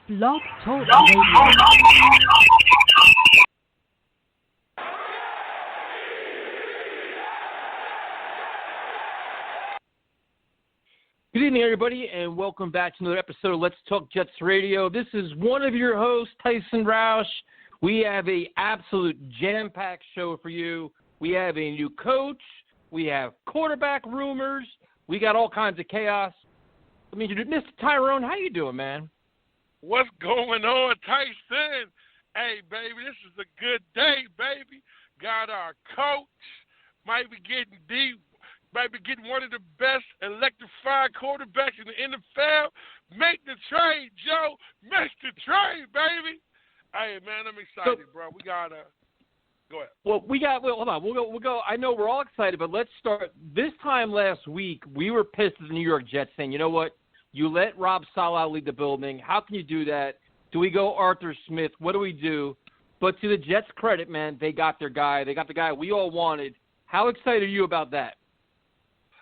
Blog Talk Radio. Good evening, everybody, and welcome back to another episode of Let's Talk Jets Radio. This is one of your hosts, Tyson Roush. We have an absolute jam-packed show for you. We have a new coach. We have quarterback rumors. We got all kinds of chaos. I mean, Mr. Tyrone, how you doing, man? What's going on, Tyson? Hey, baby, this is a good day, baby. Got our coach. Might be getting deep. Might be getting one of the best electrified quarterbacks in the NFL. Make the trade, Joe. Make the trade, baby. Hey, man, I'm excited, bro. We got to go ahead. Well, hold on. We'll go. I know we're all excited, but let's start. This time last week, we were pissed at the New York Jets saying, you know what? You let Rob Saleh leave the building. How can you do that? Do we go Arthur Smith? What do we do? But to the Jets' credit, man, they got their guy. They got the guy we all wanted. How excited are you about that?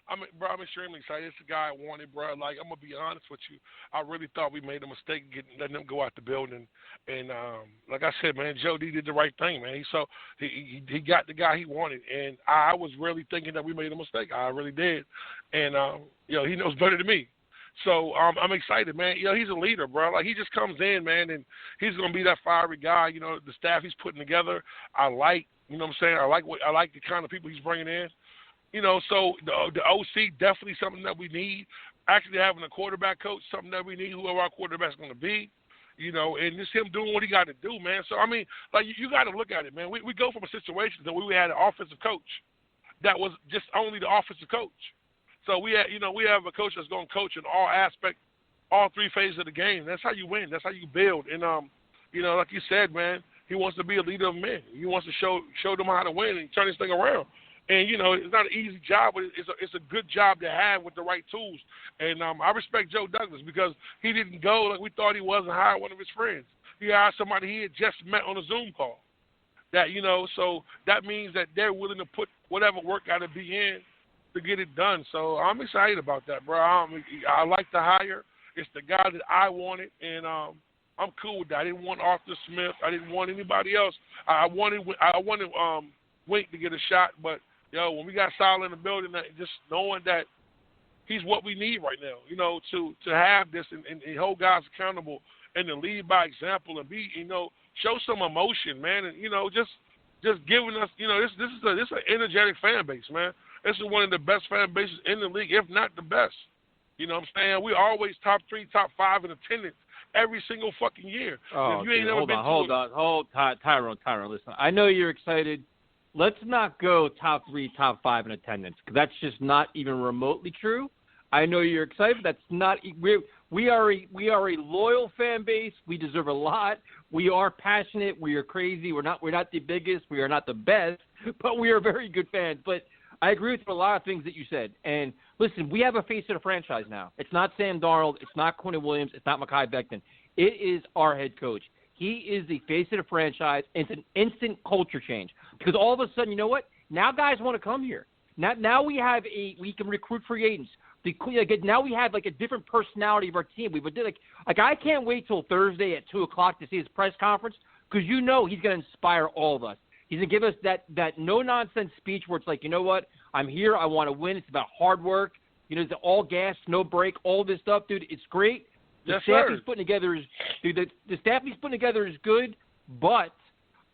I'm extremely excited. It's the guy I wanted, bro. Like, I'm going to be honest with you. I really thought we made a mistake letting him go out the building. And like I said, man, Joe D did the right thing, man. He got the guy he wanted. And I was really thinking that we made a mistake. I really did. And, he knows better than me. So I'm excited, man. He's a leader, bro. Like, he just comes in, man, and he's going to be that fiery guy. The staff he's putting together, I like. You know what I'm saying? I like the kind of people he's bringing in. So the OC, definitely something that we need. Actually having a quarterback coach, something that we need, whoever our quarterback's going to be. And just him doing what he got to do, man. So, I mean, like, you got to look at it, man. We go from a situation that we had an offensive coach that was just only the offensive coach. So we have a coach that's going to coach in all aspects, all three phases of the game. That's how you win. That's how you build. And like you said, man, he wants to be a leader of men. He wants to show them how to win and turn this thing around. And it's not an easy job, but it's a good job to have with the right tools. And I respect Joe Douglas because he didn't go like we thought he was and hire one of his friends. He hired somebody he had just met on a Zoom call. So that means that they're willing to put whatever work got to be in to get it done. So I'm excited about that, bro. I like the hire. It's the guy that I wanted, and I'm cool with that. I didn't want Arthur Smith. I didn't want anybody else. I wanted Wink to get a shot, but when we got Saleh in the building, just knowing that he's what we need right now, to have this and hold guys accountable and to lead by example and be, show some emotion, man, and just giving us, this is an energetic fan base, man. This is one of the best fan bases in the league, if not the best. You know what I'm saying? We're always top 3, top 5 in attendance every single fucking year. Oh, Tyrone, listen. I know you're excited. Let's not go top 3, top 5 in attendance because that's just not even remotely true. I know you're excited, but that's not. We are a loyal fan base. We deserve a lot. We are passionate. We are crazy. We're not the biggest. We are not the best, but we are very good fans. But I agree with a lot of things that you said. And listen, we have a face of the franchise now. It's not Sam Darnold. It's not Quentin Williams. It's not Mekhi Becton. It is our head coach. He is the face of the franchise. It's an instant culture change because all of a sudden, you know what? Now guys want to come here. Now we can recruit free agents. Now we have like a different personality of our team. We would do like I can't wait till Thursday at 2:00 to see his press conference because he's going to inspire all of us. He's going to give us that no-nonsense speech where it's like, you know what, I'm here, I want to win. It's about hard work. It's all gas, no break, all this stuff, dude. It's great. The staff he's putting together is good, but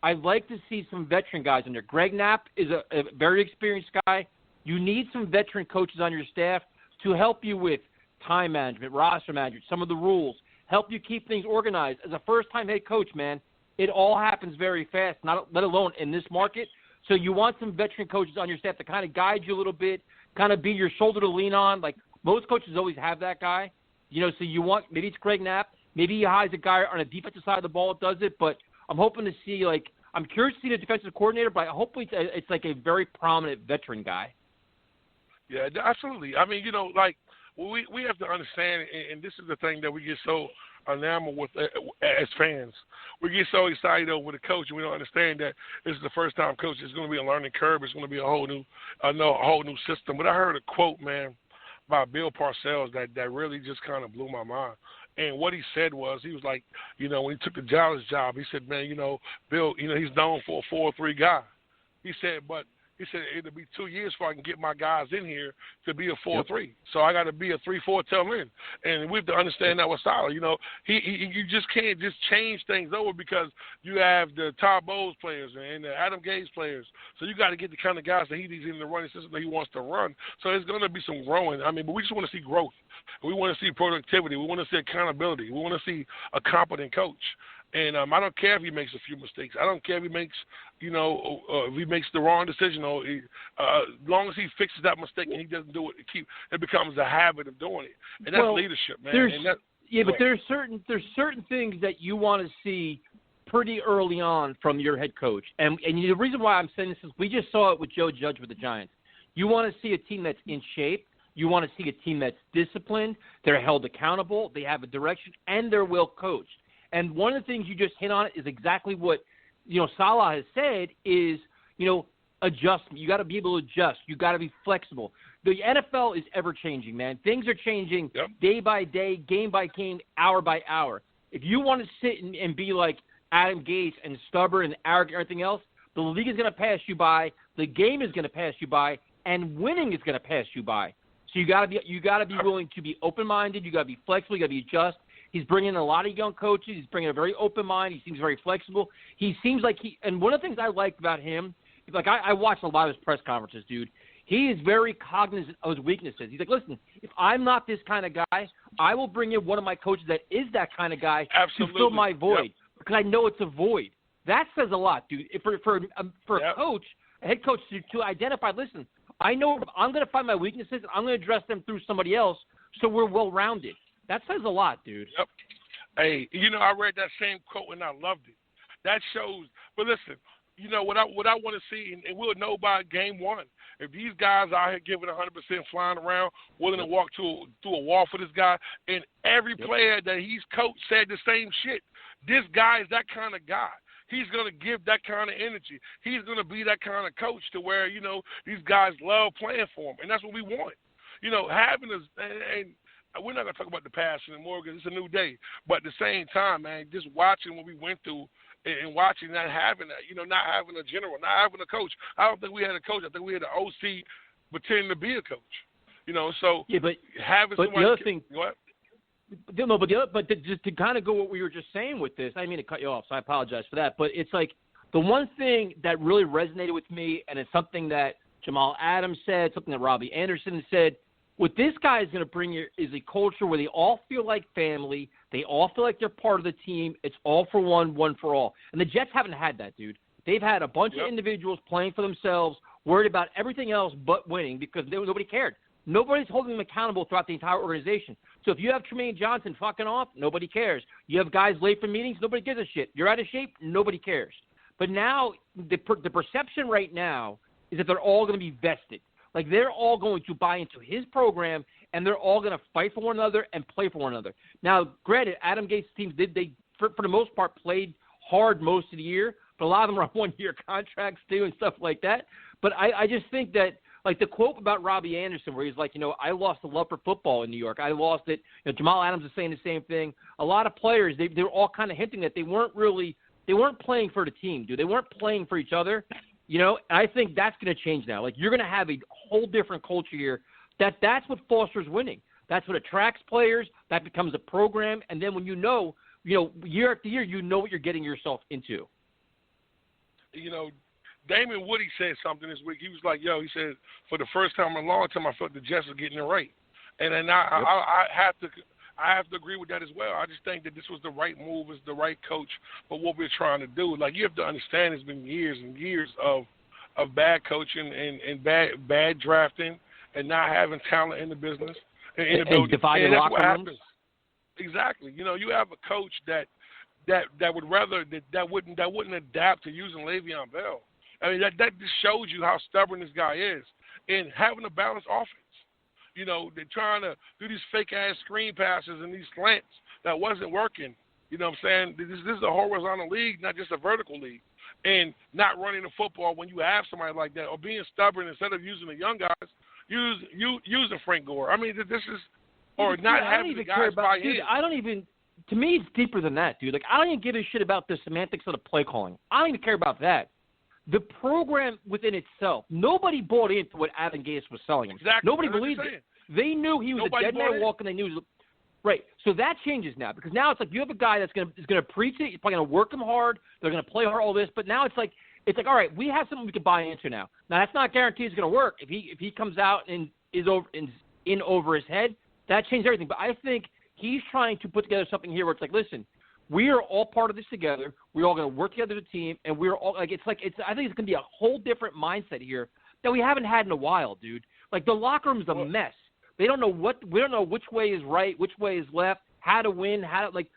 I'd like to see some veteran guys in there. Greg Knapp is a very experienced guy. You need some veteran coaches on your staff to help you with time management, roster management, some of the rules, help you keep things organized. As a first-time head coach, man, it all happens very fast, let alone in this market. So you want some veteran coaches on your staff to kind of guide you a little bit, kind of be your shoulder to lean on. Like most coaches always have that guy. So you want maybe it's Greg Knapp, maybe he hires a guy on the defensive side of the ball that does it. But I'm hoping to see I'm curious to see the defensive coordinator, but hopefully it's like a very prominent veteran guy. Yeah, absolutely. I mean, we have to understand, and this is the thing that we get so enamored with as fans. We get so excited over the coach, and we don't understand that this is the first time coach. It's going to be a learning curve. It's going to be a whole new system. But I heard a quote, man, by Bill Parcells that really just kind of blew my mind. And what he said was, he was like, when he took the Dallas job, he said, man, Bill, he's known for a 4-3 guy. He said it'll be 2 years before I can get my guys in here to be a 4-3. Yep. So I got to be a 3-4 tail end. And we have to understand that with Saleh. You just can't just change things over because you have the Todd Bowles players and the Adam Gase players. So you got to get the kind of guys that he needs in the running system that he wants to run. So there's going to be some growing. But we just want to see growth. We want to see productivity. We want to see accountability. We want to see a competent coach. And I don't care if he makes a few mistakes. I don't care if he makes, if he makes the wrong decision, or as long as he fixes that mistake and he doesn't do it, it becomes a habit of doing it. And that's leadership, man. But there's certain things that you want to see pretty early on from your head coach. And the reason why I'm saying this is we just saw it with Joe Judge with the Giants. You want to see a team that's in shape. You want to see a team that's disciplined. They're held accountable. They have a direction, and they're well coached. And one of the things you just hit on is exactly what, Saleh has said is, adjustment. You got to be able to adjust. You got to be flexible. The NFL is ever changing, man. Things are changing day by day, game by game, hour by hour. If you want to sit and be like Adam Gase and stubborn and arrogant and everything else, the league is going to pass you by. The game is going to pass you by, and winning is going to pass you by. So you got to be willing to be open-minded. You got to be flexible. You got to be adjust. He's bringing in a lot of young coaches. He's bringing a very open mind. He seems very flexible. He seems like and one of the things I liked about him, like I watched a lot of his press conferences, dude. He is very cognizant of his weaknesses. He's like, listen, if I'm not this kind of guy, I will bring in one of my coaches that is that kind of guy to fill my void because I know it's a void. That says a lot, dude. For a coach, a head coach, to identify, listen, I know I'm going to find my weaknesses and I'm going to address them through somebody else so we're well-rounded. That says a lot, dude. Yep. Hey, I read that same quote and I loved it. That shows. But listen, what I want to see, and we'll know by game one, if these guys out here giving 100%, flying around, willing to walk through a wall for this guy, and every player that he's coached said the same shit. This guy is that kind of guy. He's going to give that kind of energy. He's going to be that kind of coach to where, these guys love playing for him, and that's what we want. Having us and we're not going to talk about the past anymore because it's a new day. But at the same time, man, just watching what we went through and watching not having that, not having a general, not having a coach. I don't think we had a coach. I think we had an OC pretending to be a coach. So having somebody. The other thing. What? No, but just to kind of go what we were just saying with this, I didn't mean to cut you off, so I apologize for that. But it's like the one thing that really resonated with me, and it's something that Jamal Adams said, something that Robbie Anderson said. What this guy is going to bring you is a culture where they all feel like family. They all feel like they're part of the team. It's all for one, one for all. And the Jets haven't had that, dude. They've had a bunch of individuals playing for themselves, worried about everything else but winning because nobody cared. Nobody's holding them accountable throughout the entire organization. So if you have Tremaine Johnson fucking off, nobody cares. You have guys late for meetings, nobody gives a shit. You're out of shape, nobody cares. But now the perception right now is that they're all going to be vested. Like, they're all going to buy into his program, and they're all going to fight for one another and play for one another. Now, granted, Adam Gates' teams for the most part, played hard most of the year, but a lot of them are on one-year contracts, too, and stuff like that. But I just think that, like, the quote about Robbie Anderson where he's like, I lost the love for football in New York. I lost it. Jamal Adams is saying the same thing. A lot of players, they're all kind of hinting that they weren't playing for the team, dude. They weren't playing for each other. I think that's going to change now. Like, you're going to have a whole different culture here. That's what fosters winning. That's what attracts players. That becomes a program. And then when year after year, you know what you're getting yourself into. Damon Woody said something this week. He was like, he said, for the first time in a long time, I felt the Jets are getting it right. And then I have to agree with that as well. I just think that this was the right move, it's the right coach for what we're trying to do. Like, you have to understand it's been years and years of bad coaching and bad drafting and not having talent in the business. And divided locker rooms. Exactly. You have a coach that would rather that wouldn't adapt to using Le'Veon Bell. I mean, that just shows you how stubborn this guy is. And having a balanced offense. They're trying to do these fake-ass screen passes and these slants that wasn't working. You know what I'm saying? This is a horizontal league, not just a vertical league. And not running the football when you have somebody like that, or being stubborn instead of using the young guys, using Frank Gore. I mean, this is or not having the guys buy in. I don't even. To me, it's deeper than that, dude. Like, I don't even give a shit about the semantics of the play calling. I don't even care about that. The program within itself, nobody bought into what Adam Gase was selling him. Exactly. Nobody believed it. They knew he was a dead man walking. They knew he was right. So that changes now because now it's like you have a guy that's going to preach it. He's probably going to work him hard. They're going to play hard, all this. But now it's like all right, we have something we can buy into now. Now that's not guaranteed it's going to work. If he comes out and is over his head, that changes everything. But I think he's trying to put together something here where it's like, listen, we are all part of this together. We're all going to work together as a team, and we're all like, I think it's going to be a whole different mindset here that we haven't had in a while, dude. Like the locker room is a mess. They don't know we don't know which way is right, which way is left, how to win,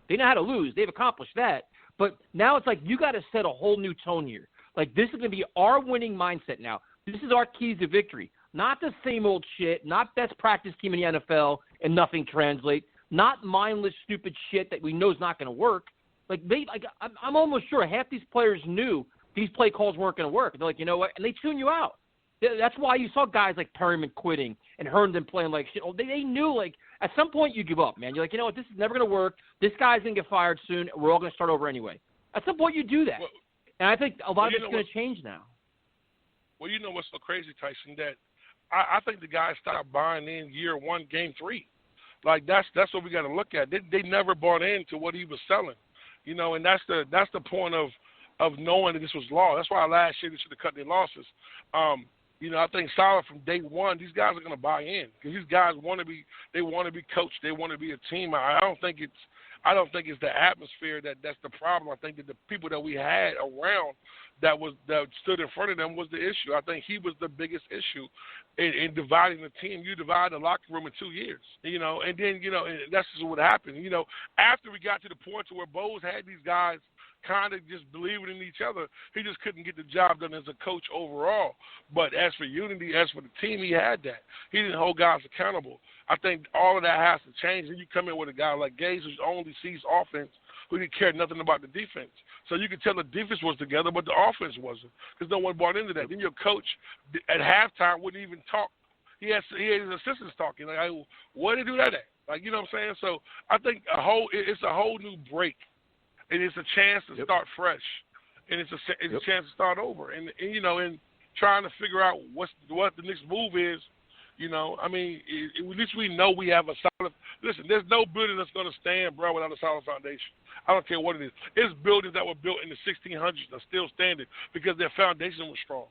they know how to lose. They've accomplished that. But now it's like you got to set a whole new tone here. Like this is going to be our winning mindset now. This is our keys to victory. Not the same old shit, not best practice team in the NFL and nothing translates. Not mindless, stupid shit that we know is not going to work. I'm almost sure half these players knew these play calls weren't going to work. They're like, you know what? And they tune you out. That's why you saw guys like Perryman quitting and Herndon playing like shit. They knew, like, at some point you give up, man. You're like, you know what? This is never going to work. This guy's going to get fired soon. We're all going to start over anyway. At some point you do that. And I think a lot of it's going to change now. Well, you know what's so crazy, Tyson, that I think the guys stopped buying in year one, game 3. Like that's what we got to look at. They never bought into what he was selling, you know, and that's the point of knowing that this was law. That's why last year they should have cut their losses. You know, I think Saleh from day one, these guys are going to buy in because these guys want to be coached. They want to be a team. I don't think it's the atmosphere that's the problem. I think that the people that we had around that stood in front of them was the issue. I think he was the biggest issue in dividing the team. You divide the locker room in 2 years, you know, and then, you know, and that's just what happened. You know, after we got to the point to where Bowles had these guys kind of just believing in each other, he just couldn't get the job done as a coach overall. But as for unity, as for the team, he had that. He didn't hold guys accountable. I think all of that has to change. And you come in with a guy like Gase who only sees offense, who didn't care nothing about the defense. So you could tell the defense was together, but the offense wasn't because no one bought into that. Then your coach at halftime wouldn't even talk. He had his assistants talking. Like, where did he do that at? Like, you know what I'm saying? So I think it's a whole new break, and it's a chance to start fresh, and it's a chance to start over. And you know, and trying to figure out what the next move is. You know, I mean, at least we know we have a solid. Listen, there's no building that's going to stand, bro, without a solid foundation. I don't care what it is. It's buildings that were built in the 1600s that are still standing because their foundation was strong.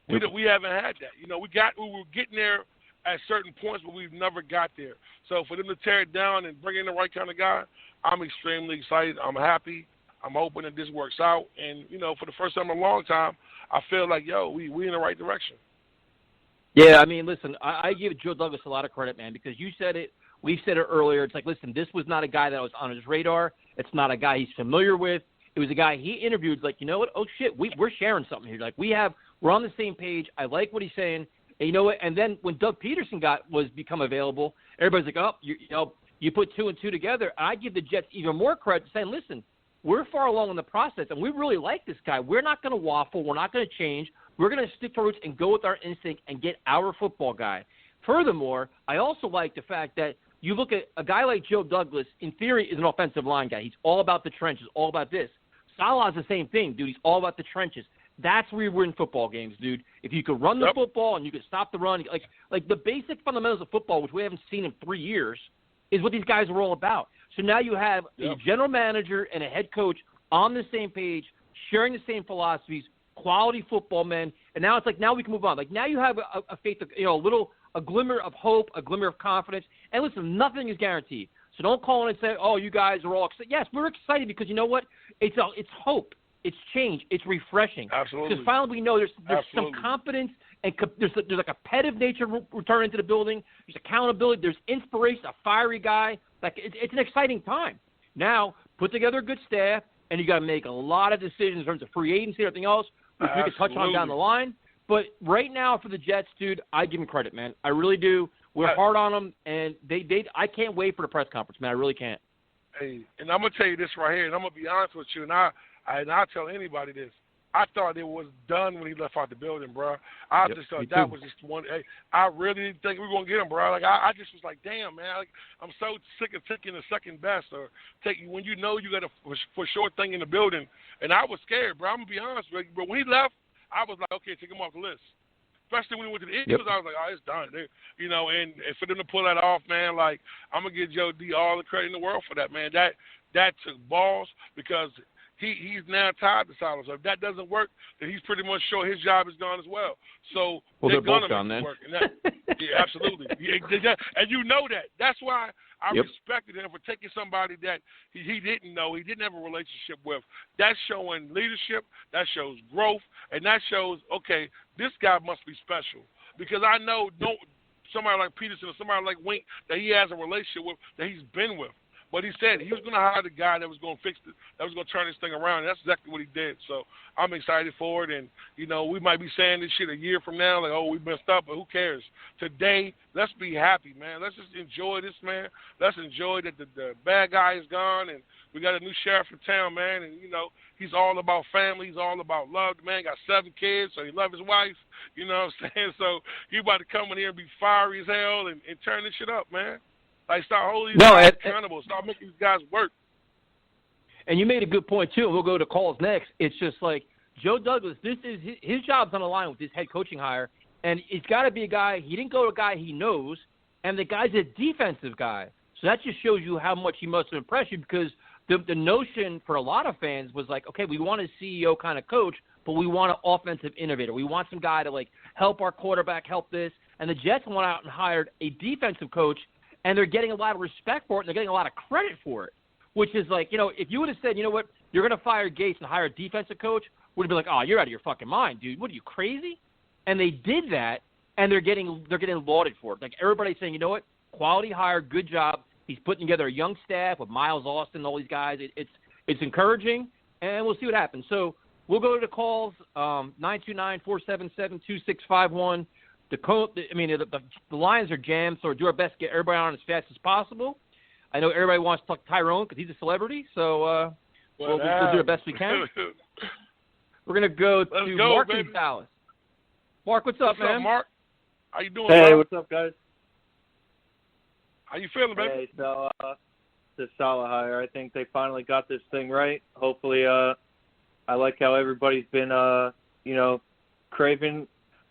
We haven't had that. You know, we were getting there at certain points, but we've never got there. So for them to tear it down and bring in the right kind of guy, I'm extremely excited. I'm happy. I'm hoping that this works out. And, you know, for the first time in a long time, I feel like, we in the right direction. Yeah, I mean, listen, I give Joe Douglas a lot of credit, man, because you said it. We said it earlier. It's like, listen, this was not a guy that was on his radar. It's not a guy he's familiar with. It was a guy he interviewed. Like, you know what? Oh shit, we're sharing something here. Like, we're on the same page. I like what he's saying. And you know what? And then when Doug Peterson become available, everybody's like, you put 2 and 2 together. I give the Jets even more credit, saying, listen, we're far along in the process, and we really like this guy. We're not going to waffle. We're not going to change. We're going to stick to our roots and go with our instinct and get our football guy. Furthermore, I also like the fact that you look at a guy like Joe Douglas, in theory, is an offensive line guy. He's all about the trenches, all about this. Saleh's the same thing, dude. He's all about the trenches. That's where you win football games, dude. If you could run the football and you could stop the run, like the basic fundamentals of football, which we haven't seen in 3 years, is what these guys are all about. So now you have a general manager and a head coach on the same page, sharing the same philosophies, quality football men, and now it's like now we can move on. Like now you have a faith, a glimmer of hope, a glimmer of confidence. And listen, nothing is guaranteed. So don't call in and say, "Oh, you guys are all excited." Yes, we're excited because you know what? It's hope, it's change, it's refreshing. Absolutely. Because finally we know there's some confidence and there's like a competitive nature returning to the building. There's accountability. There's inspiration. A fiery guy. Like it's an exciting time. Now put together a good staff, and you got to make a lot of decisions in terms of free agency and everything else, which we can touch on down the line. But right now for the Jets, dude, I give them credit, man. I really do. We're hard on them, and I can't wait for the press conference, man. I really can't. Hey, and I'm gonna tell you this right here, and I'm gonna be honest with you, and I'll tell anybody this. I thought it was done when he left out the building, bro. I just thought that was just one. Hey, I really didn't think we were gonna get him, bro. Like I just was like, damn, man. Like, I'm so sick of taking the second best or taking when you know you got a for sure thing in the building. And I was scared, bro. I'm gonna be honest with you. But when he left, I was like, okay, take him off the list. Especially when he went to the Eagles, I was like, oh, it's done. And for them to pull that off, man, like I'm gonna give Joe D all the credit in the world for that, man. That took balls because. He's now tied to Saleh. So if that doesn't work, then he's pretty much sure his job is gone as well. So they're going to make it work. And yeah, absolutely. And you know that. That's why I respected him for taking somebody that he didn't know, he didn't have a relationship with. That's showing leadership. That shows growth. And that shows, okay, this guy must be special. Because I know somebody like Peterson or somebody like Wink that he has a relationship with, that he's been with. But he said he was going to hire the guy that was going to fix it, that was going to turn this thing around. And that's exactly what he did. So I'm excited for it. And, we might be saying this shit a year from now, like, oh, we messed up, but who cares? Today, let's be happy, man. Let's just enjoy this, man. Let's enjoy that the bad guy is gone and we got a new sheriff in town, man. And, he's all about family. He's all about love. The man got 7 kids, so he loves his wife. You know what I'm saying? So he about to come in here and be fiery as hell and turn this shit up, man. Like, start holding these guys accountable. Start making these guys work. And you made a good point, too. We'll go to calls next. It's just like Joe Douglas, this is his job's on the line with this head coaching hire. And it's got to be a guy. He didn't go to a guy he knows. And the guy's a defensive guy. So that just shows you how much he must have impressed you because the notion for a lot of fans was like, okay, we want a CEO kind of coach, but we want an offensive innovator. We want some guy to, like, help our quarterback, help this. And the Jets went out and hired a defensive coach, and they're getting a lot of respect for it, and they're getting a lot of credit for it, which is like, if you would have said, you know what, you're going to fire Gates and hire a defensive coach, would have been like, oh, you're out of your fucking mind, dude. What are you, crazy? And they did that, and they're getting lauded for it. Like, everybody's saying, you know what, quality hire, good job. He's putting together a young staff with Miles Austin and all these guys. It's encouraging, and we'll see what happens. So we'll go to the calls, 929-477-2651. The lines are jammed, so we'll do our best to get everybody on as fast as possible. I know everybody wants to talk to Tyrone because he's a celebrity, so we'll do our best we can. We're going to go to Mark in Dallas. Mark, what's up, man? What's up, Mark? How you doing, Hey, bro? what's up, guys? How you feeling, baby? Hey, so the Saleh hire, I think they finally got this thing right. Hopefully, I like how everybody's been,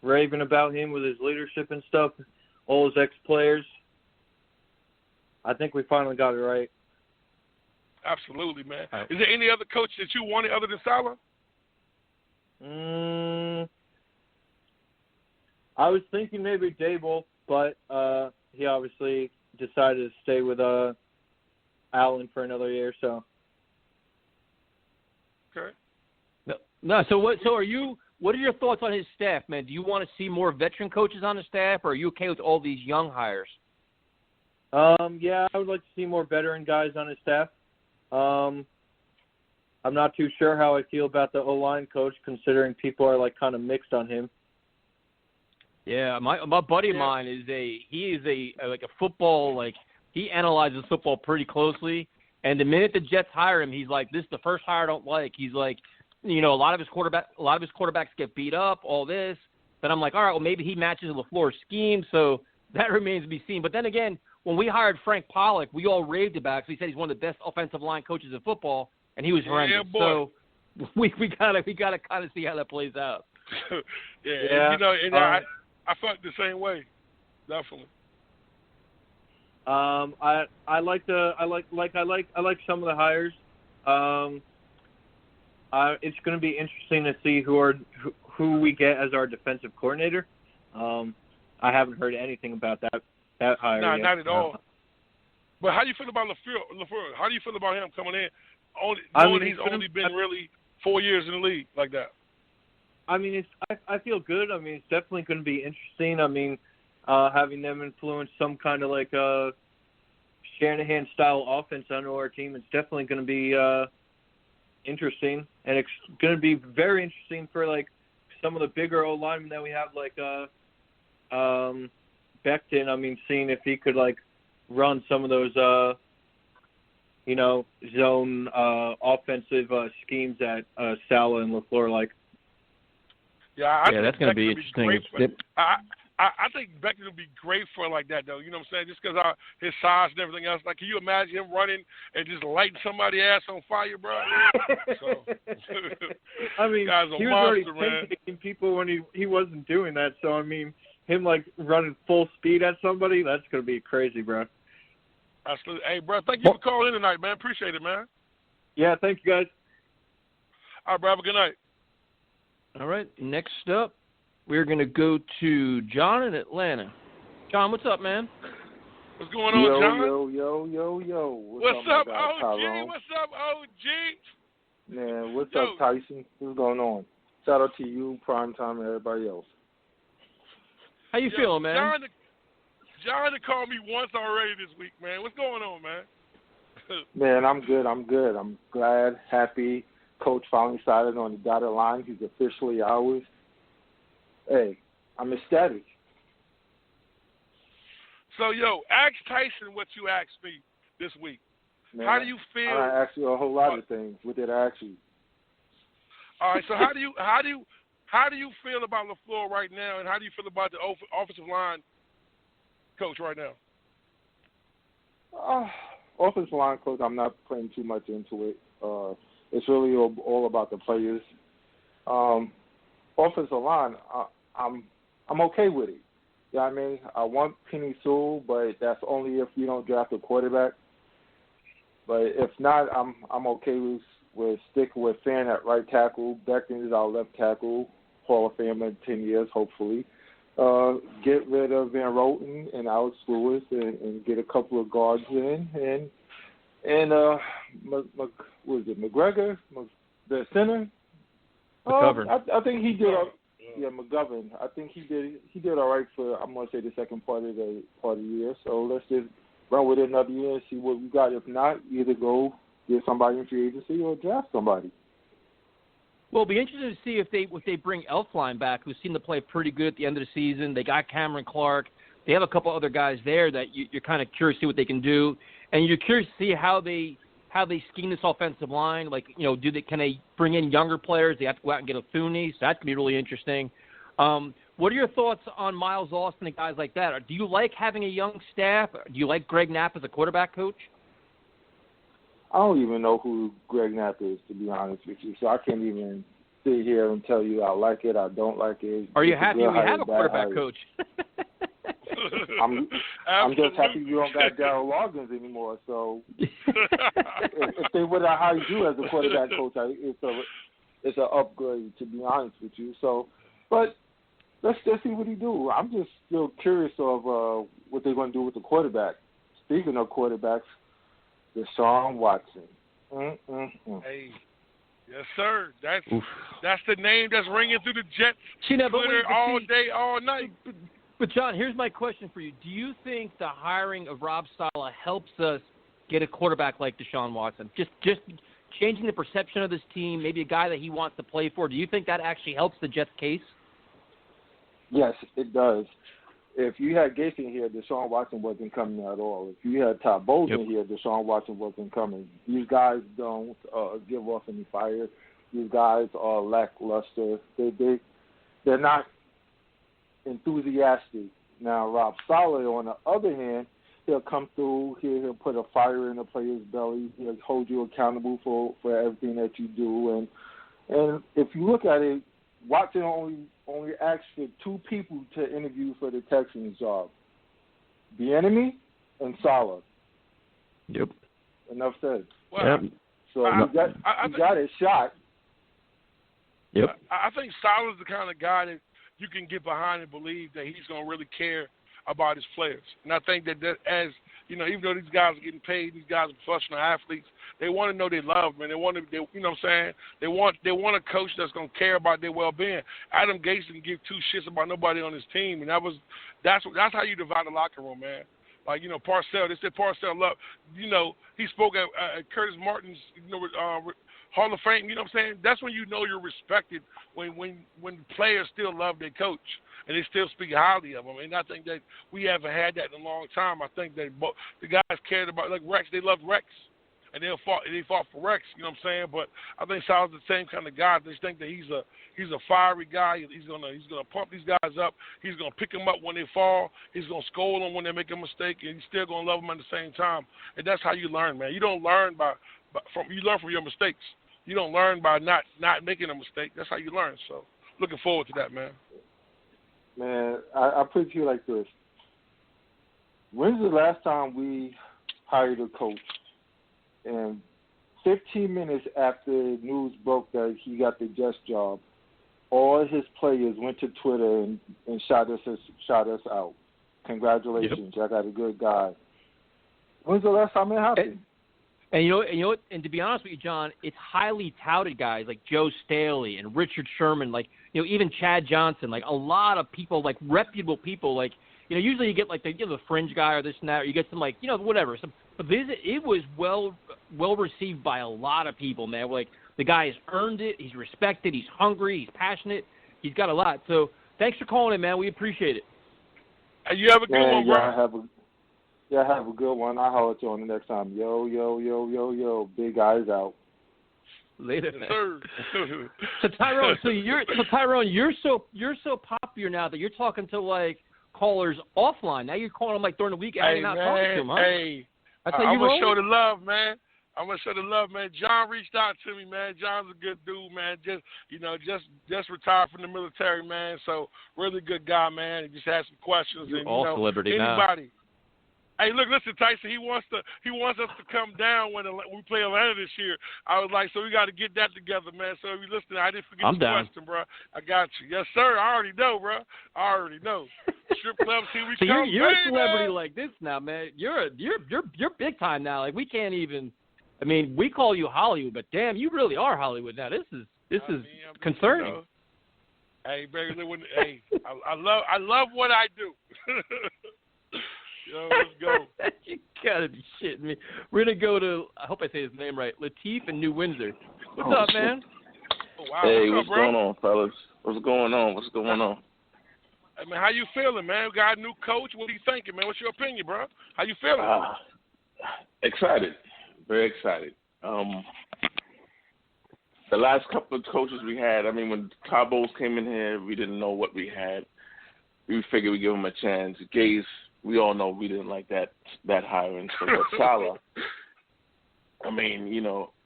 raving about him with his leadership and stuff, all his ex-players. I think we finally got it right. Absolutely, man. Is there any other coach that you wanted other than Saleh? I was thinking maybe Dable, but he obviously decided to stay with Allen for another year. So. Okay. No. So are you? What are your thoughts on his staff, man? Do you want to see more veteran coaches on the staff, or are you okay with all these young hires? Yeah, I would like to see more veteran guys on his staff. I'm not too sure how I feel about the O-line coach, considering people are like kind of mixed on him. Yeah, my buddy of mine is a football, like, he analyzes football pretty closely, and the minute the Jets hire him, he's like, this is the first hire I don't like. He's like, a lot of his quarterbacks get beat up, all this. But I'm like, all right, well, maybe he matches LaFleur's scheme, so that remains to be seen. But then again, when we hired Frank Pollock, we all raved about it because he said he's one of the best offensive line coaches in football, and he was horrendous. Yeah, boy. So we gotta kind of see how that plays out. yeah. I felt the same way, definitely. I like some of the hires. It's going to be interesting to see who we get as our defensive coordinator. I haven't heard anything about that hire yet. Not at all. But how do you feel about LaFleur? How do you feel about him coming in? He's only been really 4 years in the league like that. I mean, I feel good. I mean, it's definitely going to be interesting. I mean, having them influence some kind of like Shanahan-style offense onto our team, it's definitely going to be interesting. And it's going to be very interesting for like some of the bigger O-linemen that we have, like Becton. I mean, seeing if he could like run some of those, zone offensive schemes that Saleh and LaFleur like Yeah, I think that's going to be Beckton interesting. I think Beckton will be great for like that, though. You know what I'm saying? Just because his size and everything else. Like, can you imagine him running and just lighting somebody's ass on fire, bro? So, I mean, guy's a he was monster, already man. pinking people when he wasn't doing that. So, I mean, him, like, running full speed at somebody, that's going to be crazy, bro. Absolutely. Hey, bro, thank you for calling in tonight, man. Appreciate it, man. Yeah, thank you, guys. All right, bro, have a good night. All right, next up, we're going to go to John in Atlanta. John, what's up, man? What's going on, John? Yo. What's up, OG? Tyrone? What's up, OG? Man, what's up, Tyson? What's going on? Shout out to you, Primetime, and everybody else. How you feeling, man? John called me once already this week, man. What's going on, man? Man, I'm good. I'm glad, happy. Coach finally started on the dotted line. He's officially ours. Hey, I'm ecstatic. So, ask Tyson what you asked me this week. Man, how do you feel? I asked you a whole lot of things. What did I ask you? All right. So how do you feel about LaFleur right now, and how do you feel about the offensive line coach right now? Offensive line coach, I'm not putting too much into it. It's really all about the players. Offensive line, I'm okay with it. You know what I mean? I want Penny Sewell, but that's only if you don't draft a quarterback. But if not, I'm okay with sticking with Fan at right tackle. Beckton is our left tackle, Hall of Fame in 10 years, hopefully. Get rid of Van Roten and Alex Lewis and get a couple of guards in. And what is it, McGregor, the center? McGovern. I think he did. McGovern. I think he did all right for, I'm gonna say, the second part of the year. So let's just run with it another year and see what we got. If not, either go get somebody in free agency or draft somebody. Well, it'll be interesting to see if they bring Elflein back, who seemed to play pretty good at the end of the season. They got Cameron Clark. They have a couple other guys there that you're kind of curious to see what they can do, and you're curious to see how they scheme this offensive line. Like, can they bring in younger players? They have to go out and get a Thuney, so that could be really interesting. What are your thoughts on Miles Austin and guys like that? Do you like having a young staff? Do you like Greg Knapp as a quarterback coach? I don't even know who Greg Knapp is, to be honest with you, so I can't even sit here and tell you I like it, I don't like it. Are you happy we have a quarterback coach? I'm just happy you don't got Darryl Loggins anymore. So if they would have hired you as a quarterback coach, it's an upgrade, to be honest with you. So, but let's just see what he do. I'm just still curious of what they're going to do with the quarterback. Speaking of quarterbacks, Deshaun Watson. Hey, yes, sir. That's the name that's ringing through the Jets Twitter all day, all night. But, John, here's my question for you. Do you think the hiring of Rob Saleh helps us get a quarterback like Deshaun Watson? Just changing the perception of this team, maybe a guy that he wants to play for. Do you think that actually helps the Jets' case? Yes, it does. If you had Gates in here, Deshaun Watson wasn't coming at all. If you had Todd Bowles in here, Deshaun Watson wasn't coming. These guys don't give off any fire. These guys are lackluster. They're not enthusiastic. Now, Rob Saleh, on the other hand, he'll come through, he'll put a fire in the player's belly, he'll hold you accountable for everything that you do. And if you look at it, Watson only asked for two people to interview for the Texans job. Bieniemy and Saleh. Yep. Enough said. Well, yep. So he got his shot. Yep. I think Saleh's the kind of guy that you can get behind and believe that he's going to really care about his players. And I think that as, even though these guys are getting paid, these guys are professional athletes, they want to know they love them, and they want to, you know what I'm saying? They want a coach that's going to care about their well-being. Adam Gates didn't give two shits about nobody on his team, and that's how you divide the locker room, man. Like, Parcells, they said Parcells loved, he spoke at Curtis Martin's, Hall of Fame, you know what I'm saying? That's when you know you're respected, when players still love their coach and they still speak highly of him. And I think that we haven't had that in a long time. I think that the guys cared about, like Rex, they loved Rex. and they fought for Rex. You know what I'm saying? But I think Saleh's the same kind of guy. They think that he's a fiery guy. He's gonna pump these guys up. He's gonna pick them up when they fall. He's gonna scold them when they make a mistake, and he's still gonna love them at the same time. And that's how you learn, man. You don't learn you learn from your mistakes. You don't learn by not making a mistake. That's how you learn. So looking forward to that, man. Man, I put it to you like this. When's the last time we hired a coach and 15 minutes after news broke that he got the Jets job, all his players went to Twitter and shot us out. Congratulations, I got a good guy. When's the last time it happened? And you know what? And to be honest with you, John, it's highly touted guys like Joe Staley and Richard Sherman, like even Chad Johnson, like a lot of people, like reputable people, like usually you get like the fringe guy or this and that, or you get some like whatever. But it was well received by a lot of people, man. Like the guy has earned it. He's respected. He's hungry. He's passionate. He's got a lot. So thanks for calling in, man. We appreciate it. You have a good one, bro. Have a good one. I'll holler at you on the next time. Yo. Big eyes out. Later, yes, sir. So Tyrone, you're so popular now that you're talking to like callers offline. Now you're calling them like during the week and you're not talking to them, huh? Hey, I'm gonna show the love, man. John reached out to me, man. John's a good dude, man. Just retired from the military, man. So really good guy, man. He just had some questions. You're all celebrity anybody. now. Hey, look, listen, Tyson. He wants us to come down when we play Atlanta this year. I was like, so we got to get that together, man. So if you listening, I didn't forget your question, bro. I got you. Yes, sir. I already know, bro. Strip clubs, here we come. You're a celebrity like this now, man. You're big time now. Like we can't even. I mean, we call you Hollywood, but damn, you really are Hollywood now. This is concerning. Hey, baby, I love what I do. Yo, let's go. You gotta be shitting me. We're gonna go to, I hope I say his name right, Latif in New Windsor. What's up, man? Oh, wow. Hey, what's going on, fellas? What's going on? Hey, man, how you feeling, man? We got a new coach. What are you thinking, man? What's your opinion, bro? How you feeling? Excited. Very excited. The last couple of coaches we had, I mean, when Todd Bowles came in here, we didn't know what we had. We figured we'd give him a chance. Gase, we all know we didn't like that hiring. So Saleh, I mean,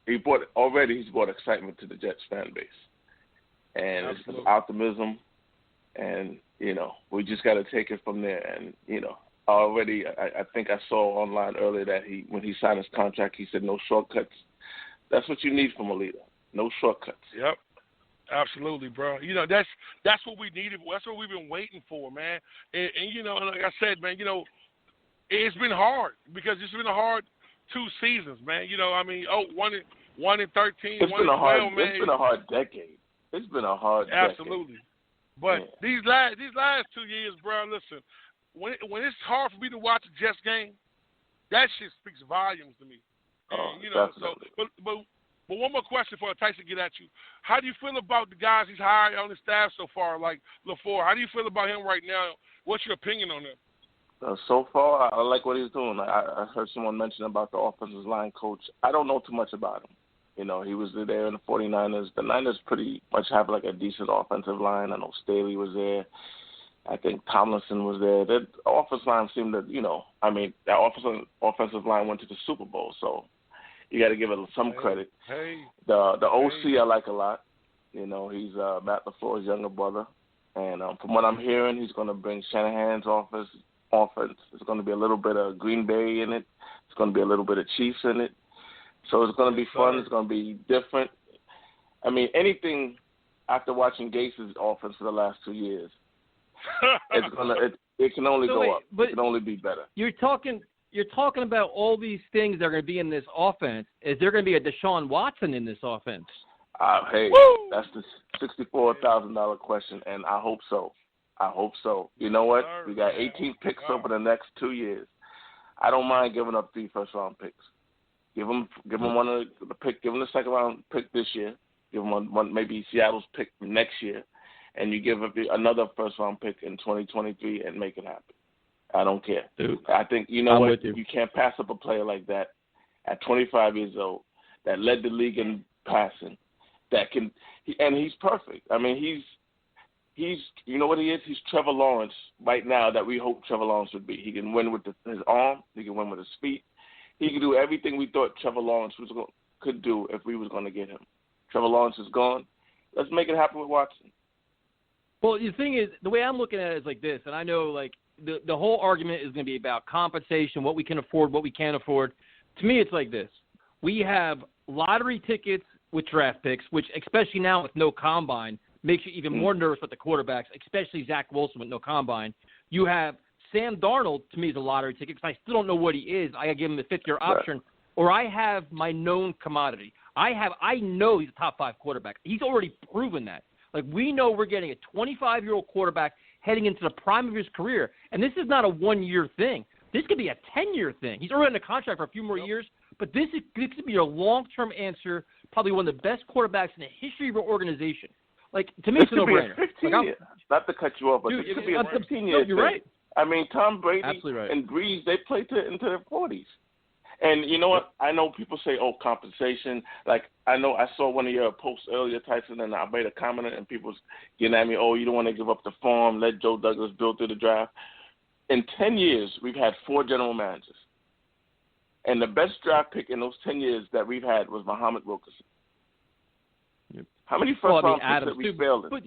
he's brought excitement to the Jets fan base. And Absolutely. It's optimism. And, we just got to take it from there. And, already I think I saw online earlier that when he signed his contract, he said no shortcuts. That's what you need from a leader. No shortcuts. Yep. Absolutely, bro. That's what we needed. That's what we've been waiting for, man. And like I said, man, it's been hard because it's been a hard 2 seasons, man. 1 and 13, it's 1 been and 12, man. It's been a hard decade. It's been a hard Absolutely. decade. But these last 2 years, bro, listen, when it's hard for me to watch a Jets game, that shit speaks volumes to me. But one more question for Tyson to get at you. How do you feel about the guys he's hired on his staff so far, like LaFleur? How do you feel about him right now? What's your opinion on him? So far, I like what he's doing. I heard someone mention about the offensive line coach. I don't know too much about him. He was there in the 49ers. The Niners pretty much have like a decent offensive line. I know Staley was there. I think Tomlinson was there. That offensive line seemed to, that offensive line went to the Super Bowl, so you got to give it some credit. The OC I like a lot. He's Matt LaFleur's younger brother. And from what I'm hearing, he's going to bring Shanahan's offense. There's going to be a little bit of Green Bay in it. It's going to be a little bit of Chiefs in it. So it's going to be fun. It's going to be different. I mean, anything after watching Gase's offense for the last 2 years, it can only go up. It can only be better. You're talking about all these things that are going to be in this offense. Is there going to be a Deshaun Watson in this offense? Hey, that's the $64,000 question, and I hope so. You know what? We got 18 picks over the next 2 years. I don't mind giving up 3 first-round picks. Give them one of the pick. Give them the second-round pick this year. Give them one maybe Seattle's pick next year, and you give up another first-round pick in 2023 and make it happen. I don't care. Dude, I think you can't pass up a player like that. at 25 years old that led the league in passing, and he's perfect. I mean, he's you know what he is? He's Trevor Lawrence right now that we hope Trevor Lawrence would be. He can win with his arm. He can win with his feet. He can do everything we thought Trevor Lawrence could do if we was going to get him. Trevor Lawrence is gone. Let's make it happen with Watson. Well, the thing is, the way I'm looking at it is like this, and I know like the whole argument is going to be about compensation, what we can afford, what we can't afford. To me, it's like this. We have lottery tickets with draft picks, which especially now with no combine, makes you even more nervous with the quarterbacks, especially Zach Wilson with no combine. You have Sam Darnold, to me, is a lottery ticket because I still don't know what he is. I got to give him the fifth-year option. Right. Or I have my known commodity. I know he's a top 5 quarterback. He's already proven that. Like, we know we're getting a 25-year-old quarterback heading into the prime of his career. And this is not a 1-year thing. This could be a 10-year thing. He's already in a contract for a few more years. But this could be a long-term answer, probably one of the best quarterbacks in the history of our organization. Like, to me, it's a no-brainer. Not to cut you off, but this could be a 15-year You're thing. Right. I mean, Tom Brady right. and Breeze, they played into their 40s. And you know what? I know people say, oh, compensation. Like, I know I saw one of your posts earlier, Tyson, and I made a comment, and people was getting at me, oh, you don't want to give up the farm, let Joe Douglas build through the draft. In 10 years, we've had 4 general managers. And the best draft pick in those 10 years that we've had was Muhammad Wilkerson. Yep. How many first-round picks that we failed in? But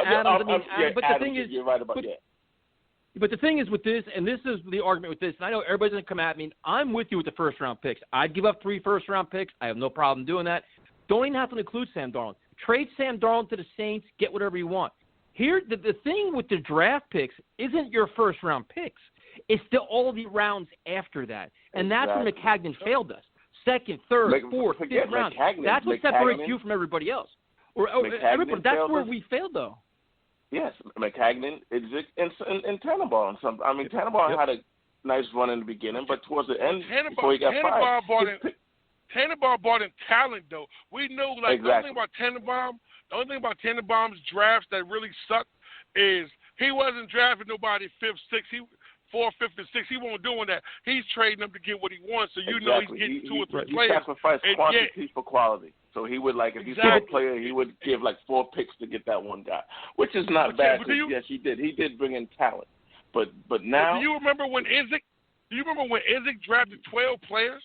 Adams, but the thing is, you're right about that. But the thing is with this, and this is the argument with this, and I know everybody's going to come at me, I'm with you with the first-round picks. I'd give up 3 first-round picks. I have no problem doing that. Don't even have to include Sam Darnold. Trade Sam Darnold to the Saints, get whatever you want. Here, the thing with the draft picks isn't your first-round picks. It's all the rounds after that. And that's where McCagnon failed us. Second, third, fourth, fifth round. That's what separates you from everybody else. Everybody, that's where we failed, though. Yes, McCagnon, and Tannenbaum. Tannenbaum had a nice run in the beginning, but towards the end, before he got fired. Tannenbaum brought in talent, though. We know, like, the only thing about Tannenbaum's drafts that really sucked is he wasn't drafting nobody 5th, 6th, 4th, 5th, and 6th. He wasn't doing that. He's trading them to get what he wants, so you know he's getting 2 or 3 players. He sacrificed quantity for quality. So he would, like, if he saw a player, he would give, like, 4 picks to get that one guy, which is not bad. Yes, he did. He did bring in talent. But now. Do you remember when Izzik drafted 12 players?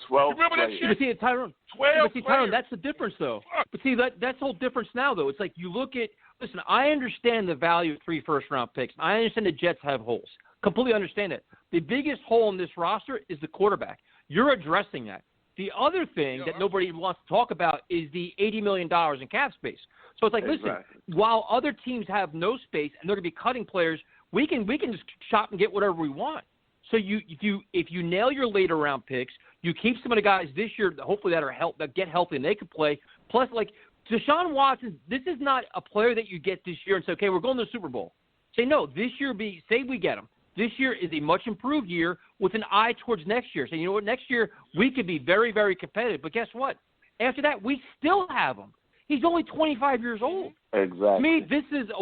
12 you remember players. that shit? But see, Tyrone, 12 Tyrone, that's the difference, though. But see, that's the whole difference now, though. It's like you look at – listen, I understand the value of 3 first-round picks. I understand the Jets have holes. Completely understand it. The biggest hole in this roster is the quarterback. You're addressing that. The other thing that nobody wants to talk about is the $80 million in cap space. So it's like, listen, while other teams have no space and they're going to be cutting players, we can just shop and get whatever we want. So if you nail your later round picks, you keep some of the guys this year, hopefully that get healthy and they can play. Plus, like Deshaun Watson, this is not a player that you get this year and say, okay, we're going to the Super Bowl. Say no, this year say we get him. This year is a much improved year with an eye towards next year. So, you know what, next year we could be very, very competitive. But guess what? After that, we still have him. He's only 25 years old. Exactly. To me, this is a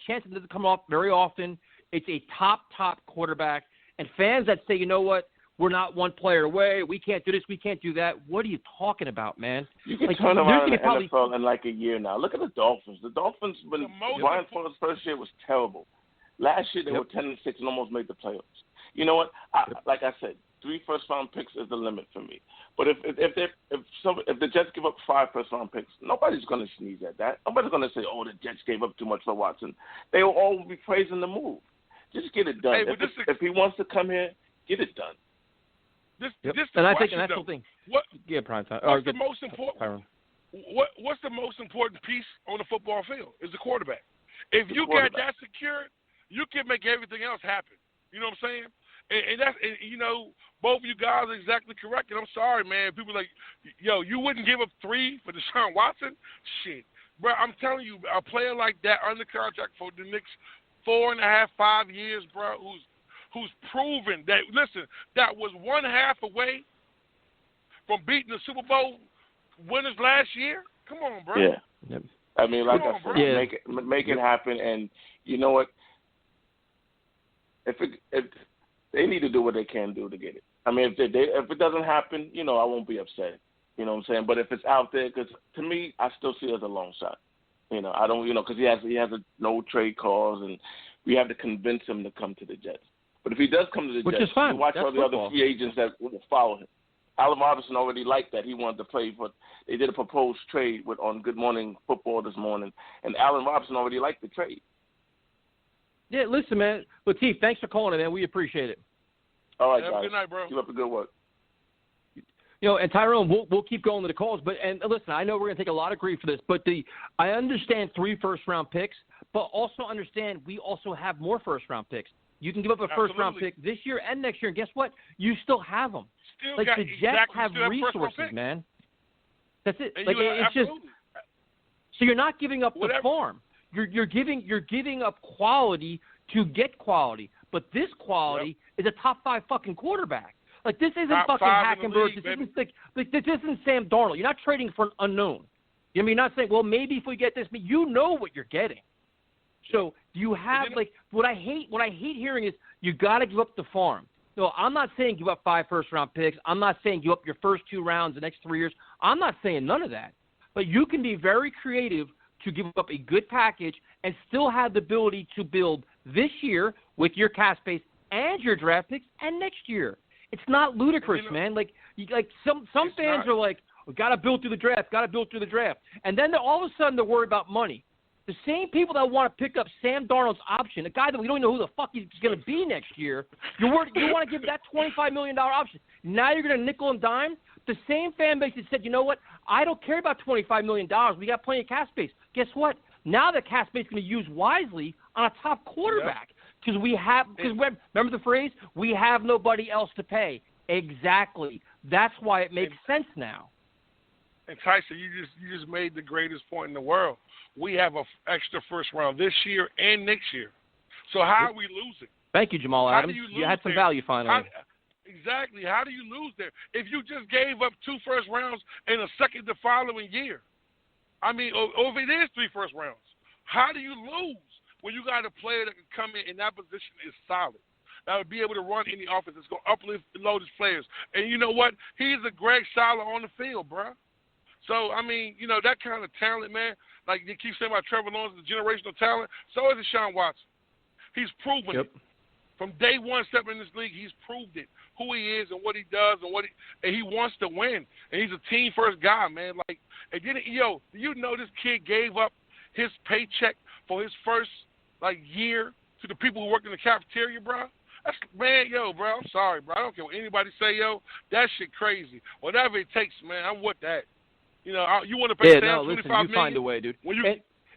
chance that doesn't come off very often. It's a top quarterback. And fans that say, you know what, we're not one player away. We can't do this. We can't do that. What are you talking about, man? You can turn around in the NFL in like a year now. Look at the Dolphins. The Dolphins, when Brian Flores' first year was terrible. Last year, they were 10-6 and almost made the playoffs. You know what? Like I said, 3 first-round picks is the limit for me. But if the Jets give up 5 first-round picks, nobody's going to sneeze at that. Nobody's going to say, oh, the Jets gave up too much for Watson. They will all be praising the move. Just get it done. Hey, if he wants to come here, get it done. This and I question, think that's the thing. What's the most important? What's the most important piece on the football field? Is the quarterback. If you got that secured, you can make everything else happen. You know what I'm saying? And that's, you know, both of you guys are exactly correct. And I'm sorry, man. People are like, yo, you wouldn't give up 3 for Deshaun Watson? Shit. Bro, I'm telling you, a player like that under contract for the next 4.5, 5 years, bro, who's proven that, listen, that was 1/2 away from beating the Super Bowl winners last year? Come on, bro. Yeah. Yep. I mean, like I said, make it happen. And you know what? If they need to do what they can do to get it. I mean, if it doesn't happen, I won't be upset. You know what I'm saying? But if it's out there, because to me, I still see it as a long shot. I don't, because he has a no trade clause, and we have to convince him to come to the Jets. But if he does come to the Which Jets, is fine. you watch That's all the football. other free agents that will follow him. Allen Robinson already liked that. He wanted to play for. They did a proposed trade on Good Morning Football this morning, and Allen Robinson already liked the trade. Yeah, listen, man. Latif, thanks for calling in, man. We appreciate it. All right, Have guys. a good night, bro. Keep up the good work. And Tyrone, we'll keep going to the calls. But listen, I know we're going to take a lot of grief for this, but I understand 3 first-round picks, but also understand we also have more first-round picks. You can give up a first-round pick this year and next year, and guess what? You still have them. The Jets have resources, man. That's it. It's just so you're not giving up the farm. You're giving up quality to get quality, but this quality is a top 5 fucking quarterback. Like, this isn't fucking Hackenberg. This isn't Sam Darnold. You're not trading for an unknown. You're not saying, well, maybe if we get this, you know what you're getting. So do you have what I hate hearing is you got to give up the farm. No, I'm not saying give up 5 first-round picks. I'm not saying give up your first 2 rounds the next 3 years. I'm not saying none of that. But you can be very creative to give up a good package and still have the ability to build this year with your cap space and your draft picks and next year. It's not ludicrous, man. Some fans are like, we got to build through the draft. And then all of a sudden they're worried about money. The same people that want to pick up Sam Darnold's option, a guy that we don't know who the fuck he's going to be next year, you want to give that $25 million option. Now you're going to nickel and dime? The same fan base that said, you know what, I don't care about $25 million. We got plenty of cap space. Guess what? Now the cap space is going to use wisely on a top quarterback. Because remember the phrase, we have nobody else to pay. Exactly. That's why it makes sense now. And Tyson, you just made the greatest point in the world. We have an extra first round this year and next year. So how are we losing? Thank you, Jamal Adams. You had some value finally. Exactly. How do you lose there? If you just gave up 2 first rounds and a second the following year, or if it is 3 first rounds, how do you lose when you got a player that can come in that position is solid? That would be able to run any offense that's going to uplift and load his players. And you know what? He's a Greg Saleh on the field, bro. So, that kind of talent, man, like you keep saying about Trevor Lawrence, the generational talent, so is Deshaun Watson. He's proven it. From day one stepping in this league, he's proved it, who he is and what he does and he wants to win. And he's a team-first guy, man. And then, do you know this kid gave up his paycheck for his first, year to the people who work in the cafeteria, bro? That's, man, bro, I'm sorry, bro. I don't care what anybody say, that shit crazy. Whatever it takes, man, I'm with that. You want to pay Sam $25 million? You find a way, dude.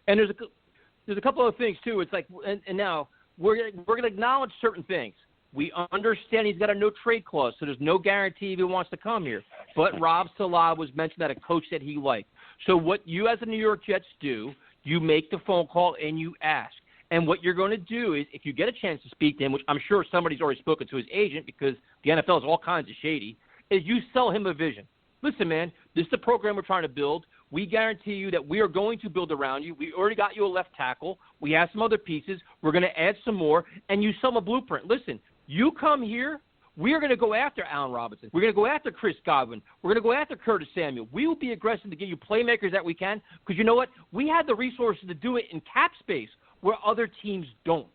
And there's a couple of things, too. It's like, and now we're going to acknowledge certain things. We understand he's got a no-trade clause, so there's no guarantee if he wants to come here. But Rob Saleh was mentioned that a coach that he liked. So what you as the New York Jets do, you make the phone call and you ask. And what you're going to do is, if you get a chance to speak to him, which I'm sure somebody's already spoken to his agent because the NFL is all kinds of shady, is you sell him a vision. Listen, man, this is the program we're trying to build. We guarantee you that we are going to build around you. We already got you a left tackle. We have some other pieces. We're going to add some more, and you sell them a blueprint. Listen, you come here, we are going to go after Allen Robinson. We're going to go after Chris Godwin. We're going to go after Curtis Samuel. We will be aggressive to get you playmakers that we can because you know what? We have the resources to do it in cap space where other teams don't.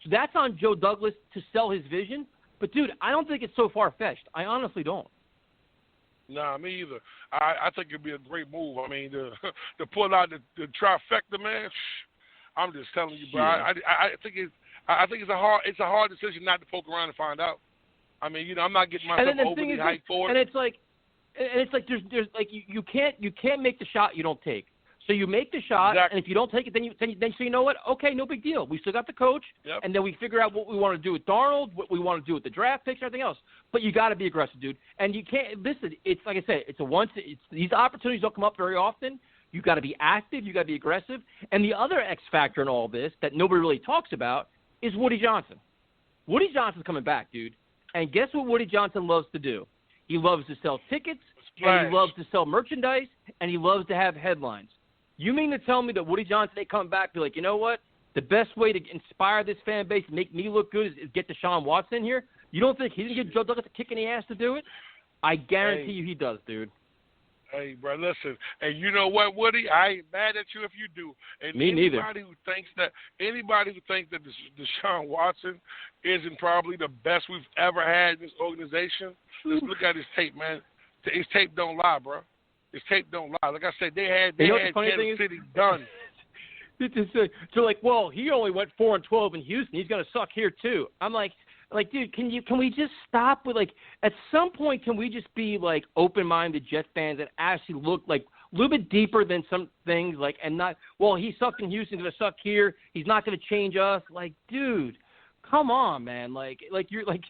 So that's on Joe Douglas to sell his vision. But, dude, I don't think it's so far-fetched. I honestly don't. Nah, me either. I think it'd be a great move. To pull out the trifecta, man. I'm just telling you, bro. Yeah. I think it's a hard decision not to poke around and find out. I'm not getting myself overly hyped for it. And it's like there's like you can't make the shot you don't take. So you make the shot, and if you don't take it, then you say, you know what? Okay, no big deal. We still got the coach, and then we figure out what we want to do with Darnold, what we want to do with the draft picks, and everything else. But you got to be aggressive, dude. And you can't listen. It's like I said, these opportunities don't come up very often. You got to be active. You got to be aggressive. And the other X factor in all this that nobody really talks about is Woody Johnson. Woody Johnson's coming back, dude. And guess what Woody Johnson loves to do? He loves to sell tickets, and he loves to sell merchandise, and he loves to have headlines. You mean to tell me that Woody Johnson ain't coming back be like, you know what? The best way to inspire this fan base and make me look good is get Deshaun Watson in here? You don't think he's going to get Joe Douglas a kick in the ass to do it? I guarantee you he does, dude. Hey, bro, listen. And you know what, Woody? I ain't mad at you if you do. And Me neither. Anybody who thinks that Deshaun Watson isn't probably the best we've ever had in this organization, let's look at his tape, man. His tape don't lie, bro. His tape don't lie. Like I said, they had Kansas City done. So like, well, he only went 4-12 in Houston. He's gonna suck here too. I'm like, dude, can we just stop with like? At some point, can we just be like open-minded Jets fans and actually look like a little bit deeper than some things, like, and not, well, he sucked in Houston, gonna suck here. He's not gonna change us. Like, dude, come on, man. Like you're like,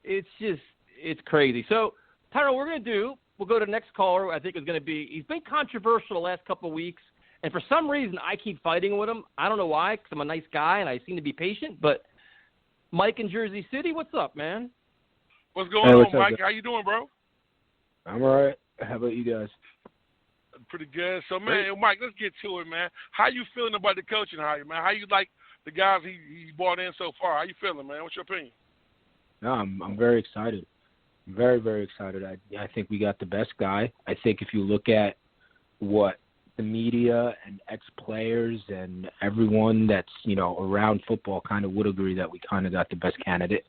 it's crazy. So, Tyrell, we'll go to the next caller. I think is gonna be. He's been controversial the last couple of weeks. And for some reason, I keep fighting with him. I don't know why, because I'm a nice guy and I seem to be patient. But Mike in Jersey City, what's up, man? What's going on, Mike? How you doing, bro? I'm all right. How about you guys? Pretty good. So, man, Mike, let's get to it, man. How you feeling about the coaching hire, man? How you like the guys he brought in so far? How you feeling, man? What's your opinion? No, I'm very excited. Very, very excited. I think we got the best guy. I think if you look at what the media and ex-players and everyone that's, around football kind of would agree that we kind of got the best candidate,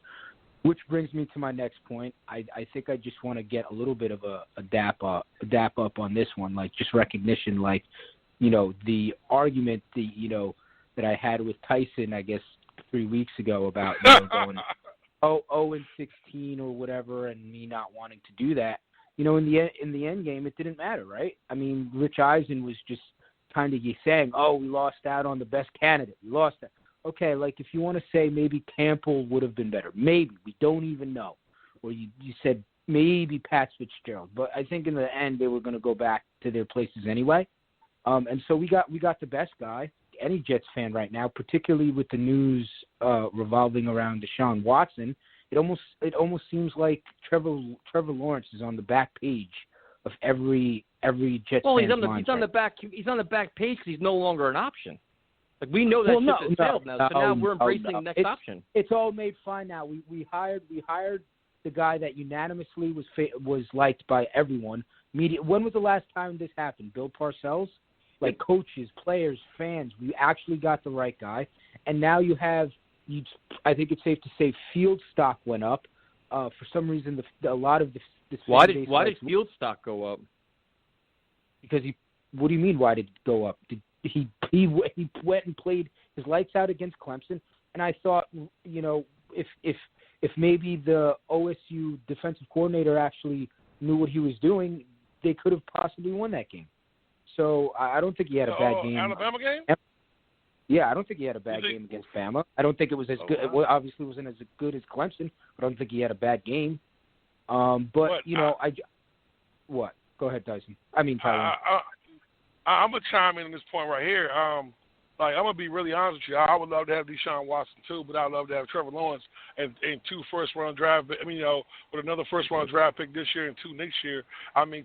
which brings me to my next point. I think I just want to get a little bit of a dap up on this one, like just recognition, like, the argument, that I had with Tyson, I guess, 3 weeks ago about going 0-16 or whatever and me not wanting to do that. In the end game, it didn't matter, right? I mean, Rich Eisen was just kind of saying, we lost out on the best candidate. We lost that. Okay, like if you want to say maybe Campbell would have been better. Maybe. We don't even know. Or you said maybe Pat Fitzgerald. But I think in the end, they were going to go back to their places anyway. And so we got the best guy. Any Jets fan right now, particularly with the news revolving around Deshaun Watson, it almost seems like Trevor Lawrence is on the back page of every Jets. Well, he's on the back page because he's no longer an option. Like we know that ship has sailed now. So now we're embracing the next option. It's all made fine now. We hired the guy that unanimously was liked by everyone. Media. When was the last time this happened? Bill Parcells. Like coaches, players, fans, we actually got the right guy, and now you have. I think it's safe to say field stock went up. For some reason, a lot of this. Why did field stock go up? Because What do you mean? Why did it go up? He went and played his lights out against Clemson, and I thought, if maybe the OSU defensive coordinator actually knew what he was doing, they could have possibly won that game. So I don't think he had a bad game. Alabama game? Yeah, I don't think he had a bad game against Bama. I don't think it was as good. It obviously wasn't as good as Clemson, but I don't think he had a bad game. What? Go ahead, Tyson. Tyler. I'm going to chime in on this point right here. I'm going to be really honest with you. I would love to have Deshaun Watson too, but I'd love to have Trevor Lawrence and 2 first-round draft. With another first-round draft pick this year and 2 next year.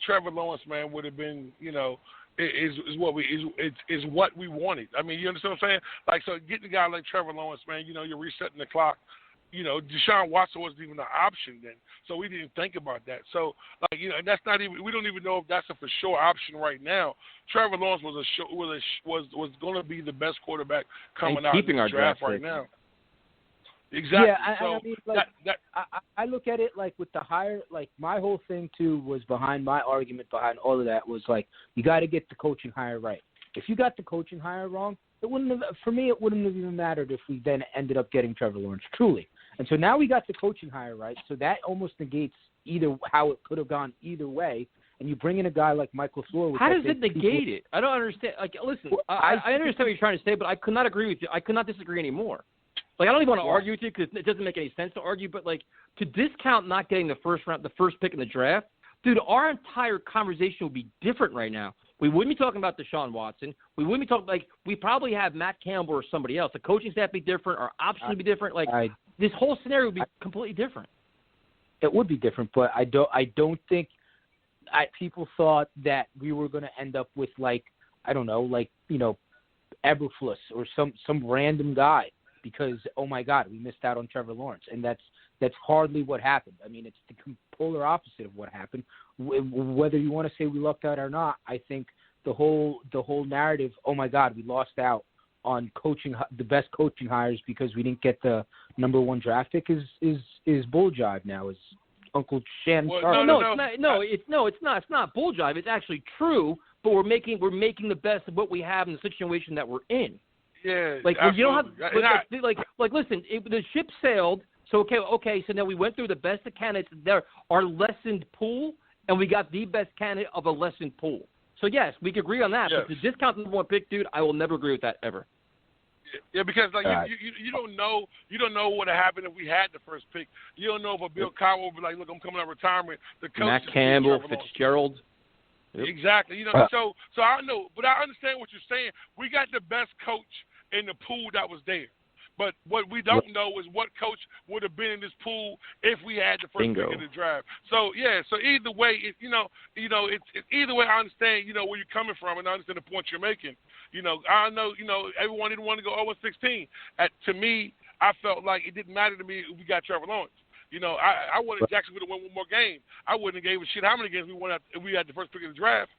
Trevor Lawrence, man, would have been, is what we wanted. You understand what I'm saying? So getting a guy like Trevor Lawrence, man, you're resetting the clock. Deshaun Watson wasn't even an option then, so we didn't think about that. So, that's not even. We don't even know if that's a for sure option right now. Trevor Lawrence was going to be the best quarterback coming out of the draft right now. Exactly. Yeah, I look at it with the hire. My whole thing too was behind my argument behind all of that was you got to get the coaching hire right. If you got the coaching hire wrong, it wouldn't have even mattered if we then ended up getting Trevor Lawrence, truly. And so now we got the coaching hire right, so that almost negates either how it could have gone either way. And you bring in a guy like Michael Floor. How does it negate it? I don't understand. Listen, I understand what you're trying to say, but I could not agree with you. I could not disagree anymore. I don't even want to argue with you because it doesn't make any sense to argue. But to discount not getting the first pick in the draft, dude, our entire conversation would be different right now. We wouldn't be talking about Deshaun Watson. We wouldn't be talking we probably have Matt Campbell or somebody else. The coaching staff would be different. Our options would be different. This whole scenario would be completely different. It would be different, but I don't think people thought that we were going to end up with Eberflus or some random guy because, oh my God, we missed out on Trevor Lawrence, and that's That's hardly what happened. I mean, it's the polar opposite of what happened. Whether you want to say we lucked out or not, I think the whole narrative, oh my God, we lost out on the best coaching hires because we didn't get the number 1 draft pick is bull jive now, is Uncle Shannon. It's not. It's not bull jive. It's actually true, but we're making the best of what we have in the situation that we're in. Yeah, like absolutely. you don't have listen. The ship sailed. So okay. So now we went through the best of candidates. There are lessened pool, and we got the best candidate of a lessened pool. So yes, we can agree on that. Yes. But to discount the number 1 pick, dude, I will never agree with that ever. Yeah, because you don't know what would happen if we had the first pick. You don't know if a Bill Cowher would be like, look, I'm coming out of retirement. The coach Matt Campbell, Fitzgerald. Yep. Exactly. So I know, but I understand what you're saying. We got the best coach in the pool that was there. But what we don't know is what coach would have been in this pool if we had the first pick of the draft. So so either way, it's either way. I understand where you're coming from, and I understand the point you're making. I know everyone didn't want to go 0-16. To me, I felt like it didn't matter to me if we got Trevor Lawrence. I wanted Jacksonville to win one more game. I wouldn't have gave a shit how many games we won if we had the first pick of the draft.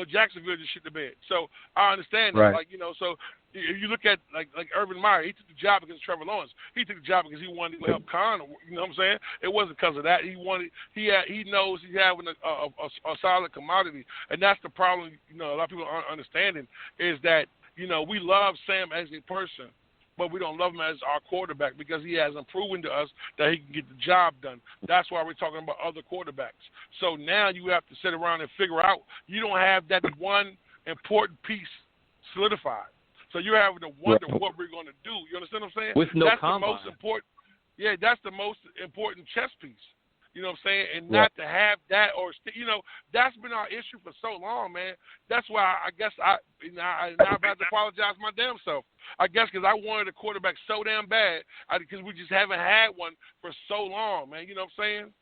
Jacksonville just shit the bed. So I understand that. Right. So if you look at like Urban Meyer, he took the job because of Trevor Lawrence. He took the job because he wanted to help Khan. You know what I'm saying? It wasn't because of that. He knows he's having a solid commodity, and that's the problem. A lot of people aren't understanding is that we love Sam as a person, but we don't love him as our quarterback because he hasn't proven to us that he can get the job done. That's why we're talking about other quarterbacks. So now you have to sit around and figure out you don't have that one important piece solidified. So you're having to wonder what we're going to do. You understand what I'm saying? With no that's combine. The most important. Yeah, that's the most important chess piece. You know what I'm saying? And not to have that that's been our issue for so long, man. That's why I guess I'm about to apologize my damn self. I guess because I wanted a quarterback so damn bad because we just haven't had one for so long, man. You know what I'm saying?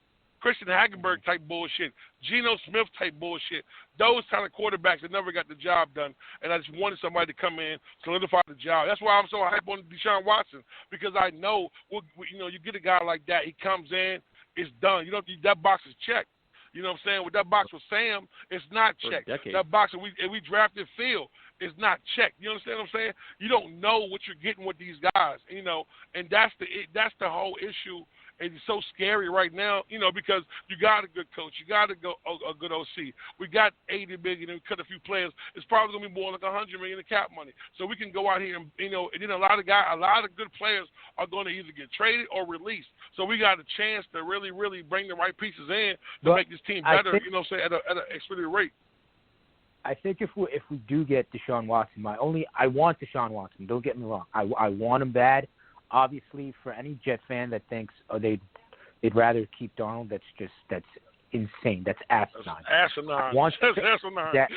Christian Hackenberg type bullshit, Geno Smith type bullshit. Those kind of quarterbacks that never got the job done, and I just wanted somebody to come in, solidify the job. That's why I'm so hype on Deshaun Watson because I know, you get a guy like that, he comes in, it's done. That box is checked. You know what I'm saying? With that box with Sam, it's not checked. That box, if we drafted Phil, it's not checked. You understand what I'm saying? You don't know what you're getting with these guys, and that's the whole issue. And it's so scary right now, because you got a good coach, you got a good OC. We got $80 million and we cut a few players. It's probably gonna be more like $100 million in cap money. So we can go out here and and then a lot of good players are going to either get traded or released. So we got a chance to really, really bring the right pieces in to make this team better. At an expedited rate. I think if we do get Deshaun Watson, I want Deshaun Watson. Don't get me wrong. I want him bad. Obviously, for any Jet fan that thinks they'd rather keep Darnold, that's insane. That's asinine. That's asinine.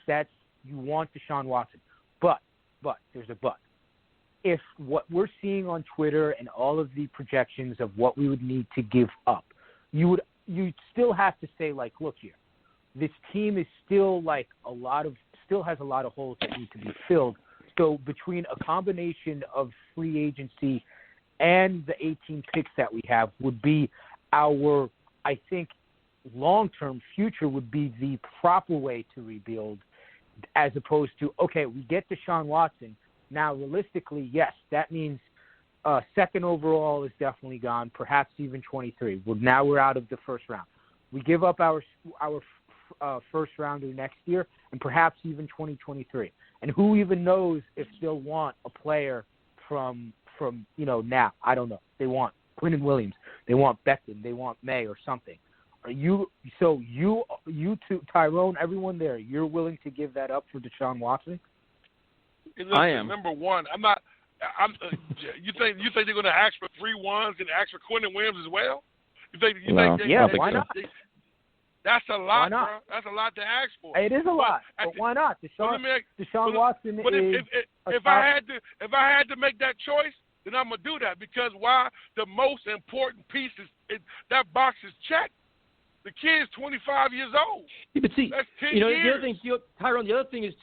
That's you want Deshaun Watson, but there's a but. If what we're seeing on Twitter and all of the projections of what we would need to give up, you'd still have to say look here, this team is still still has a lot of holes that need to be filled. So between a combination of free agency and the 18 picks that we have would be our, I think, long-term future would be the proper way to rebuild as opposed to, okay, we get Deshaun Watson. Now, realistically, yes, that means second overall is definitely gone, perhaps even 23. Now we're out of the first round. We give up our first rounder next year and perhaps even 2023. And who even knows if they'll want a player from now? I don't know. They want Quinnen Williams. They want Becton. They want May or something. You two, Tyrone, everyone there, you're willing to give that up for Deshaun Watson? Listen, I am. Number one, I'm not. You think they're going to ask for 3 ones and ask for Quinnen Williams as well? Why not? That's a lot, bro. That's a lot to ask for. It is a lot, but why not? Deshaun Watson but is. If I had to make that choice, then I'm gonna do that because why? The most important piece is that box is checked. The kid's 25 years old. Yeah, but see, that's 10 years. The other thing, Tyrone. The other thing is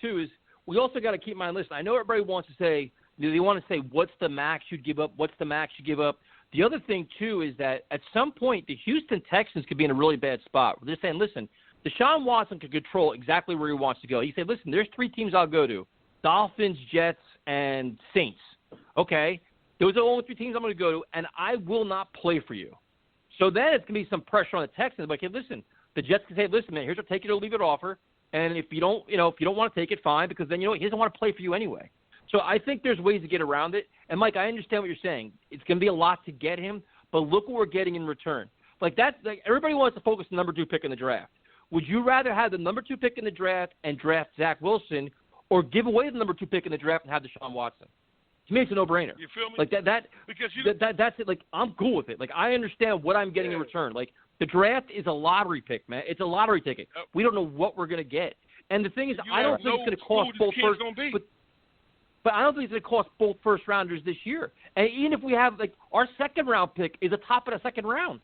we also got to keep in mind. Listen, I know everybody wants to say they want to say what's the max you'd give up. What's the max you give up? The other thing, too, is that at some point the Houston Texans could be in a really bad spot. They're saying, listen, Deshaun Watson can control exactly where he wants to go. He said, listen, there's 3 teams I'll go to, Dolphins, Jets, and Saints. Okay, those are the only 3 teams I'm going to go to, and I will not play for you. So then it's going to be some pressure on the Texans. Like, hey, listen, the Jets can say, listen, man, here's a take it or leave it offer, and if you don't want to take it, fine, because then, he doesn't want to play for you anyway. So I think there's ways to get around it. And, Mike, I understand what you're saying. It's going to be a lot to get him, but look what we're getting in return. Like everybody wants to focus on the number 2 pick in the draft. Would you rather have the number 2 pick in the draft and draft Zach Wilson, or give away the number 2 pick in the draft and have Deshaun Watson? To me, it's a no-brainer. You feel me? Like that's it. Like, I'm cool with it. Like, I understand what I'm getting in return. Like, the draft is a lottery pick, man. It's a lottery ticket. Yep. We don't know what we're going to get. And the thing is, I don't think it's going to cost both first. But I don't think it's going to cost both first-rounders this year. And even if we have, like, our second-round pick is a top of the second round.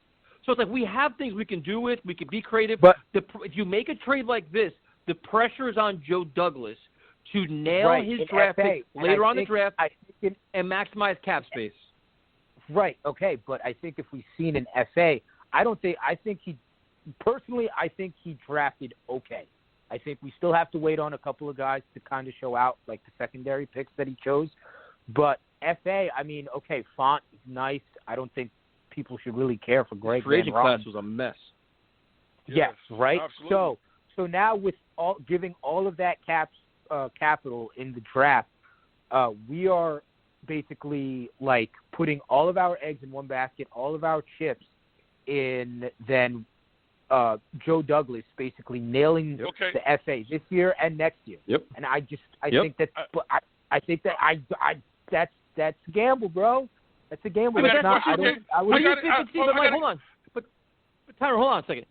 So it's like we have things we can do with. We can be creative. But if you make a trade like this, the pressure is on Joe Douglas to nail his draft pick later on the draft and maximize cap space. Right. Okay. But I think if we've seen an FA, I think he drafted okay. I think we still have to wait on a couple of guys to kind of show out, like the secondary picks that he chose. But FA, I mean, okay, Font is nice. I don't think people should really care for Greg Van Roten. Class was a mess. Yes, right? Absolutely. So now with giving all of that capital in the draft, we are basically like putting all of our eggs in one basket, all of our chips in then Joe Douglas basically nailing the FA this year and next year. Yep. And I think that that's a gamble, bro. That's a gamble. Hold on. But Tyler, hold on a second.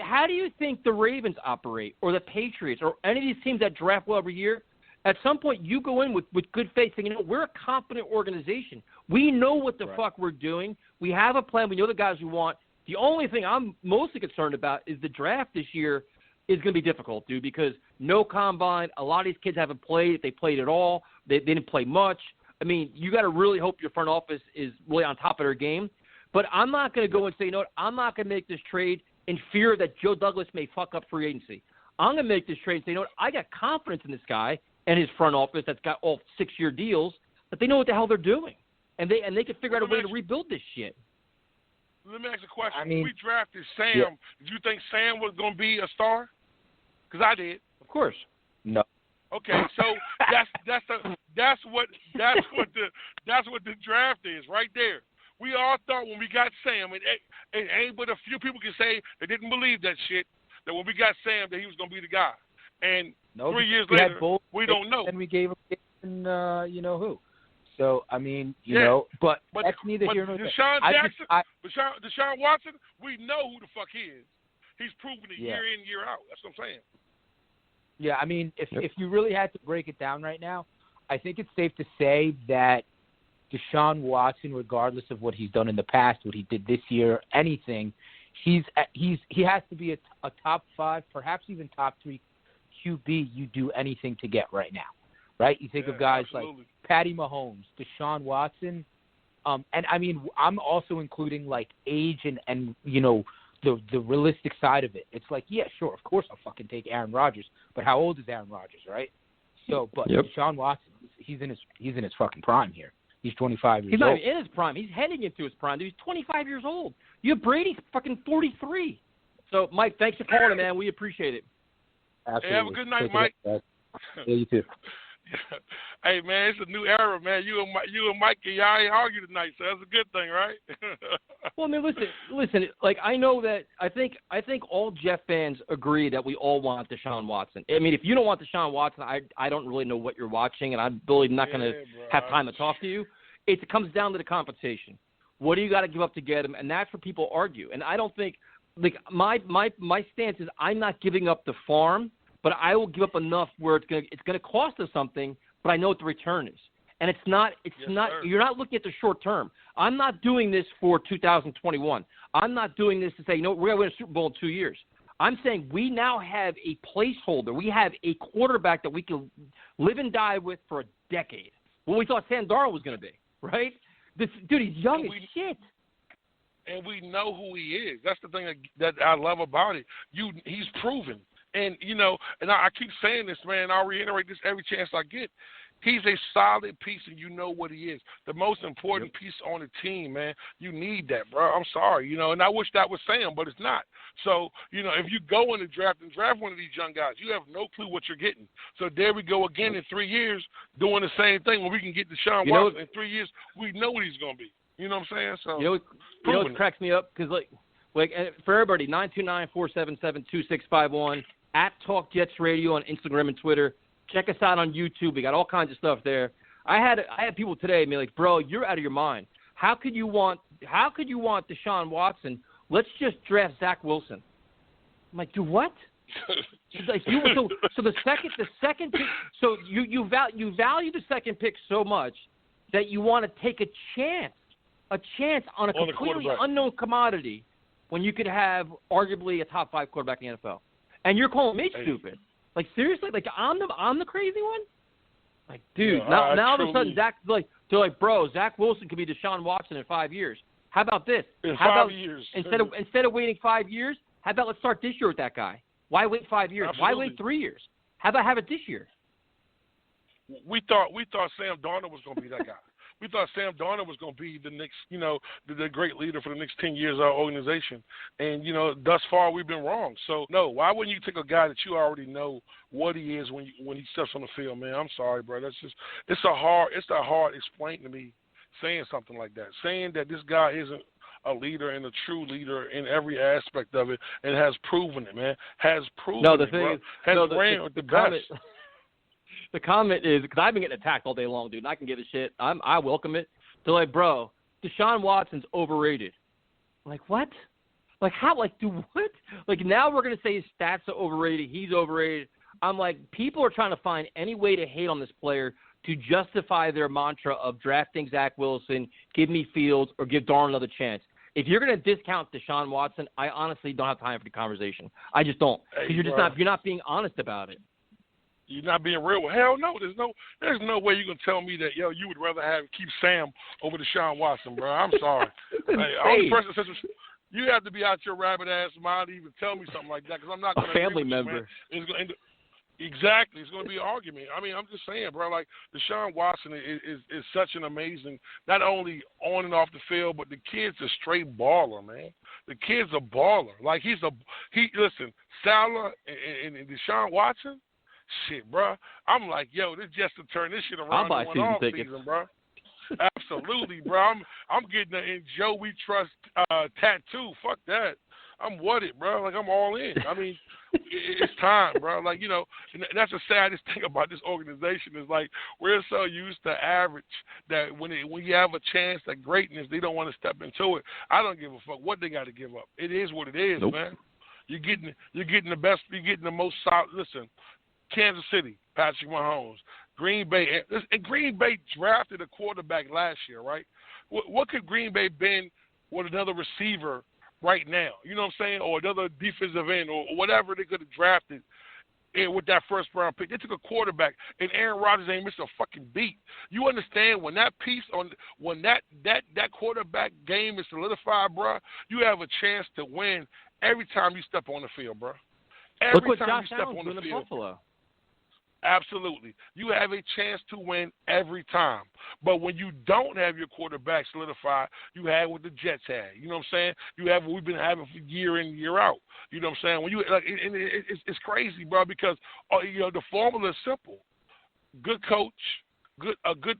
How do you think the Ravens operate, or the Patriots, or any of these teams that draft well every year? At some point, you go in with good faith, saying, we're a competent organization. We know what the fuck we're doing. We have a plan. We know the guys we want. The only thing I'm mostly concerned about is the draft this year is going to be difficult, dude, because no combine. A lot of these kids haven't played. If they played at all, they didn't play much. I mean, you got to really hope your front office is really on top of their game. But I'm not going to go and say, I'm not going to make this trade in fear that Joe Douglas may fuck up free agency. I'm going to make this trade and say, I got confidence in this guy and his front office that's got all 6-year deals, that they know what the hell they're doing. And they can figure out a way to rebuild this shit. Let me ask a question. When we drafted Sam, did you think Sam was going to be a star? Because I did. Of course. No. Okay, so that's what the draft is right there. We all thought when we got Sam, and ain't but a few people can say they didn't believe that shit, that when we got Sam that he was going to be the guy. And 3 years later, we don't know. And we gave him who. So, I mean, but that's neither here nor there. Deshaun Watson, we know who the fuck he is. He's proven it year in, year out. That's what I'm saying. Yeah, I mean, if you really had to break it down right now, I think it's safe to say that Deshaun Watson, regardless of what he's done in the past, what he did this year, anything, he has to be a top 5, perhaps even top 3 QB you do anything to get right now, right? You think of guys like Patty Mahomes, Deshaun Watson, and I mean, I'm also including like age and the realistic side of it. It's like, yeah, sure, of course I'll fucking take Aaron Rodgers, but how old is Aaron Rodgers, right? So, but Deshaun Watson, he's in his fucking prime here. He's 25 years old. He's not even in his prime. He's heading into his prime. He's 25 years old. You have Brady fucking 43. So, Mike, thanks for calling, man. We appreciate it. Absolutely. Hey, have a good night, Mike. Yeah, you too. Hey, man, it's a new era, man. You and Mike, y'all ain't argue tonight, so that's a good thing, right? Well, I mean, listen. Like, I know that I think all Jeff fans agree that we all want Deshaun Watson. I mean, if you don't want Deshaun Watson, I don't really know what you're watching, and I'm really not going to have time to talk to you. It comes down to the compensation. What do you got to give up to get him? And that's where people argue. And I don't think, like, my stance is I'm not giving up the farm, but I will give up enough where it's gonna cost us something, but I know what the return is. And it's not you're not looking at the short term. I'm not doing this for 2021. I'm not doing this to say, we're gonna win a Super Bowl in 2 years. I'm saying we now have a placeholder. We have a quarterback that we can live and die with for a decade. What we thought Sam Darnold was gonna be, right? Dude, he's young as shit. And we know who he is. That's the thing that I love about it. He's proven. And, and I keep saying this, man. I'll reiterate this every chance I get. He's a solid piece, and you know what he is. The most important piece on the team, man. You need that, bro. I'm sorry, and I wish that was Sam, but it's not. So, if you go in the draft and draft one of these young guys, you have no clue what you're getting. So there we go again in 3 years doing the same thing. When we can get Deshaun Watson in 3 years, we know what he's going to be. You know what I'm saying? So, you know what cracks me up? Because, like for everybody, 929-477-2651, at Talk Jets Radio on Instagram and Twitter. Check us out on YouTube. We got all kinds of stuff there. I had people today be like, bro, you're out of your mind. How could you want Deshaun Watson? Let's just draft Zach Wilson. I'm like, do what? Like so the second pick. So you value the second pick so much that you want to take a chance on a completely unknown commodity when you could have arguably a top 5 quarterback in the NFL. And you're calling me stupid. Like, seriously? Like, I'm the crazy one? Like, dude, now all of a sudden they're like, bro, Zach Wilson could be Deshaun Watson in 5 years. How about this? In 5 years. Instead of waiting 5 years, how about let's start this year with that guy? Why wait 5 years? Absolutely. Why wait 3 years? How about have it this year? We thought Sam Darnold was going to be that guy. We thought Sam Darnold was going to be the next, the great leader for the next 10 years of our organization. And, thus far we've been wrong. So, no, why wouldn't you take a guy that you already know what he is when he steps on the field, man? I'm sorry, bro. That's just it's a hard explain to me saying something like that, saying that this guy isn't a leader and a true leader in every aspect of it and has proven it, man. Has proven it, thing bro. Is, has ran with the best. The comment is, because I've been getting attacked all day long, dude, and I can give a shit. I welcome it. They're like, bro, Deshaun Watson's overrated. I'm like, what? Like, how? Like, do what? Like, now we're going to say his stats are overrated. He's overrated. I'm like, people are trying to find any way to hate on this player to justify their mantra of drafting Zach Wilson, give me Fields, or give Darnold another chance. If you're going to discount Deshaun Watson, I honestly don't have time for the conversation. I just don't. Because you're not being honest about it. You're not being real. Hell no. There's no way you're gonna tell me that you would rather keep Sam over Deshaun Watson, bro. I'm sorry. Only person says you have to be out your rabbit ass mind to even tell me something like that because I'm not gonna. A family member. Exactly. It's gonna be an argument. I mean, I'm just saying, bro. Like Deshaun Watson is such an amazing, not only on and off the field, but the kid's a straight baller, man. The kid's a baller. Like listen, Saleh and Deshaun Watson. Shit, bro. I'm like, this just to turn this shit around. I'll buy season tickets, bro. Absolutely, bro. I'm getting the "In Joe We Trust" tattoo. Fuck that. I'm with it, bro. Like I'm all in. I mean, it's time, bro. Like and that's the saddest thing about this organization is like we're so used to average that when you have a chance at greatness, they don't want to step into it. I don't give a fuck what they got to give up. It is what it is, man. You're getting the best. You're getting the most solid. Listen. Kansas City, Patrick Mahomes. Green Bay. And Green Bay drafted a quarterback last year, right? What could Green Bay been with another receiver right now? You know what I'm saying? Or another defensive end or whatever they could have drafted with that first-round pick. They took a quarterback, and Aaron Rodgers ain't missed a fucking beat. You understand when that piece when that quarterback game is solidified, bro, you have a chance to win every time you step on the field, bro. Look what Josh Allen's doing in Buffalo. Absolutely. You have a chance to win every time. But when you don't have your quarterback solidified, you have what the Jets had. You know what I'm saying? You have what we've been having for year in, year out. You know what I'm saying? When it's crazy, bro, because the formula is simple. Good coach, a good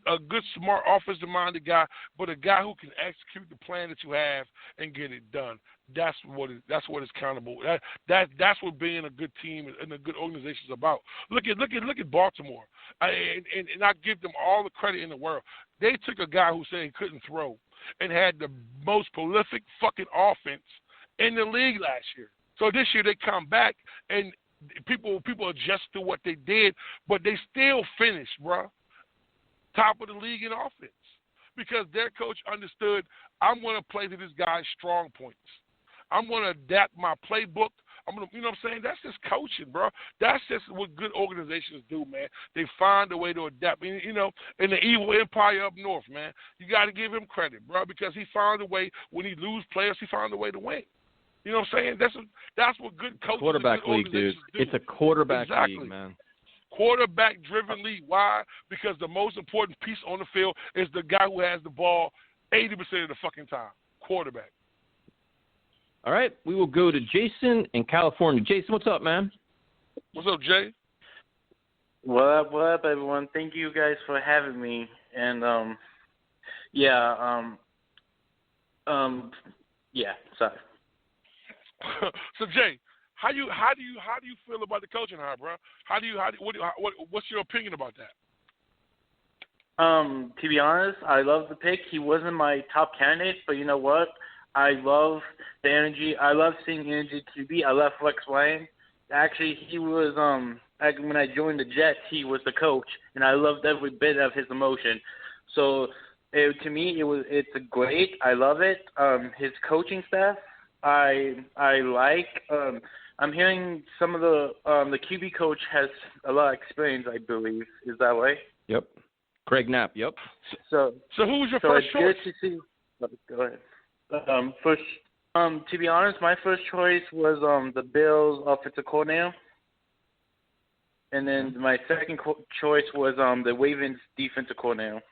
smart offensive minded guy, but a guy who can execute the plan that you have and get it done. That's what it's accountable. That's what being a good team and a good organization is about. Look at Baltimore, and I give them all the credit in the world. They took a guy who said he couldn't throw and had the most prolific fucking offense in the league last year. So this year they come back and people adjust to what they did, but they still finished, bro, top of the league in offense because their coach understood I'm going to play to this guy's strong points. I'm going to adapt my playbook. You know what I'm saying? That's just coaching, bro. That's just what good organizations do, man. They find a way to adapt. You know, in the evil empire up north, man, you got to give him credit, bro, because he found a way. When he lose players, he found a way to win. You know what I'm saying? That's what good coaches quarterback and good league, dude. do. It's a quarterback exactly. league, man. Quarterback-driven league. Why? Because the most important piece on the field is the guy who has the ball 80% of the fucking time. Quarterback. All right, we will go to Jason in California. Jason, what's up, man? What's up, Jay? What up, everyone? Thank you guys for having me. And sorry. So Jay, how do you feel about the coaching hire, bro? What's your opinion about that? To be honest, I love the pick. He wasn't my top candidate, but you know what? I love the energy. I love seeing energy QB. I love Flex Ryan. Actually, he was when I joined the Jets, he was the coach, and I loved every bit of his emotion. So to me, it's great. I love it. His coaching staff, I like. I'm hearing some of the QB coach has a lot of experience, I believe. Is that right? Yep. Craig Knapp. Yep. So who was your first choice? Good to see. Go ahead. To be honest, my first choice was the Bills offensive coordinator, and then my second choice was the Ravens defensive coordinator.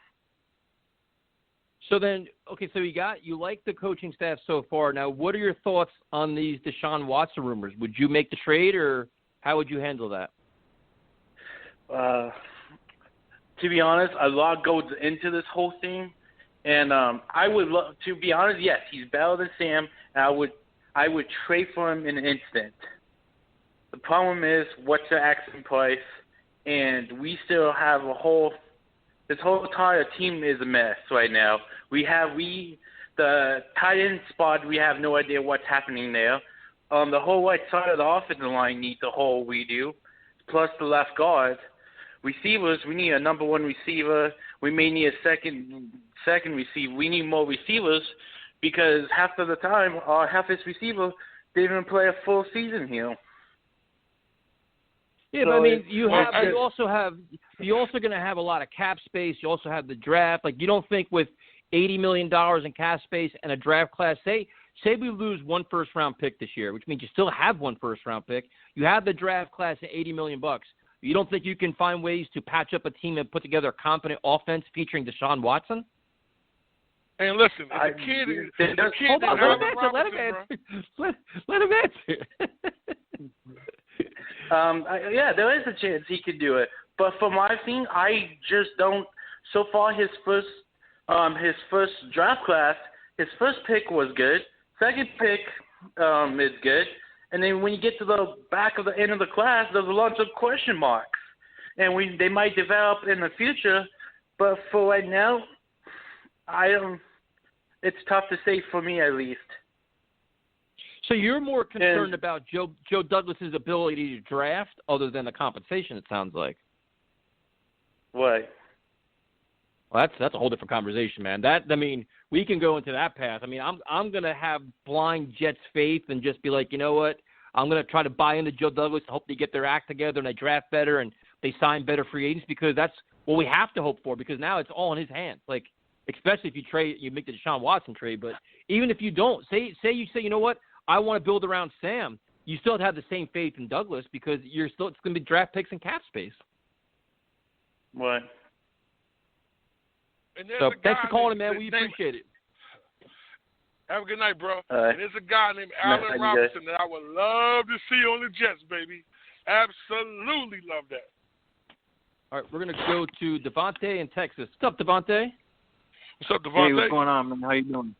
So then, okay, so you like the coaching staff so far. Now, what are your thoughts on these Deshaun Watson rumors? Would you make the trade, or how would you handle that? To be honest, a lot goes into this whole thing, and I would love to be honest. Yes, he's better than Sam, and I would trade for him in an instant. The problem is, what's the asking price, and we still have this whole entire team is a mess right now. The tight end spot, we have no idea what's happening there. The whole right side of the offensive line needs a whole redo, plus the left guard. Receivers, we need a number one receiver. We may need a second receiver. We need more receivers because half of the time, half his receiver didn't even play a full season here. Yeah, so but I mean, you're also going to have a lot of cap space. You also have the draft. Like, you don't think with $80 million in cap space and a draft class, say we lose one first-round pick this year, which means you still have one first-round pick. You have the draft class at $80 million. You don't think you can find ways to patch up a team and put together a competent offense featuring Deshaun Watson? And listen, hold on, let him answer. There is a chance he could do it, but for my thing, I just don't. So far, his first draft class, his first pick was good. Second pick is good. And then when you get to the back of the end of the class, there's a lot of question marks. And they might develop in the future, but for right now, it's tough to say for me at least. So you're more concerned about Joe Douglas's ability to draft other than the compensation, it sounds like. What? Well, that's a whole different conversation, man. We can go into that path. I mean, I'm going to have blind Jets faith and just be like, you know what? I'm going to try to buy into Joe Douglas and hope they get their act together and they draft better and they sign better free agents because that's what we have to hope for because now it's all in his hands. Like, especially if you make the Deshaun Watson trade. But even if you don't, say you say, you know what? I want to build around Sam. You still have the same faith in Douglas because it's going to be draft picks and cap space. What? So thanks for calling, man. We appreciate it. Have a good night, bro. And there's a guy named Allen Robinson that I would love to see on the Jets, baby. Absolutely love that. All right, we're going to go to Devontae in Texas. What's up, Devontae? What's up, Devontae? Hey, what's going on, man? How you doing?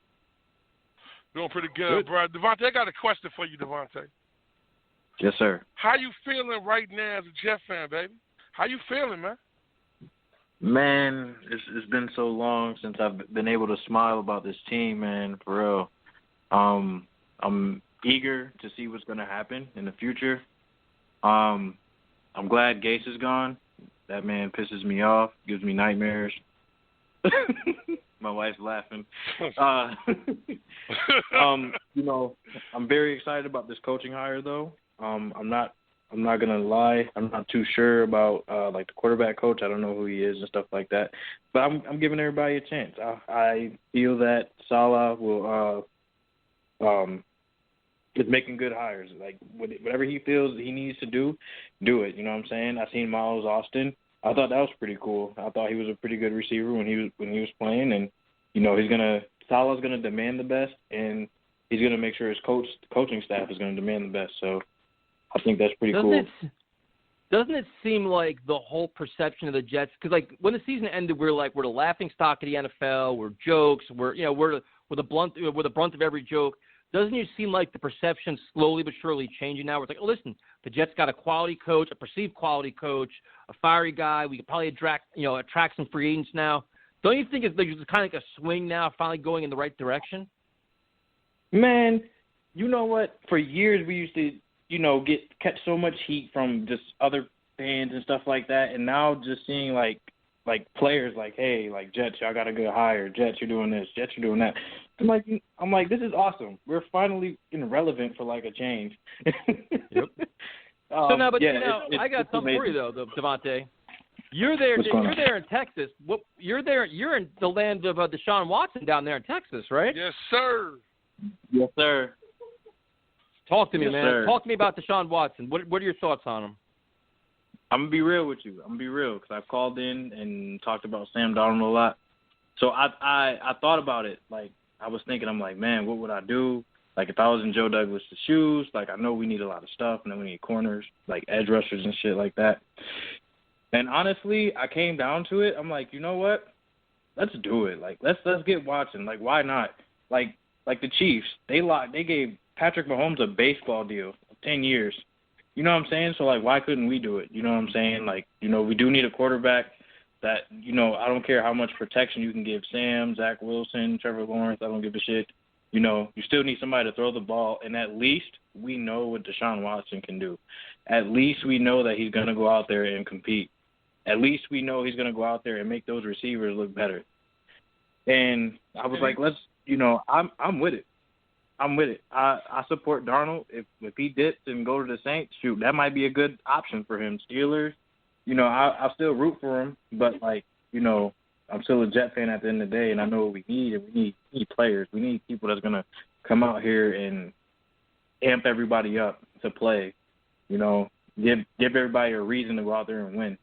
Doing pretty good, bro. Devontae, I got a question for you, Devontae. Yes, sir. How you feeling right now as a Jet fan, baby? How you feeling, man? Man, it's been so long since I've been able to smile about this team, man, for real. I'm eager to see what's going to happen in the future. I'm glad Gase is gone. That man pisses me off, gives me nightmares. My wife's laughing. I'm very excited about this coaching hire, though. I'm not gonna lie. I'm not too sure about like the quarterback coach. I don't know who he is and stuff like that. But I'm giving everybody a chance. I feel that Saleh will is making good hires. Like whatever he feels he needs to do it. You know what I'm saying? I seen Miles Austin. I thought that was pretty cool. I thought he was a pretty good receiver when he was playing, and you know Saleh's gonna demand the best, and he's gonna make sure his coaching staff is gonna demand the best. So I think that's pretty cool. Doesn't it seem like the whole perception of the Jets? Because like when the season ended, we're the laughing stock of the NFL. We're jokes. We're the brunt of every joke. Doesn't it seem like the perception slowly but surely changing now? It's like, oh, listen, the Jets got a quality coach, a perceived quality coach, a fiery guy. We could probably attract some free agents now. Don't you think it's kind of like a swing now, finally going in the right direction? Man, you know what? For years we used to, catch so much heat from just other fans and stuff like that, and now just seeing like players like, hey, like Jets, y'all got a good hire. Jets, you're doing this. Jets, you're doing that. I'm like, this is awesome. We're finally relevant for like a change. Yep. I got something for you though, Devontae. You're there. You're there in Texas. You're there. You're in the land of Deshaun Watson down there in Texas, right? Yes, sir. Yes, sir. Talk to me, man. Sir. Talk to me about Deshaun Watson. What are your thoughts on him? I'm going to be real with you. Because I've called in and talked about Sam Darnold a lot. So I thought about it. Like, I was thinking, I'm like, man, what would I do? Like, if I was in Joe Douglas' shoes, like, I know we need a lot of stuff, and then we need corners, like edge rushers and shit like that. And honestly, I came down to it. I'm like, you know what? Let's do it. Like, let's get Watson. Like, why not? Like the Chiefs, they gave Patrick Mahomes a baseball deal of 10 years. You know what I'm saying? So, like, why couldn't we do it? You know what I'm saying? Like, we do need a quarterback that, I don't care how much protection you can give Sam, Zach Wilson, Trevor Lawrence. I don't give a shit. You still need somebody to throw the ball, and at least we know what Deshaun Watson can do. At least we know that he's going to go out there and compete. At least we know he's going to go out there and make those receivers look better. And I was like, I'm with it. I'm with it. I support Darnold. If he dips and go to the Saints, shoot, that might be a good option for him. Steelers, I'll still root for him, but I'm still a Jet fan at the end of the day, and I know what we need. And we need players. We need people that's gonna come out here and amp everybody up to play. Give everybody a reason to go out there and win.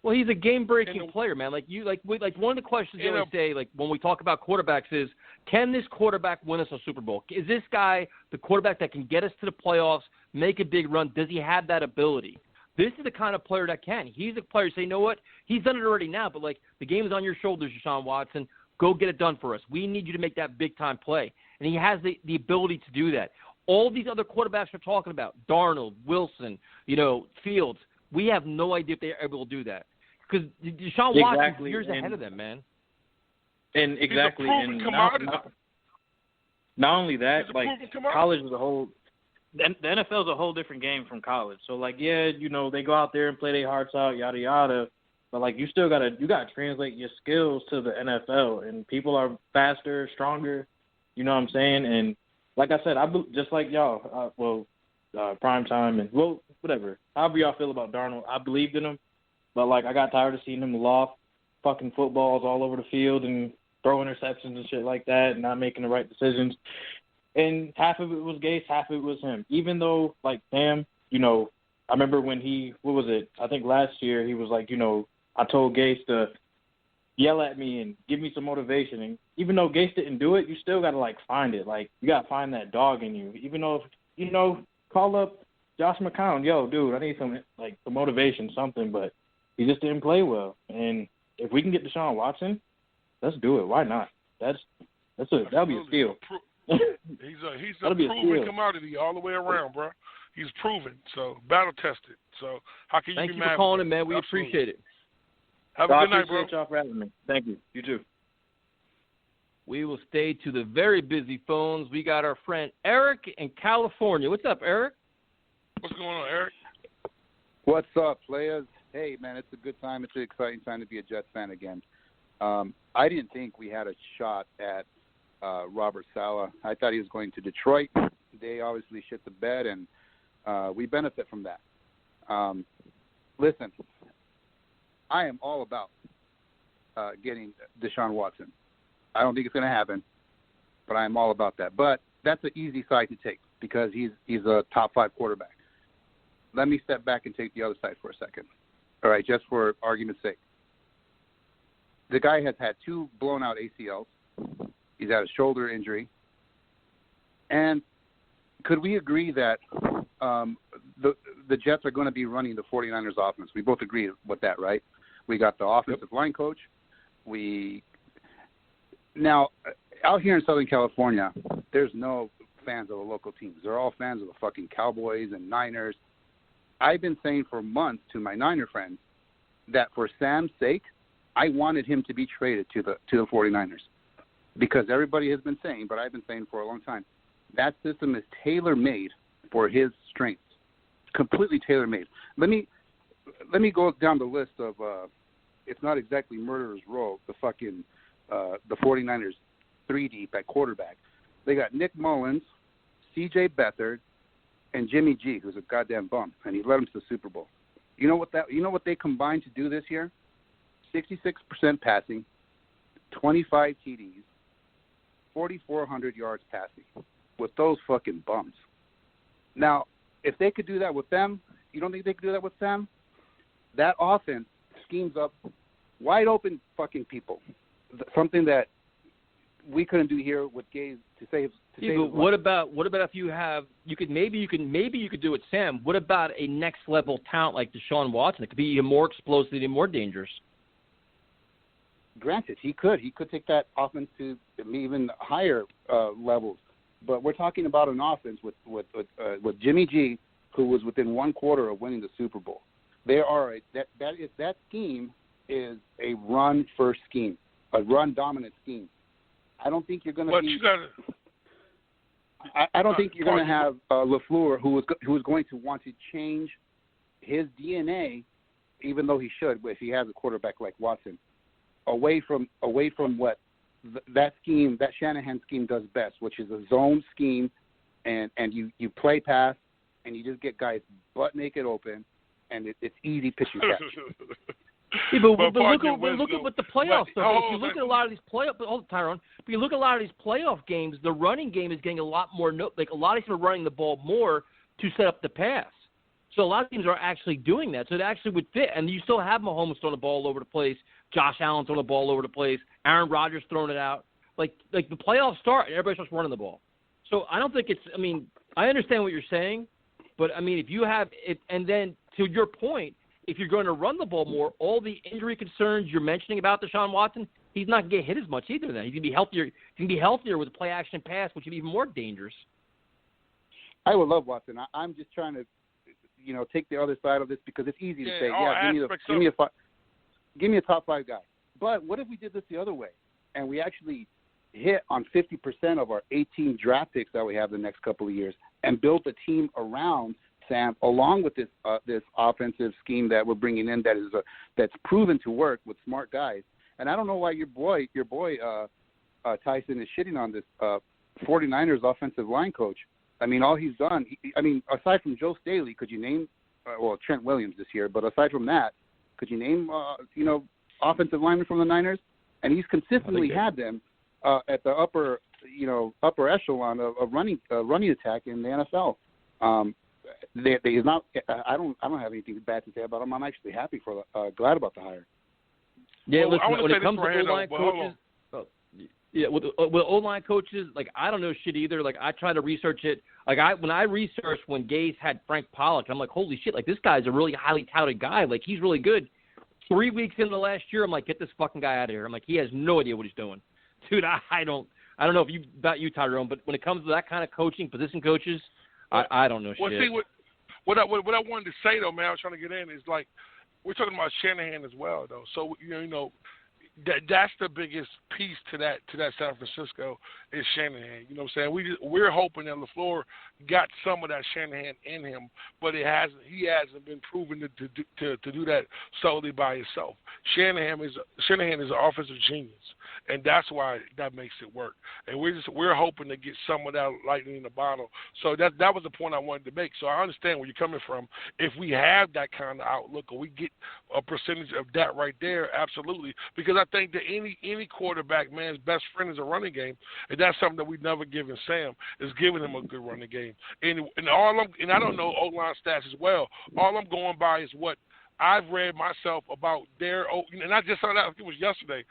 Well, he's a game-breaking player, man. One of the questions you always say, like when we talk about quarterbacks, is can this quarterback win us a Super Bowl? Is this guy the quarterback that can get us to the playoffs, make a big run? Does he have that ability? This is the kind of player that can. He's a player. Say, you know what? He's done it already now, but the game is on your shoulders, Deshaun Watson. Go get it done for us. We need you to make that big-time play, and he has the ability to do that. All these other quarterbacks we're talking about, Darnold, Wilson, Fields. We have no idea if they're able to do that. Because Deshaun Watson's years ahead of them, man. And exactly. And not only that, college was a whole – the NFL is a whole different game from college. So, they go out there and play their hearts out, yada, yada. But, you still got to translate your skills to the NFL. And people are faster, stronger, you know what I'm saying? And like I said, just like y'all, prime time and, whatever. However y'all feel about Darnold, I believed in him. But, I got tired of seeing him loft fucking footballs all over the field and throw interceptions and shit like that and not making the right decisions. And half of it was Gase, half of it was him. Even though, Sam, I remember when I think last year he was like, I told Gase to yell at me and give me some motivation. And even though Gase didn't do it, you still got to, find it. You got to find that dog in you. Even though, call up Josh McCown, yo, dude, I need some motivation, something, but he just didn't play well. And if we can get Deshaun Watson, let's do it. Why not? That'll be a steal. He's a proven commodity all the way around, bro. He's proven, so battle tested. So how can you Thank be you mad? for calling in, man. We appreciate it. Have a good night, bro. I appreciate y'all for having me. Thank you. You too. We will stay to the very busy phones. We got our friend Eric in California. What's up, Eric? What's going on, Eric? What's up, players? Hey, man, it's a good time. It's an exciting time to be a Jets fan again. I didn't think we had a shot at Robert Saleh. I thought he was going to Detroit. They obviously shit the bed, and We benefit from that. Listen, I am all about getting Deshaun Watson. I don't think it's going to happen, but I am all about that. But that's an easy side to take because he's a top 5 quarterback. Let me step back and take the other side for a second. All right, just for argument's sake. The guy has had 2 blown out ACLs. He's had a shoulder injury. And could we agree that the Jets are going to be running the 49ers offense? We both agree with that, right? We got the offensive line coach. Now, out here in Southern California, there's no fans of the local teams. They're all fans of the fucking Cowboys and Niners. I've been saying for months to my Niner friends that for Sam's sake, I wanted him to be traded to the 49ers because everybody has been saying, but I've been saying for a long time, that system is tailor-made for his strengths, completely tailor-made. Let me go down the list of it's not exactly murderer's row, the 49ers 3 deep at quarterback. They got Nick Mullins, C.J. Beathard, and Jimmy G, who's a goddamn bum, and he led them to the Super Bowl. You know what they combined to do this year? 66% passing, 25 TDs, 4,400 yards passing with those fucking bums. Now, if they could do that with them, you don't think they could do that with Sam? That offense schemes up wide open fucking people. Something that we couldn't do here with Gaze to save. But what about if you could do it, Sam? What about a next level talent like Deshaun Watson? It could be even more explosive and more dangerous. Granted, he could take that offense to even higher levels. But we're talking about an offense with Jimmy G, who was within 1 quarter of winning the Super Bowl. That scheme is a run first scheme, a run dominant scheme. I don't think you're going to be. I don't think you're going to have LaFleur, who is going to want to change his DNA, even though he should, if he has a quarterback like Watson, away from what that scheme, that Shanahan scheme does best, which is a zone scheme, and you play pass, and you just get guys butt naked open, and it's easy pitching catch. Yeah, but look at what the playoffs are. If you look at a lot of these Tyrone. If you look at a lot of these playoff games, the running game is getting a lot more. A lot of teams are running the ball more to set up the pass. So a lot of teams are actually doing that. So it actually would fit. And you still have Mahomes throwing the ball all over the place. Josh Allen throwing the ball all over the place. Aaron Rodgers throwing it out. Like the playoffs start and everybody starts running the ball. So I don't think it's. I mean, I understand what you're saying, but I mean, if you have it, and then to your point, if you're going to run the ball more, all the injury concerns you're mentioning about Deshaun Watson, he's not going to get hit as much either. Then he's going to be healthier. He can be healthier with a play action pass, which would be even more dangerous. I would love Watson. I'm just trying to, take the other side of this because it's easy to say, give me a top 5 guy. But what if we did this the other way and we actually hit on 50% of our 18 draft picks that we have the next couple of years and built a team around Sam, along with this offensive scheme that we're bringing in that's proven to work with smart guys. And I don't know why your boy Tyson is shitting on this 49ers offensive line coach. I mean, all he's done, aside from Joe Staley, could you name, Trent Williams this year, but aside from that, could you name, offensive linemen from the Niners? And he's consistently had them at the upper echelon of running attack in the NFL. He's not. I don't have anything bad to say about him. I'm actually happy glad about the hire. Yeah, listen, when it comes to O-line coaches, with O-line coaches, like I don't know shit either. Like I try to research it. Like when I researched when Gase had Frank Pollock, I'm like, holy shit! Like this guy's a really highly touted guy. Like he's really good. 3 weeks into the last year, I'm like, get this fucking guy out of here. I'm like, he has no idea what he's doing, dude. I don't know about you, Tyrone, but when it comes to that kind of coaching, position coaches, I don't know shit. See, what I wanted to say though, man, I was trying to get in is like we're talking about Shanahan as well though. So that's the biggest piece to that San Francisco is Shanahan. You know what I'm saying? We're hoping that LaFleur got some of that Shanahan in him, but he hasn't been proven to do that solely by himself. Shanahan is an offensive genius, and that's why that makes it work. And we're hoping to get some of that lightning in the bottle. So that was the point I wanted to make. So I understand where you're coming from. If we have that kind of outlook, or we get a percentage of that right there, absolutely. Because I think that any quarterback, man's best friend is a running game, and that's something that we've never given Sam, is giving him a good running game. And I don't know O-line stats as well. All I'm going by is what I've read myself about their, and I just saw that, it was yesterday.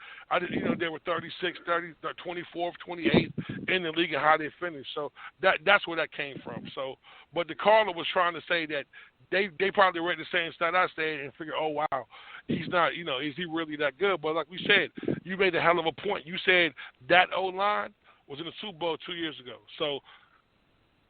They were 36, 30, 24th, 28th in the league and how they finished. So that's where that came from. So, but the caller was trying to say that they probably read the same stat I said and figured, oh wow, he's not, is he really that good? But like we said, you made a hell of a point. You said that O-line was in the Super Bowl 2 years ago. So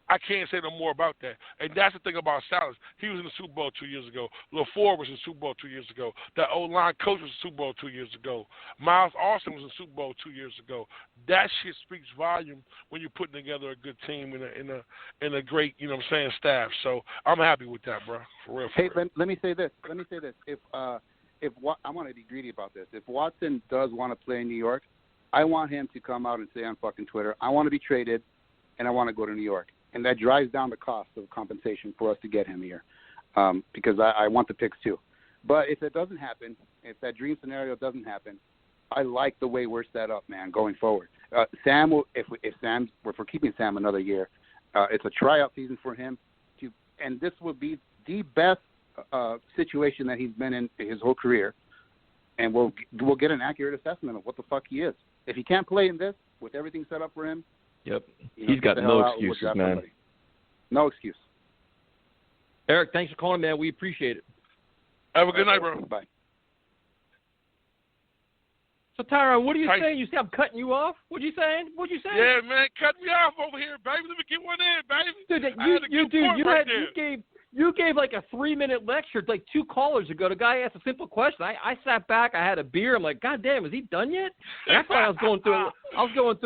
I can't say no more about that. And that's the thing about Saleh. He was in the Super Bowl 2 years ago. LaFleur was in the Super Bowl 2 years ago. That O-line coach was in the Super Bowl 2 years ago. Miles Austin was in the Super Bowl 2 years ago. That shit speaks volume when you're putting together a good team in a great, staff. So I'm happy with that, bro. For real. Hey, let me say this. If I'm going to be greedy about this. If Watson does want to play in New York, I want him to come out and say on fucking Twitter, I want to be traded, and I want to go to New York. And that drives down the cost of compensation for us to get him here, because I want the picks too. But if it doesn't happen, if that dream scenario doesn't happen, I like the way we're set up, man, going forward. Sam will, if we're keeping Sam another year, it's a tryout season for him, and this will be the best situation that he's been in his whole career, and we'll get an accurate assessment of what the fuck he is. If he can't play in this with everything set up for him. Yep. He's got no excuses, man. Somebody. No excuse. Eric, thanks for calling, man. We appreciate it. Have a good night, bro. Bye. So, Tyron, what are you saying? You say I'm cutting you off? What are you saying? Yeah, man, cut me off over here, baby. Let me get one in, baby. You gave like a 3-minute lecture like 2 callers ago. The guy asked a simple question. I sat back. I had a beer. I'm like, God damn, is he done yet? And I thought I was going through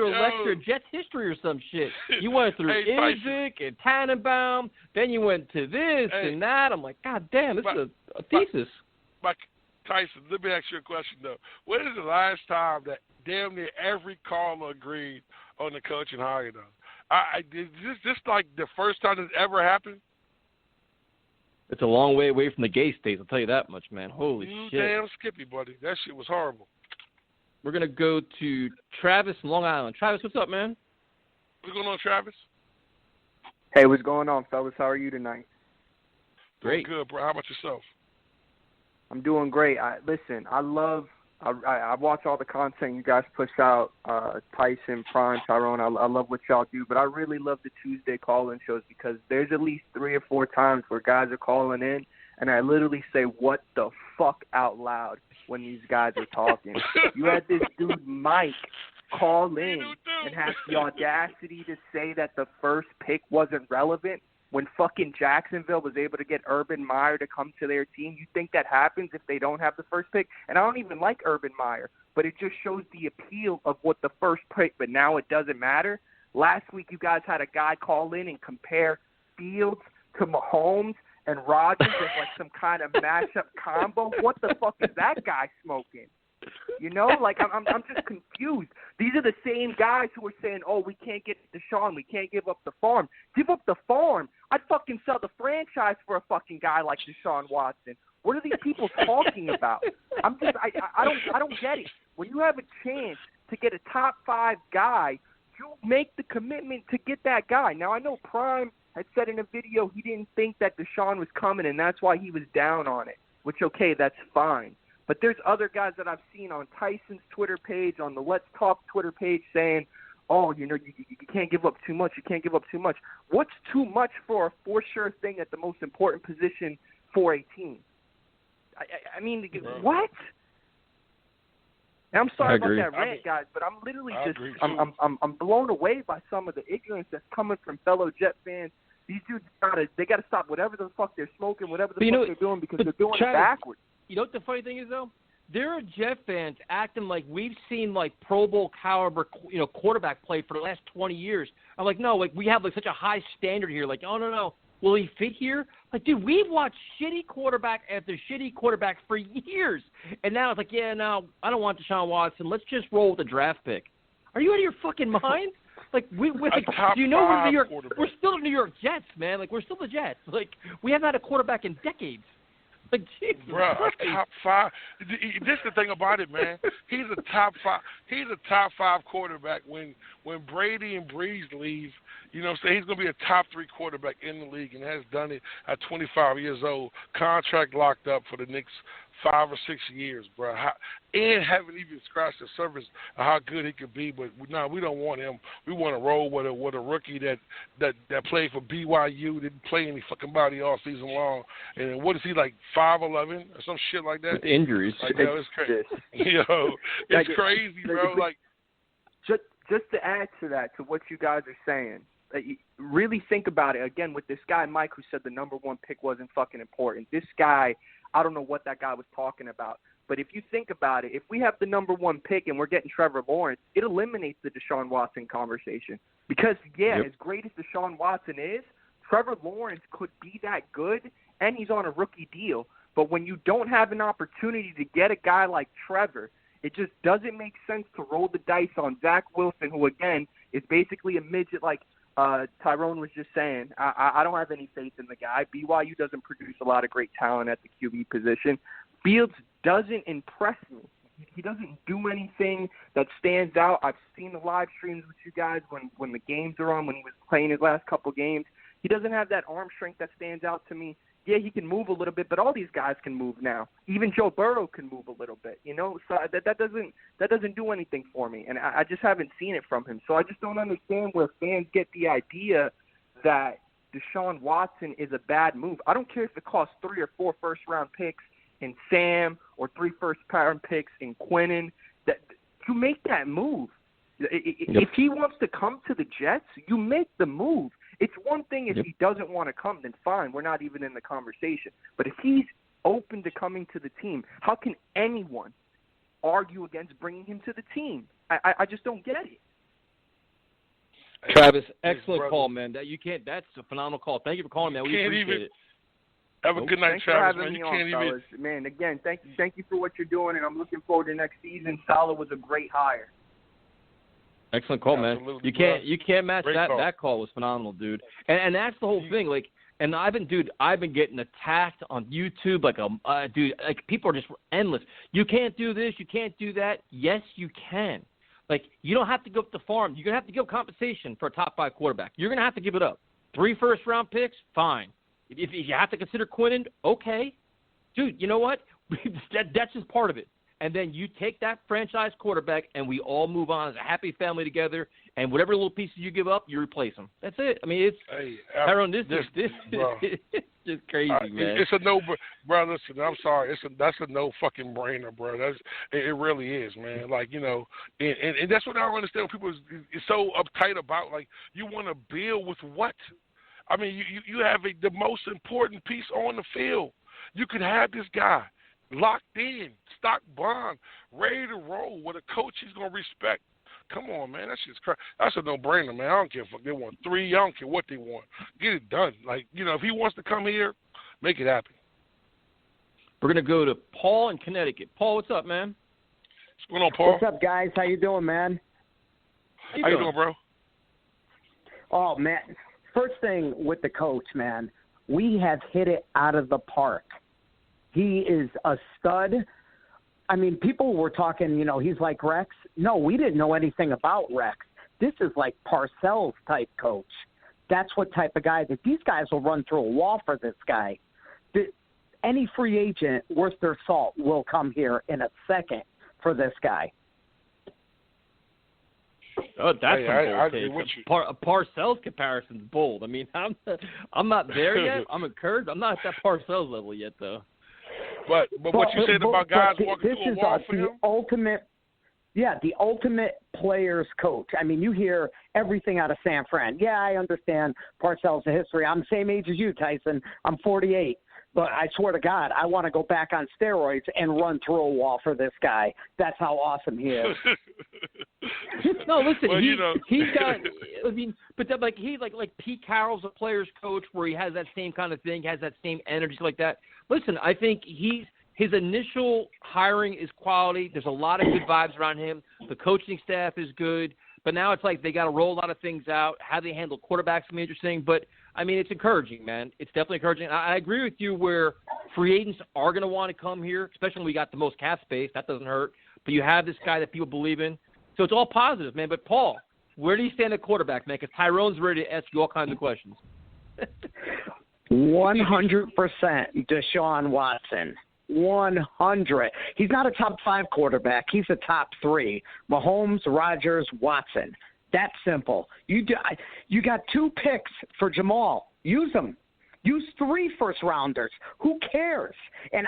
a lecture of Jets history or some shit. You went through Isaac and Tannenbaum. Then you went to this and that. I'm like, God damn, this is a thesis. Tyson, let me ask you a question, though. When is the last time that damn near every caller agreed on the coaching hire, though? Is this like the first time this ever happened? It's a long way away from the gay states, I'll tell you that much, man. Holy shit. Damn Skippy, buddy. That shit was horrible. We're going to go to Travis in Long Island. Travis, what's up, man? What's going on, Travis? Hey, what's going on, fellas? How are you tonight? Great. Doing good, bro. How about yourself? I'm doing great. I watch all the content you guys push out, Tyson, Prime, Tyrone. I love what y'all do, but I really love the Tuesday call-in shows because there's at least 3 or 4 times where guys are calling in, and I literally say, what the fuck out loud when these guys are talking. You had this dude, Mike, call in and have the audacity to say that the first pick wasn't relevant when fucking Jacksonville was able to get Urban Meyer to come to their team. You think that happens if they don't have the first pick? And I don't even like Urban Meyer, but it just shows the appeal of what the first pick, but now it doesn't matter. Last week you guys had a guy call in and compare Fields to Mahomes and Rodgers as like some kind of mashup combo. What the fuck is that guy smoking? You know, like I'm just confused. These are the same guys who are saying, "Oh, we can't get Deshaun, we can't give up the farm." Give up the farm? I'd fucking sell the franchise for a fucking guy like Deshaun Watson. What are these people talking about? I don't get it. When you have a chance to get a top 5 guy, you make the commitment to get that guy. Now I know Prime had said in a video he didn't think that Deshaun was coming, and that's why he was down on it. Which okay, that's fine. But there's other guys that I've seen on Tyson's Twitter page, on the Let's Talk Twitter page saying, oh, you can't give up too much. You can't give up too much. What's too much for a for sure thing at the most important position for a team? I mean, what? And I'm sorry about that rant, guys, but I'm literally I'm blown away by some of the ignorance that's coming from fellow Jet fans. These dudes gotta stop whatever the fuck they're smoking, whatever the fuck they're doing, because they're doing it backwards. You know what the funny thing is, though? there are Jet fans acting like we've seen like Pro Bowl caliber, quarterback play for the last 20 years. I'm like, no, like we have like such a high standard here. Like, oh no, will he fit here? Like, dude, we've watched shitty quarterback after shitty quarterback for years, and now it's like, yeah, no, I don't want Deshaun Watson. Let's just roll with the draft pick. Are you out of your fucking mind? Like, we do you know we're New York? We're still the New York Jets, man. Like, we're still the Jets. Like, we haven't had a quarterback in decades. Like, Jesus Bruh, Christ. a top 5. This is the thing about it, man. He's a top 5. He's a top 5 quarterback. When Brady and Breeze leave, you know what I'm saying, he's going to be a top 3 quarterback in the league and has done it at 25 years old. Contract locked up for the next 5 or 6 years, bro. And haven't even scratched the surface of how good he could be. But no, we don't want him. We want to roll with a rookie that played for BYU, didn't play any fucking body all season long. And what is he, like 5'11" or some shit like that? With injuries. Like, it's crazy. It's crazy, bro. Like, just to add to that, to what you guys are saying. Really think about it again with this guy Mike, who said the number 1 pick wasn't fucking important. This guy, I don't know what that guy was talking about, but if you think about it, if we have the number 1 pick and we're getting Trevor Lawrence, it eliminates the Deshaun Watson conversation. Because as great as Deshaun Watson is, Trevor Lawrence could be that good, and he's on a rookie deal. But when you don't have an opportunity to get a guy like Trevor, it just doesn't make sense to roll the dice on Zach Wilson, who again is basically a midget like Tyrone was just saying. I don't have any faith in the guy. BYU doesn't produce a lot of great talent at the QB position. Fields doesn't impress me. He doesn't do anything that stands out. I've seen the live streams with you guys when the games are on, when he was playing his last couple games. He doesn't have that arm strength that stands out to me. Yeah, he can move a little bit, but all these guys can move now. Even Joe Burrow can move a little bit, So that doesn't do anything for me, and I just haven't seen it from him. So I just don't understand where fans get the idea that Deshaun Watson is a bad move. I don't care if it costs 3 or 4 first-round picks in Sam or 3 first-round picks in Quinnen. That you make that move. If he wants to come to the Jets, you make the move. It's one thing if he doesn't want to come, then fine, we're not even in the conversation. But if he's open to coming to the team, how can anyone argue against bringing him to the team? I just don't get it. Travis, excellent call, man. That's a phenomenal call. Thank you for calling, man. We appreciate it. Have a good night, Travis, man. You can't even. Man, again, thank you for what you're doing, and I'm looking forward to next season. Saleh was a great hire. Excellent call, man. You can't match that. Call. That call was phenomenal, dude. And that's the whole thing. Like, and I've been getting attacked on YouTube. Like, dude, like people are just endless. You can't do this. You can't do that. Yes, you can. Like, you don't have to go up the farm. You're gonna have to give compensation for a top 5 quarterback. You're gonna have to give it up. 3 first-round picks, fine. If you have to consider Quinnen, okay, dude. You know what? That's just part of it. And then you take that franchise quarterback, and we all move on as a happy family together. And whatever little pieces you give up, you replace them. That's it. I mean, it's Tyrone. This is just crazy, man. It's a no, bro. Listen, I'm sorry. That's a no fucking brainer, bro. It really is, man. Like, and that's what I don't understand. People is so uptight about. Like, you want to build with what? I mean, you have the most important piece on the field. You could have this guy locked in, stock bond, ready to roll with a coach he's going to respect. Come on, man. That shit's crazy. That's a no-brainer, man. I don't care if they want 3. I don't care what they want. Get it done. Like, if he wants to come here, make it happen. We're going to go to Paul in Connecticut. Paul, what's up, man? What's going on, Paul? What's up, guys? How you doing, man? How you doing, bro? Oh, man. First thing with the coach, man, we have hit it out of the park. He is a stud. I mean, people were talking, he's like Rex. No, we didn't know anything about Rex. This is like Parcells type coach. That's what type of guy that these guys will run through a wall for this guy. Any free agent worth their salt will come here in a second for this guy. Oh, that's I agree with you. Parcells comparison's bold. I mean, I'm not there yet. I'm encouraged. I'm not at that Parcells level yet, though. But what you said about guys walking through a wall for him? The ultimate player's coach. I mean, you hear everything out of San Fran. Yeah, I understand Parcells' history. I'm the same age as you, Tyson. I'm 48. But I swear to God, I want to go back on steroids and run through a wall for this guy. That's how awesome he is. No, listen, well, he's got. I mean, but he like Pete Carroll's a player's coach where he has that same kind of thing, has that same energy like that. Listen, I think his initial hiring is quality. There's a lot of good vibes around him. The coaching staff is good. But now it's like they got to roll a lot of things out. How they handle quarterbacks is interesting. But, I mean, it's encouraging, man. It's definitely encouraging. I agree with you where free agents are going to want to come here, especially when we got the most cap space. That doesn't hurt. But you have this guy that people believe in. So it's all positive, man. But, Paul, where do you stand at quarterback, man? Because Tyrone's ready to ask you all kinds of questions. 100% Deshaun Watson. 100. He's not a top 5 quarterback. He's a top 3. Mahomes, Rodgers, Watson. That's simple. You got 2 picks for Jamal. Use them. Use 3 first-rounders. Who cares? And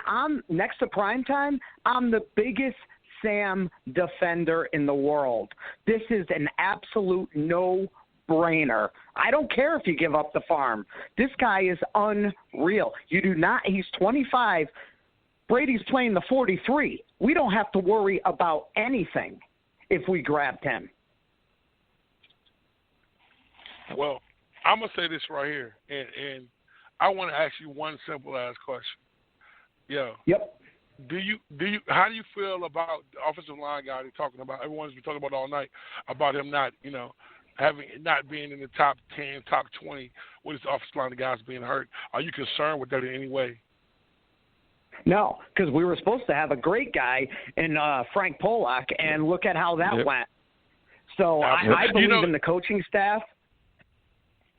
next to primetime, I'm the biggest Sam defender in the world. This is an absolute no-brainer. I don't care if you give up the farm. This guy is unreal. You do not. He's 25. Brady's playing the 43. We don't have to worry about anything if we grabbed him. Well, I'm going to say this right here, and I want to ask you one simple-ass question. Yep. How do you feel about the offensive line guy they're talking about? Everyone's been talking about all night about him not being in the top 10, top 20 with his offensive line guys being hurt. Are you concerned with that in any way? No, because we were supposed to have a great guy in Frank Polak, and look at how that went. So I believe in the coaching staff.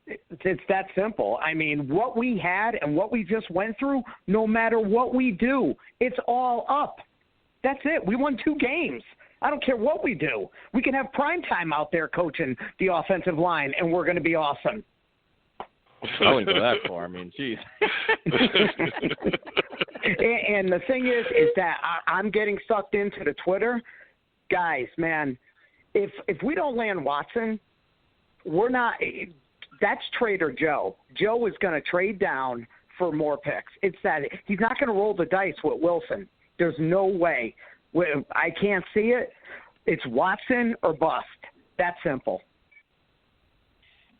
It's that simple. I mean, what we had and what we just went through, no matter what we do, it's all up. That's it. We won 2 games. I don't care what we do. We can have primetime out there coaching the offensive line, and we're going to be awesome. I wouldn't go that far. I mean, geez. And the thing is that I'm getting sucked into the Twitter. Guys, man, if we don't land Watson, we're not – that's Trader Joe. Joe is going to trade down for more picks. It's that – he's not going to roll the dice with Wilson. There's no way. I can't see it. It's Watson or bust. That simple.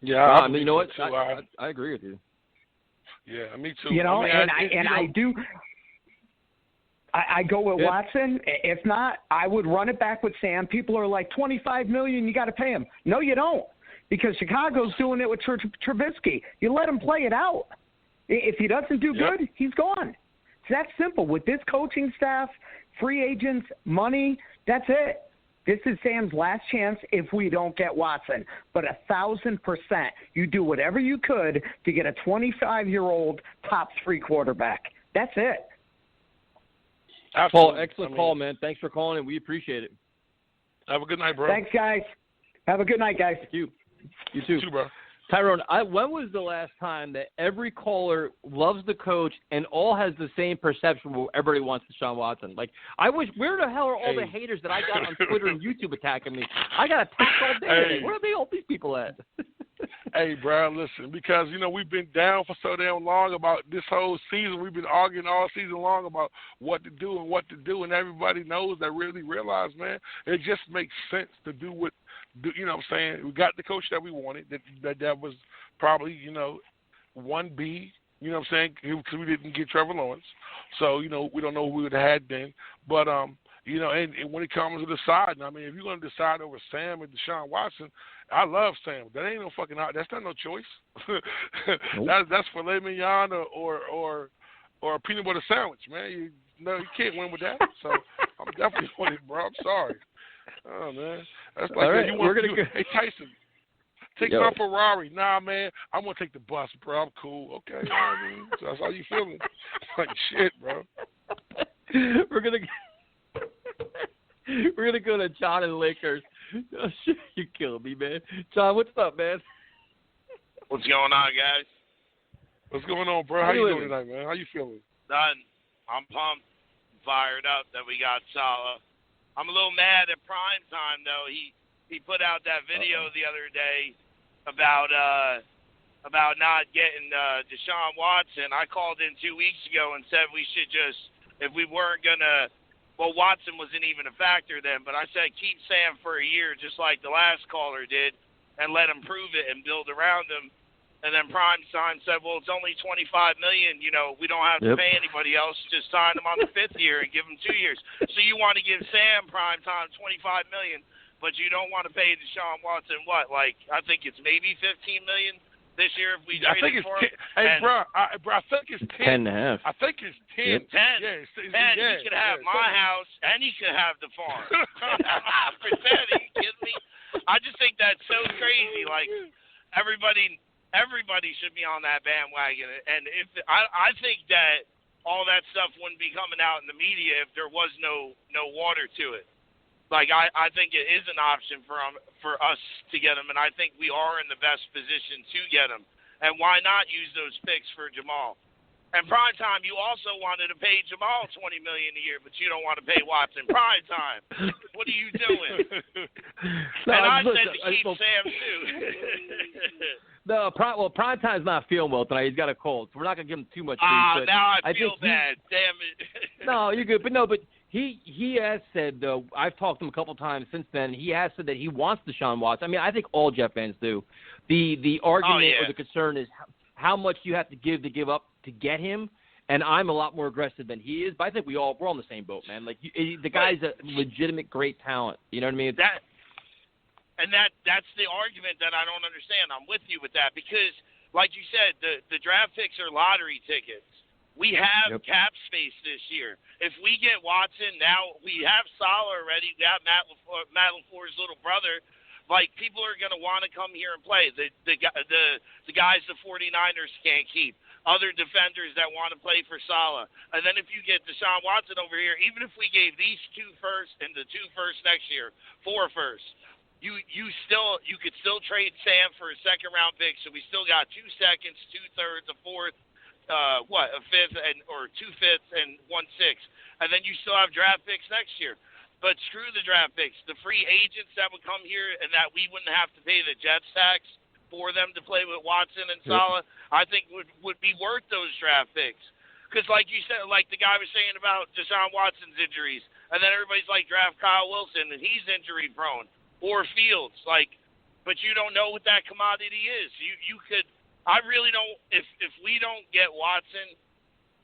Yeah, I mean, you know what? I agree with you. Yeah, me too. You know, I go with Yeah. Watson. If not, I would run it back with Sam. People are like, $25 million, you got to pay him. No, you don't, because Chicago's doing it with Trubisky. You let him play it out. If he doesn't do good, he's gone. It's that simple. With this coaching staff, free agents, money, that's it. This is Sam's last chance if we don't get Watson. But 1,000%, you do whatever you could to get a 25-year-old top 3 quarterback. That's it. Paul, excellent call, man. Thanks for calling, and we appreciate it. Have a good night, bro. Thanks, guys. Have a good night, guys. Thank you. You too. You too, bro. Tyrone, when was the last time that every caller loves the coach and all has the same perception where everybody wants Deshaun Watson? Like, I wish, where the hell are all the haters that I got on Twitter and YouTube attacking me? I got attacked all day. Where are all these people at? Hey, bro, listen, because, we've been down for so damn long about this whole season. We've been arguing all season long about what to do, and everybody knows that really realize, man, it just makes sense to do what, you know what I'm saying? We got the coach that we wanted. That was probably, 1B, you know what I'm saying, because we didn't get Trevor Lawrence. So, we don't know who we would have had then. But, and when it comes to deciding, I mean, if you're going to decide over Sam and Deshaun Watson, I love Sam. That ain't no fucking – that's not no choice. Nope. That's filet mignon or a peanut butter sandwich, man. You can't win with that. So I'm definitely on it, bro. I'm sorry. Oh, man. That's like, right, hey, Tyson, take my Ferrari. Nah, man, I'm going to take the bus, bro. I'm cool. Okay, you know what I mean? So that's how you feeling. Like, shit, bro. We're gonna go to John and Lakers. Oh, shit, you're killing me, man. John, what's up, man? What's going on, guys? What's going on, bro? How you doing tonight, man? How you feeling? Done. I'm pumped, fired up that we got Saleh. I'm a little mad at prime time, though. He put out that video the other day about about not getting Deshaun Watson. I called in 2 weeks ago and said we should just, if we weren't going to, well, Watson wasn't even a factor then, but I said keep Sam for a year just like the last caller did and let him prove it and build around him. And then Primetime said, well, it's only $25 million. You know, we don't have to pay anybody else. Just sign him on the 5th year and give him 2 years. So you want to give Sam Primetime $25 million, but you don't want to pay Deshaun Watson what? Like, I think it's maybe $15 million this year if we trade him for him. Hey, bro, I think it's 10. 10.5. I think it's 10. 10. Yeah, 10. He could have my house and he could have the farm. For 10, are you kidding me? I just think that's so crazy. Like, everybody should be on that bandwagon. And if I think that all that stuff wouldn't be coming out in the media if there was no water to it. Like, I think it is an option for us to get him, and I think we are in the best position to get him. And why not use those picks for Jamal? And Primetime, you also wanted to pay Jamal $20 million a year, but you don't want to pay Watson. Primetime, what are you doing? And I said to keep Sam too. No, Primetime's not feeling well tonight. He's got a cold, so we're not gonna give him too much. Now I feel bad. Damn it. No, you're good. But he has said, though, I've talked to him a couple times since then. He has said that he wants Deshaun Watson. I mean, I think all Jet fans do. The argument or the concern is how much you have to give up to get him. And I'm a lot more aggressive than he is. But I think we're on the same boat, man. Like the guy's a legitimate great talent. You know what I mean? That's the argument that I don't understand. I'm with you with that because, like you said, the draft picks are lottery tickets. We have cap space this year. If we get Watson, now we have Saleh already. We have Matt LaFleur's little brother. Like, people are going to want to come here and play. The guys the 49ers can't keep. Other defenders that want to play for Saleh. And then if you get Deshaun Watson over here, even if we gave these 2 firsts and the 2 firsts next year, 4 firsts, you could still trade Sam for a second-round pick. So we still got 2 seconds, 2 thirds, a fourth. A 5th or 2 5ths and 1 6th, and then you still have draft picks next year. But screw the draft picks. The free agents that would come here and that we wouldn't have to pay the Jets tax for them to play with Watson and Saleh, I think would be worth those draft picks. Because like you said, like the guy was saying about Deshaun Watson's injuries, and then everybody's like draft Kyle Wilson and he's injury prone, or Fields. Like, but you don't know what that commodity is. You could. I really don't. If we don't get Watson,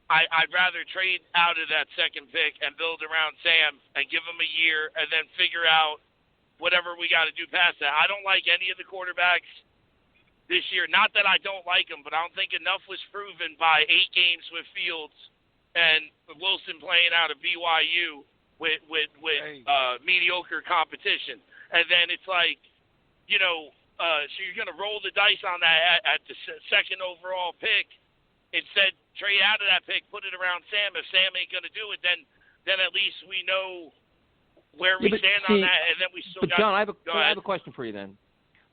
I'd rather trade out of that second pick and build around Sam and give him a year and then figure out whatever we got to do past that. I don't like any of the quarterbacks this year. Not that I don't like them, but I don't think enough was proven by 8 games with Fields and Wilson playing out of BYU with mediocre competition. And then it's like, you know. So you're going to roll the dice on that at the second overall pick. Instead, trade out of that pick, put it around Sam. If Sam ain't going to do it, then at least we know where we stand on that, and then we still got. John, I have a question for you then.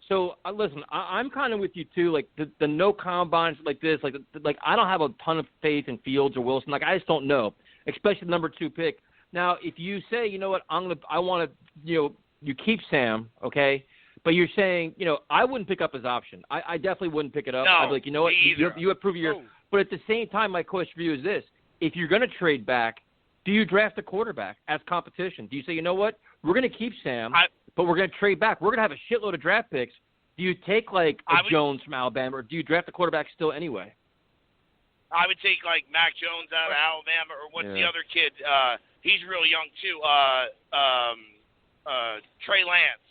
So listen, I'm kind of with you too. Like the no combines like this, like I don't have a ton of faith in Fields or Wilson. Like I just don't know, especially the number 2 pick. Now, if you say, you know what, I want to, you keep Sam, okay. But you're saying, I wouldn't pick up his option. I definitely wouldn't pick it up. No, I'd be like, you know what, you have proven your. But at the same time, my question for you is this: if you're going to trade back, do you draft a quarterback as competition? Do you say, you know what, we're going to keep Sam, but we're going to trade back. We're going to have a shitload of draft picks. Do you take like Jones from Alabama, or do you draft a quarterback still anyway? I would take like Mac Jones out of Alabama, or what's the other kid? He's real young too. Trey Lance.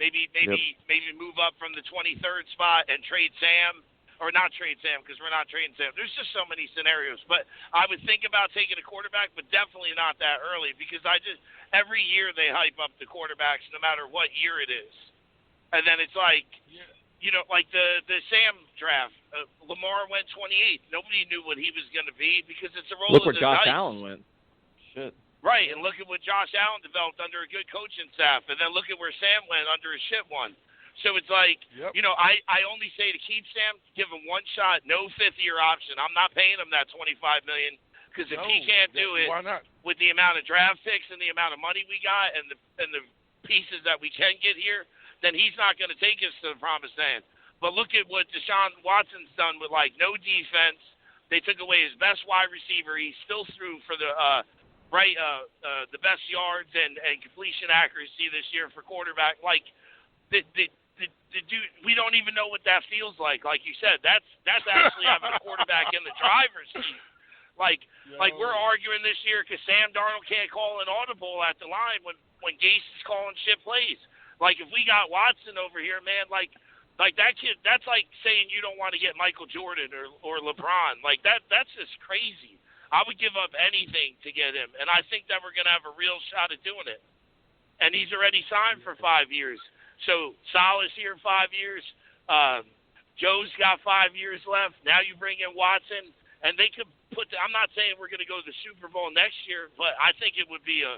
Maybe move up from the 23rd spot and trade Sam, or not trade Sam because we're not trading Sam. There's just so many scenarios. But I would think about taking a quarterback, but definitely not that early because every year they hype up the quarterbacks no matter what year it is. And then it's like, like the Sam draft. Lamar went 28. Nobody knew what he was going to be because it's a roll of the dice. Look where Josh Allen went. Shit. Right, and look at what Josh Allen developed under a good coaching staff, and then look at where Sam went under a shit one. So it's like, I only say to keep Sam, give him 1 shot, no 5th-year option. I'm not paying him that $25 million because if he can't do it with the amount of draft picks and the amount of money we got and the pieces that we can get here, then he's not going to take us to the promised land. But look at what Deshaun Watson's done with, like, no defense. They took away his best wide receiver. He still threw for the best yards and completion accuracy this year for quarterback. Like, the dude, we don't even know what that feels like. Like you said, that's actually having a quarterback in the driver's seat. Like we're arguing this year because Sam Darnold can't call an audible at the line when Gase is calling shit plays. Like, if we got Watson over here, man, like that kid, that's like saying you don't want to get Michael Jordan or LeBron. Like, that's just crazy. I would give up anything to get him, and I think that we're going to have a real shot at doing it. And he's already signed for 5 years. So Saleh's here 5 years. Joe's got 5 years left. Now you bring in Watson, and they could I'm not saying we're going to go to the Super Bowl next year, but I think it would be a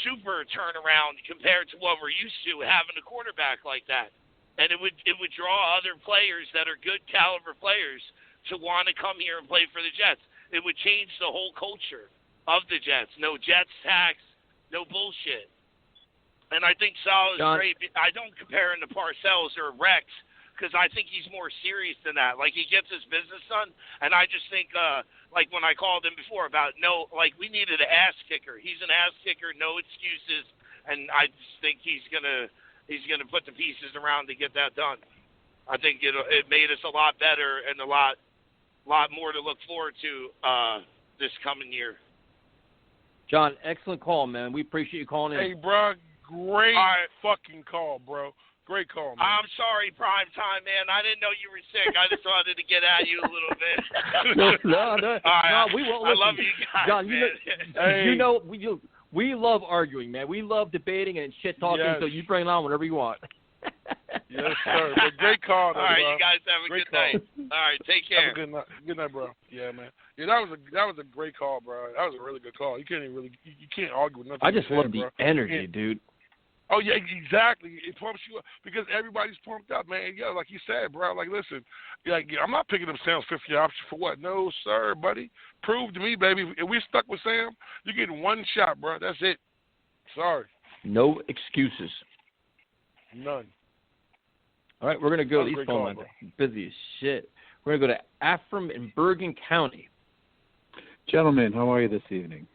super turnaround compared to what we're used to having a quarterback like that. And it would draw other players that are good caliber players to want to come here and play for the Jets. It would change the whole culture of the Jets. No Jets tax, no bullshit. And I think Saleh is great. I don't compare him to Parcells or Rex because I think he's more serious than that. Like, he gets his business done, and I just think, like when I called him before about we needed an ass kicker. He's an ass kicker, no excuses, and I just think he's gonna put the pieces around to get that done. I think it made us a lot better and a lot more to look forward to this coming year. John, excellent call, man. We appreciate you calling in. Hey, bro, great fucking call, bro. Great call, man. I'm sorry, Prime Time, man. I didn't know you were sick. I just wanted to get at you a little bit. No, we won't. I love you guys, John, man. We love arguing, man. We love debating and shit talking. Yes. So you bring it on whenever you want. Yes, sir. But great call, All right, bro. you guys have a great good night. All right, take care. Have a good night, bro. Yeah, man. Yeah, that was a great call, bro. That was a really good call. You can't argue with nothing. I just love the bro. energy, dude. Oh, yeah, exactly. It pumps you up because everybody's pumped up, man. Yeah, like you said, bro. Like, listen, I'm not picking up Sam's 50 option for what? No, sir, buddy. Prove to me, baby. If we're stuck with Sam, you're getting one shot, bro. That's it. Sorry. No excuses. None. All right, we're going to go to these phone lines. Busy as shit. We're going to go to Ephraim in Bergen County. Gentlemen, how are you this evening?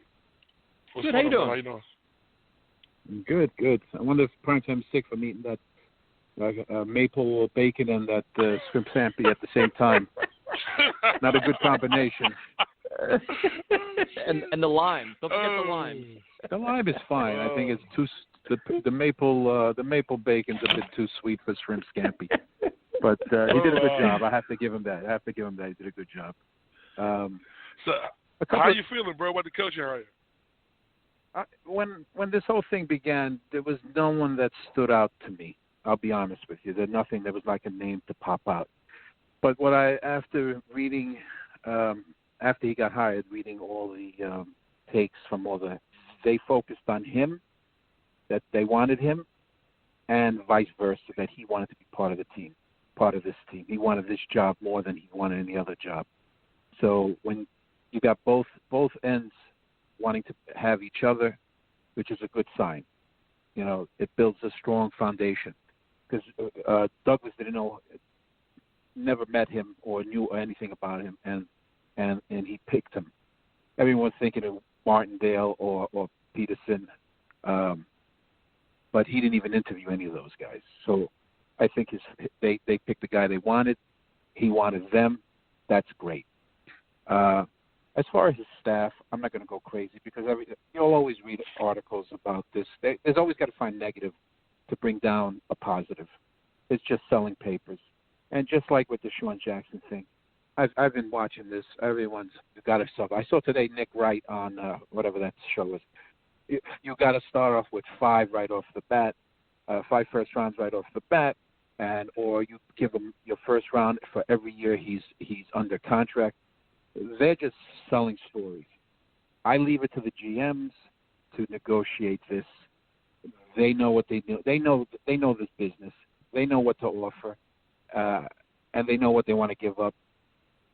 Good, how you doing? How you doing? Good. I wonder if Primetime's sick from eating that maple bacon and that shrimp scampi at the same time. Not a good combination. and the lime. Don't forget the lime. The lime is fine. I think it's too. The maple bacon's a bit too sweet for shrimp scampi. But he did a good job. I have to give him that. He did a good job. So, how you feeling, bro? About the coaching hire? When this whole thing began, there was no one that stood out to me. I'll be honest with you. There was like a name to pop out. But after reading, after he got hired, reading all the takes from they focused on him, that they wanted him, and vice versa, that he wanted to be part of the team, part of this team. He wanted this job more than he wanted any other job. So when you got both ends wanting to have each other, which is a good sign. It builds a strong foundation. Because Douglas never met him or knew anything about him, and he picked him. Everyone's thinking of Martindale or Peterson, but he didn't even interview any of those guys. So I think they picked the guy they wanted. He wanted them. That's great. As far as his staff, I'm not going to go crazy because you'll always read articles about this. There's always got to find negative to bring down a positive. It's just selling papers. And just like with the Deshaun Jackson thing, I've been watching this. Everyone's got to sub. I saw today Nick Wright on whatever that show is. You got to start off with 5 right off the bat, 5 first rounds right off the bat, or you give him your first round for every year he's under contract. They're just selling stories. I leave it to the GMs to negotiate this. They know what they do. They know this business. They know what to offer, and they know what they want to give up.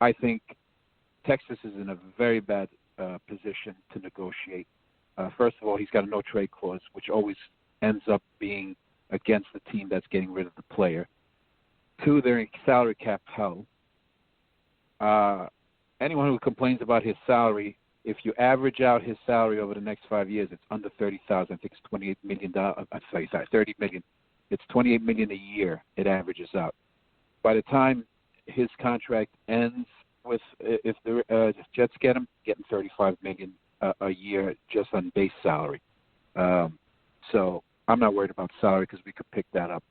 I think Texas is in a very bad position to negotiate. First of all, he's got a no-trade clause, which always ends up being against the team that's getting rid of the player. Two, they're in salary cap hell. Anyone who complains about his salary, if you average out his salary over the next 5 years, it's under $30,000. I think it's $28 million. I'm sorry, $30 million. It's $28 million a year. It averages out. By the time his contract ends, if the Jets get him, getting $35 million a year just on base salary. So I'm not worried about salary because we could pick that up.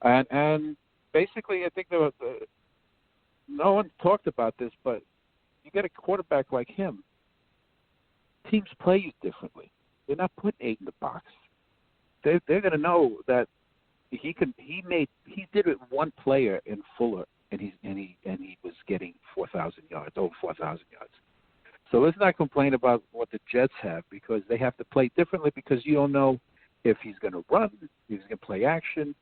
And basically, I think no one talked about this, but you get a quarterback like him, teams play you differently. They're not putting 8 in the box. They're going to know that he did it with one player in Fuller, and he was getting 4,000 yards, over 4,000 yards. So let's not complain about what the Jets have, because they have to play differently, because you don't know if he's going to run, if he's going to play action.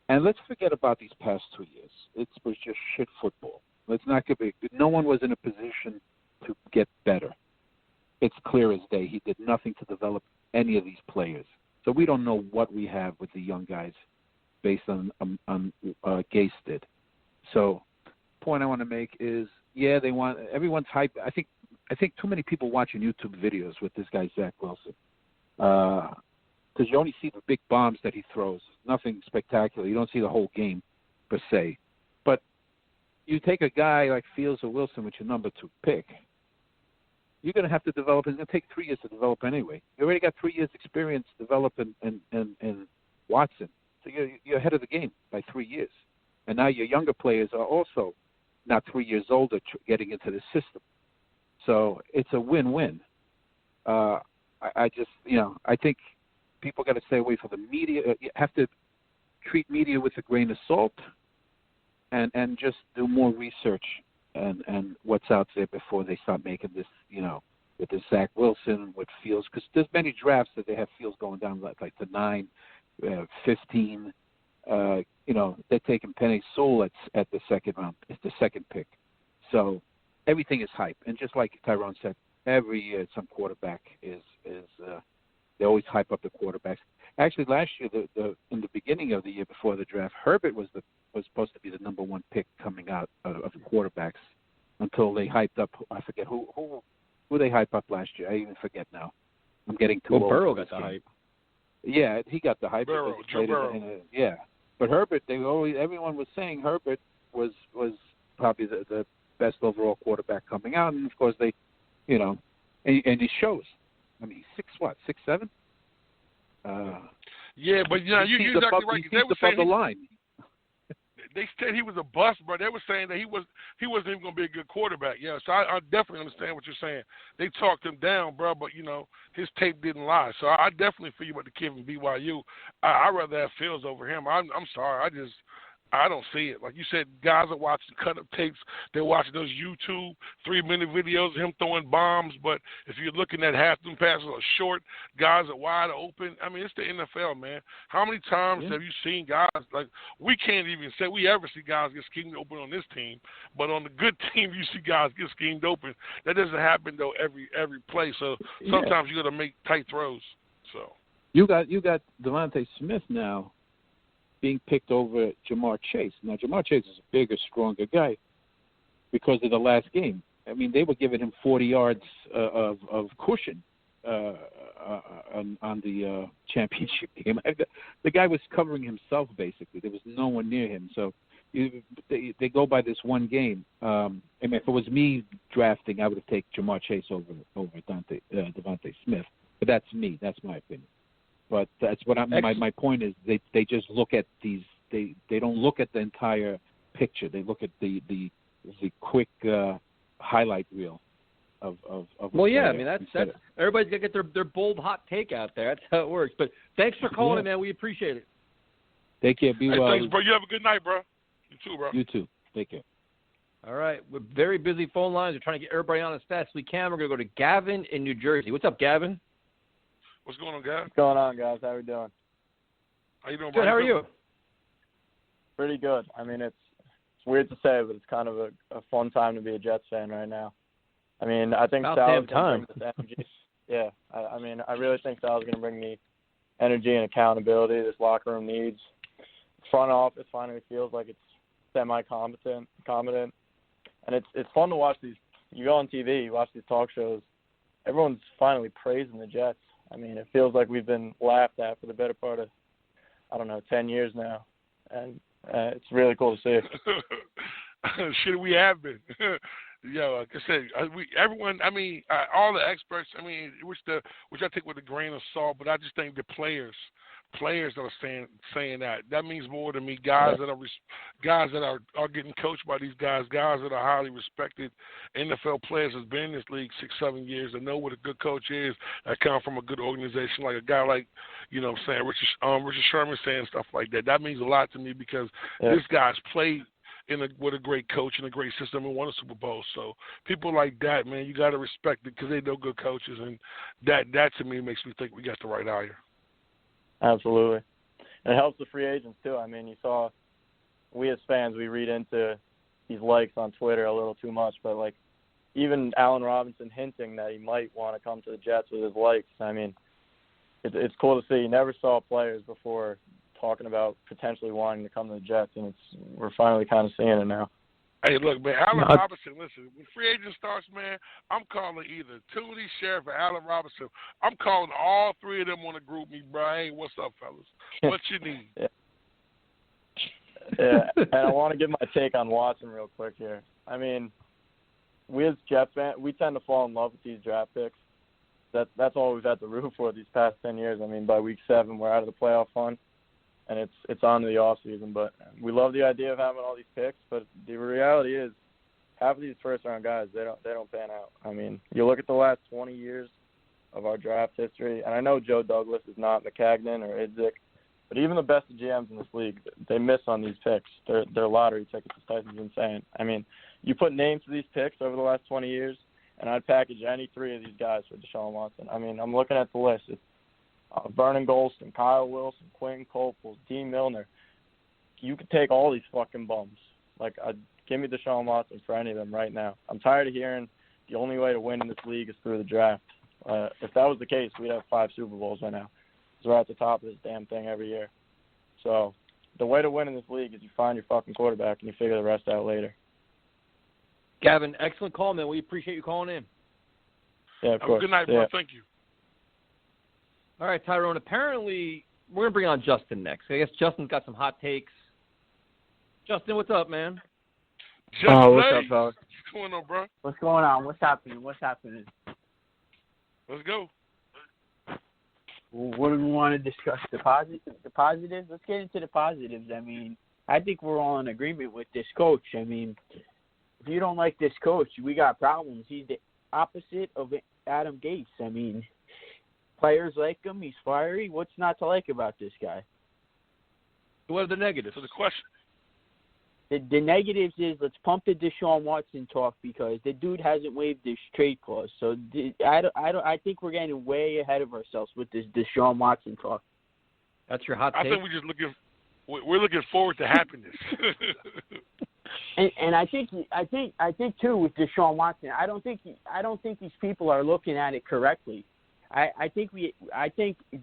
And let's forget about these past 2 years. It was just shit football. Let's not get big. No one was in a position to get better. It's clear as day. He did nothing to develop any of these players. So we don't know what we have with the young guys based on Gase did. So the point I want to make is, yeah, everyone's hype. I think too many people watching YouTube videos with this guy, Zach Wilson. Because you only see the big bombs that he throws. Nothing spectacular. You don't see the whole game, per se. But you take a guy like Fields or Wilson with your number 2 pick, you're going to have to develop. It's going to take 3 years to develop anyway. You already got 3 years experience developing in Watson. So you're ahead of the game by 3 years. And now your younger players are also not 3 years older getting into the system. So it's a win-win. I think people got to stay away from the media. You have to treat media with a grain of salt and just do more research and what's out there before they start making this, with this Zach Wilson, with Fields. Because there's many drafts that they have Fields going down like the 9, 15. They're taking Penei Sewell at the second round. It's the second pick. So everything is hype. And just like Tyrone said, every year some quarterback is they always hype up the quarterbacks. Actually, last year, in the beginning of the year before the draft, Herbert was supposed to be the number 1 pick coming out of the quarterbacks until they hyped up. I forget who they hyped up last year. I even forget now. I'm getting too old. Burrow got the hype. Yeah, he got the hype. Joe Burrow. Yeah, but Herbert, everyone was saying Herbert was probably the best overall quarterback coming out, and of course they, and he shows. I mean, 6'7"? Yeah, but you're exactly right. They were saying the line. They said he was a bust, bro. They were saying that he wasn't even going to be a good quarterback. Yeah, so I definitely understand what you're saying. They talked him down, bro, but his tape didn't lie. So I definitely feel you about the kid from BYU. I'd rather have Fields over him. I'm sorry, I don't see it. Like you said, guys are watching cut-up tapes. They're watching those YouTube 3-minute videos of him throwing bombs. But if you're looking at half them passes are short, guys are wide open. I mean, it's the NFL, man. How many times have you seen guys, like, we can't even say we ever see guys get schemed open on this team. But on the good team, you see guys get schemed open. That doesn't happen, though, every play. So sometimes you got to make tight throws. So you got Devontae Smith now being picked over Jamar Chase. Now, Jamar Chase is a bigger, stronger guy because of the last game. I mean, they were giving him 40 yards of cushion on the championship game. The guy was covering himself, basically. There was no one near him. So they go by this one game. I mean, if it was me drafting, I would have taken Jamar Chase over Devontae Smith. But that's me. That's my opinion. But that's what my point is. They just look at these. They don't look at the entire picture. They look at the quick highlight reel of. Well, yeah. I mean, that's everybody's gonna get their bold hot take out there. That's how it works. But thanks for calling, man. We appreciate it. Take care. Be well. Thanks, bro. You have a good night, bro. You too, bro. You too. Take care. All right. We're very busy phone lines. We're trying to get everybody on as fast as we can. We're gonna go to Gavin in New Jersey. What's up, Gavin? What's going on, guys? What's going on, guys? How are we doing? How you doing, bro? Good. How are you? Pretty good. I mean, it's weird to say, but it's kind of a fun time to be a Jets fan right now. I mean, I think Saleh's going to bring this energy. Yeah. I mean, I really think Saleh's going to bring the energy and accountability this locker room needs. Front office finally feels like it's semi-competent, and it's fun to watch these. You go on TV, you watch these talk shows. Everyone's finally praising the Jets. I mean, it feels like we've been laughed at for the better part of, 10 years now, and it's really cool to see. Shit, we have been. Like I said, everyone. I mean, all the experts. I mean, which I take with a grain of salt, but I just think the players are saying that means more to me. Guys that are getting coached by these guys that are highly respected NFL players that's been in this league 6-7 years, that know what a good coach is, that come from a good organization, like a guy like, saying Richard Sherman saying stuff like that. That means a lot to me because this guy's played with a great coach and a great system and won a Super Bowl. So people like that, man, you got to respect it because they know good coaches, and that to me makes me think we got the right hire. Absolutely. And it helps the free agents, too. I mean, you saw we as fans, we read into these likes on Twitter a little too much, but, like, even Allen Robinson hinting that he might want to come to the Jets with his likes, I mean, it's cool to see. You never saw players before talking about potentially wanting to come to the Jets, and we're finally kind of seeing it now. Hey, look, man, Allen Robinson, listen, when free agent starts, man, I'm calling either Tootie, Sheriff, or Allen Robinson. I'm calling all three of them on the group me, bro. Hey, what's up, fellas? What you need? Yeah, and I want to give my take on Watson real quick here. I mean, we as Jets fans, we tend to fall in love with these draft picks. That's all we've had to root for these past 10 years. I mean, by week 7, we're out of the playoff hunt. And it's on to the off season, but we love the idea of having all these picks. But the reality is, half of these first round guys they don't pan out. I mean, you look at the last 20 years of our draft history, and I know Joe Douglas is not McCagnon or Idzik, but even the best of GMs in this league, they miss on these picks. They're lottery tickets, as Tyson's been saying. I mean, you put names to these picks over the last 20 years, and I'd package any 3 of these guys for Deshaun Watson. I mean, I'm looking at the list. It's Vernon Golston, Kyle Wilson, Quentin Copel, Dean Milner. You could take all these fucking bums. Like, give me Deshaun Watson for any of them right now. I'm tired of hearing the only way to win in this league is through the draft. If that was the case, we'd have 5 Super Bowls right now. Because we're at the top of this damn thing every year. So the way to win in this league is you find your fucking quarterback and you figure the rest out later. Gavin, excellent call, man. We appreciate you calling in. Yeah, of course. Good night, bro. Thank you. All right, Tyrone, apparently we're going to bring on Justin next. I guess Justin's got some hot takes. Justin, what's up, man? What's up, fellas? What's going on, bro? What's going on? What's happening? Let's go. What do we want to discuss? The positives? Let's get into the positives. I mean, I think we're all in agreement with this coach. I mean, if you don't like this coach, we got problems. He's the opposite of Adam Gase. I mean, players like him. He's fiery. What's not to like about this guy? What are the negatives? So the question. The negatives is let's pump the Deshaun Watson talk because the dude hasn't waived his trade clause. So I think we're getting way ahead of ourselves with this Deshaun Watson talk. That's your hot take? I think we're looking forward to happiness. And I think too with Deshaun Watson, I don't think these people are looking at it correctly. I think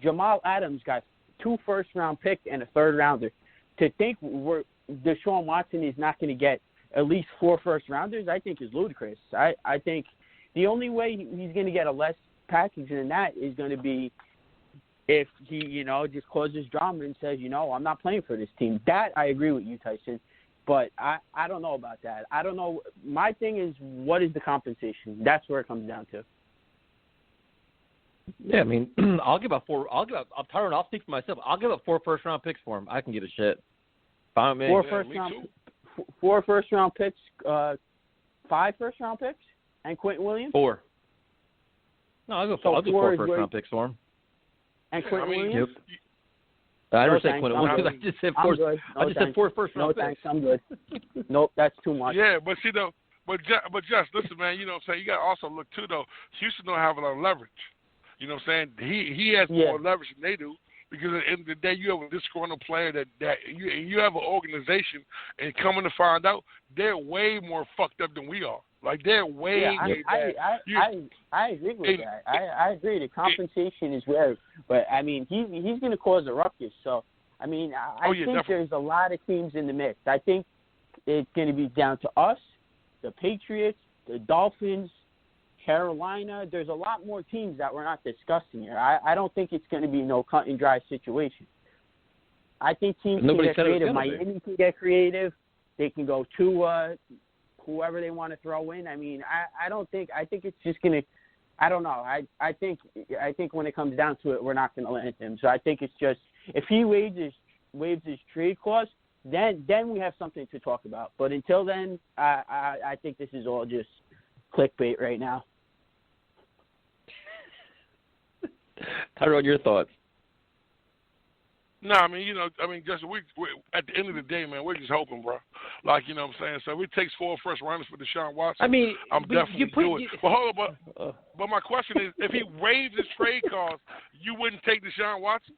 Jamal Adams got 2 first-round picks and a third-rounder. To think Deshaun Watson is not going to get at least 4 first-rounders, I think is ludicrous. I think the only way he's going to get a less package than that is going to be if he, just causes drama and says, I'm not playing for this team. That I agree with you, Tyson. But I don't know about that. I don't know. My thing is, what is the compensation? That's where it comes down to. Yeah, I mean, Tyrone, I'll speak for myself. I'll give up 4 first-round picks for him. I can give a shit. Fine, man. 4 first-round picks, 5 first-round picks, and Quentin Williams? 4. No, I'll go 4 first-round picks for him. And Quentin Williams? Yep. I never said Quentin Williams. I just said 4. I just said 4 first-round picks. No, thanks. I'm good. Nope, that's too much. Yeah, but see, though, but just listen, man. You know what I'm saying? You got to also look too, though. Houston don't have a lot of leverage. You know what I'm saying? He has more leverage than they do because at the end of the day, you have a disgruntled player that you have an organization, and coming to find out, they're way more fucked up than we are. Like, they're way I agree with that. I agree. The compensation is where, but, I mean, he's going to cause a ruckus. So, I mean, I think there's a lot of teams in the mix. I think it's going to be down to us, the Patriots, the Dolphins, Carolina. There's a lot more teams that we're not discussing here. I don't think it's going to be no cut and dry situation. I think teams can get creative. Miami can get creative. They can go to whoever they want to throw in. I mean, I think it's just going to. I don't know. I think when it comes down to it, we're not going to land him. So I think it's just if he waives his trade clause, then we have something to talk about. But until then, I think this is all just clickbait right now. Tyrone, your thoughts? No, I mean, Justin, we at the end of the day, man, we're just hoping, bro. Like, you know what I'm saying? So if it takes 4 first rounders for Deshaun Watson, I mean, I'm definitely doing it. But hold on, but my question is, if he waives his trade clause, you wouldn't take Deshaun Watson?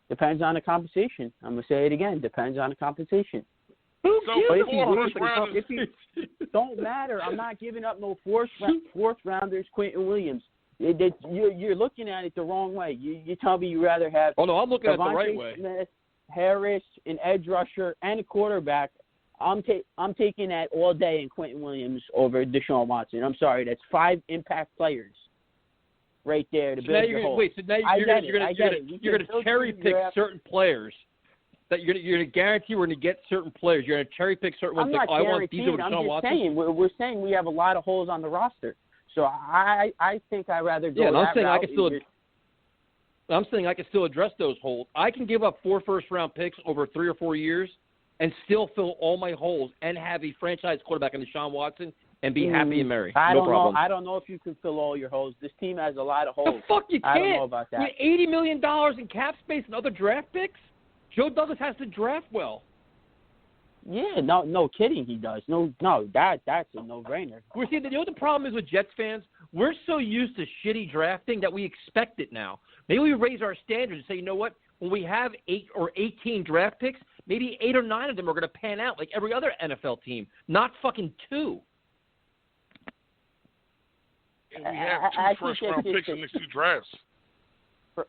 Depends on the compensation. I'm going to say it again. Depends on the compensation. So if he don't matter. I'm not giving up no fourth rounders, Quentin Williams. You're looking at it the wrong way. You tell me you rather have. Oh no, I'm looking at it the right Smith, way. Harris, an edge rusher, and a quarterback. I'm taking that all day in Quentin Williams over Deshaun Watson. I'm sorry, that's 5 impact players right there to build your whole. Wait, so now you're going to cherry pick certain players. That you're going to guarantee we're going to get certain players. You're going to cherry pick certain ones. I'm not guaranteeing. I'm just saying we're saying we have a lot of holes on the roster. So I think I'd rather go that I'm saying route. I'm saying I can still address those holes. I can give up 4 first-round picks over 3 or 4 years and still fill all my holes and have a franchise quarterback in Deshaun Watson and be happy and merry. No problem. I don't know if you can fill all your holes. This team has a lot of holes. The fuck you can't. I don't know about that. $80 million in cap space and other draft picks? Joe Douglas has to draft well. Yeah, no kidding, he does. No, that's a no-brainer. We're seeing, the problem is with Jets fans, we're so used to shitty drafting that we expect it now. Maybe we raise our standards and say, you know what, when we have 8 or 18 draft picks, maybe 8 or 9 of them are going to pan out like every other NFL team, not fucking 2. And we have 2 first-round picks in these 2 drafts. I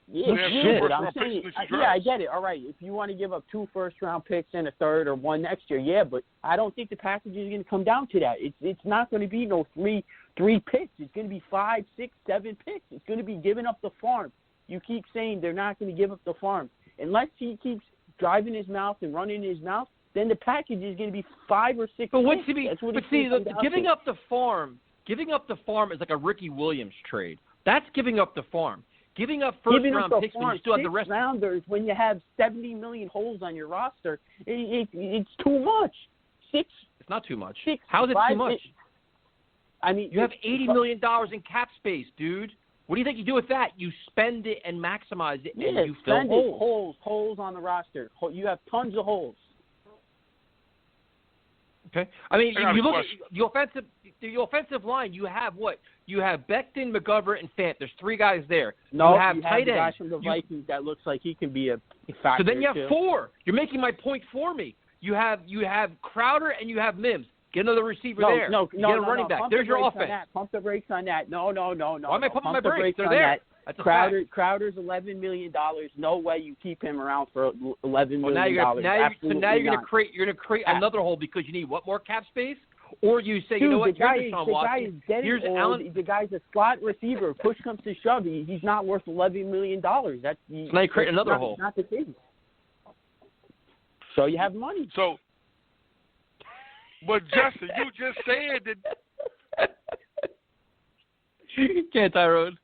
get it. All right, if you want to give up 2 first-round picks and a third or 1 next year, yeah, but I don't think the package is going to come down to that. It's not going to be no three picks. It's going to be 5, 6, 7 picks. It's going to be giving up the farm. You keep saying they're not going to give up the farm. Unless he keeps driving his mouth and running his mouth, then the package is going to be 5 or 6 picks. Giving up the farm is like a Ricky Williams trade. That's giving up the farm. Giving up first-round picks when you still have the rest. Rounders when you have 70 million holes on your roster, it's too much. 6. It's not too much. 6, How is it 5, too much? You have $80 million in cap space, dude. What do you think you do with that? You spend it and maximize it, and you fill holes. Holes on the roster. You have tons of holes. Okay. I mean, you look at the offensive line. You have what? You have Becton, McGovern, and Fant. There's 3 guys there. No, you have tight the guy ends from the Vikings that looks like he can be a factor. So then you have 4. You're making my point for me. You have Crowder and you have Mims. Get another receiver there. No, get a running back. There's your offense. Pump the brakes on that. No. Why am I pumping my brakes? They're there. That's Crowder's $11 million. No way you keep him around for $11 million. Now you're going to create another hole because you need what, more cap space? Or you say, you know what, here's Deshaun Watson. Here's Allen. The guy's a slot receiver. Push comes to shove, he's not worth $11 million. Now you create another hole. Not the case. So you have money. So, but Justin, you just said that. Can't, Tyrone.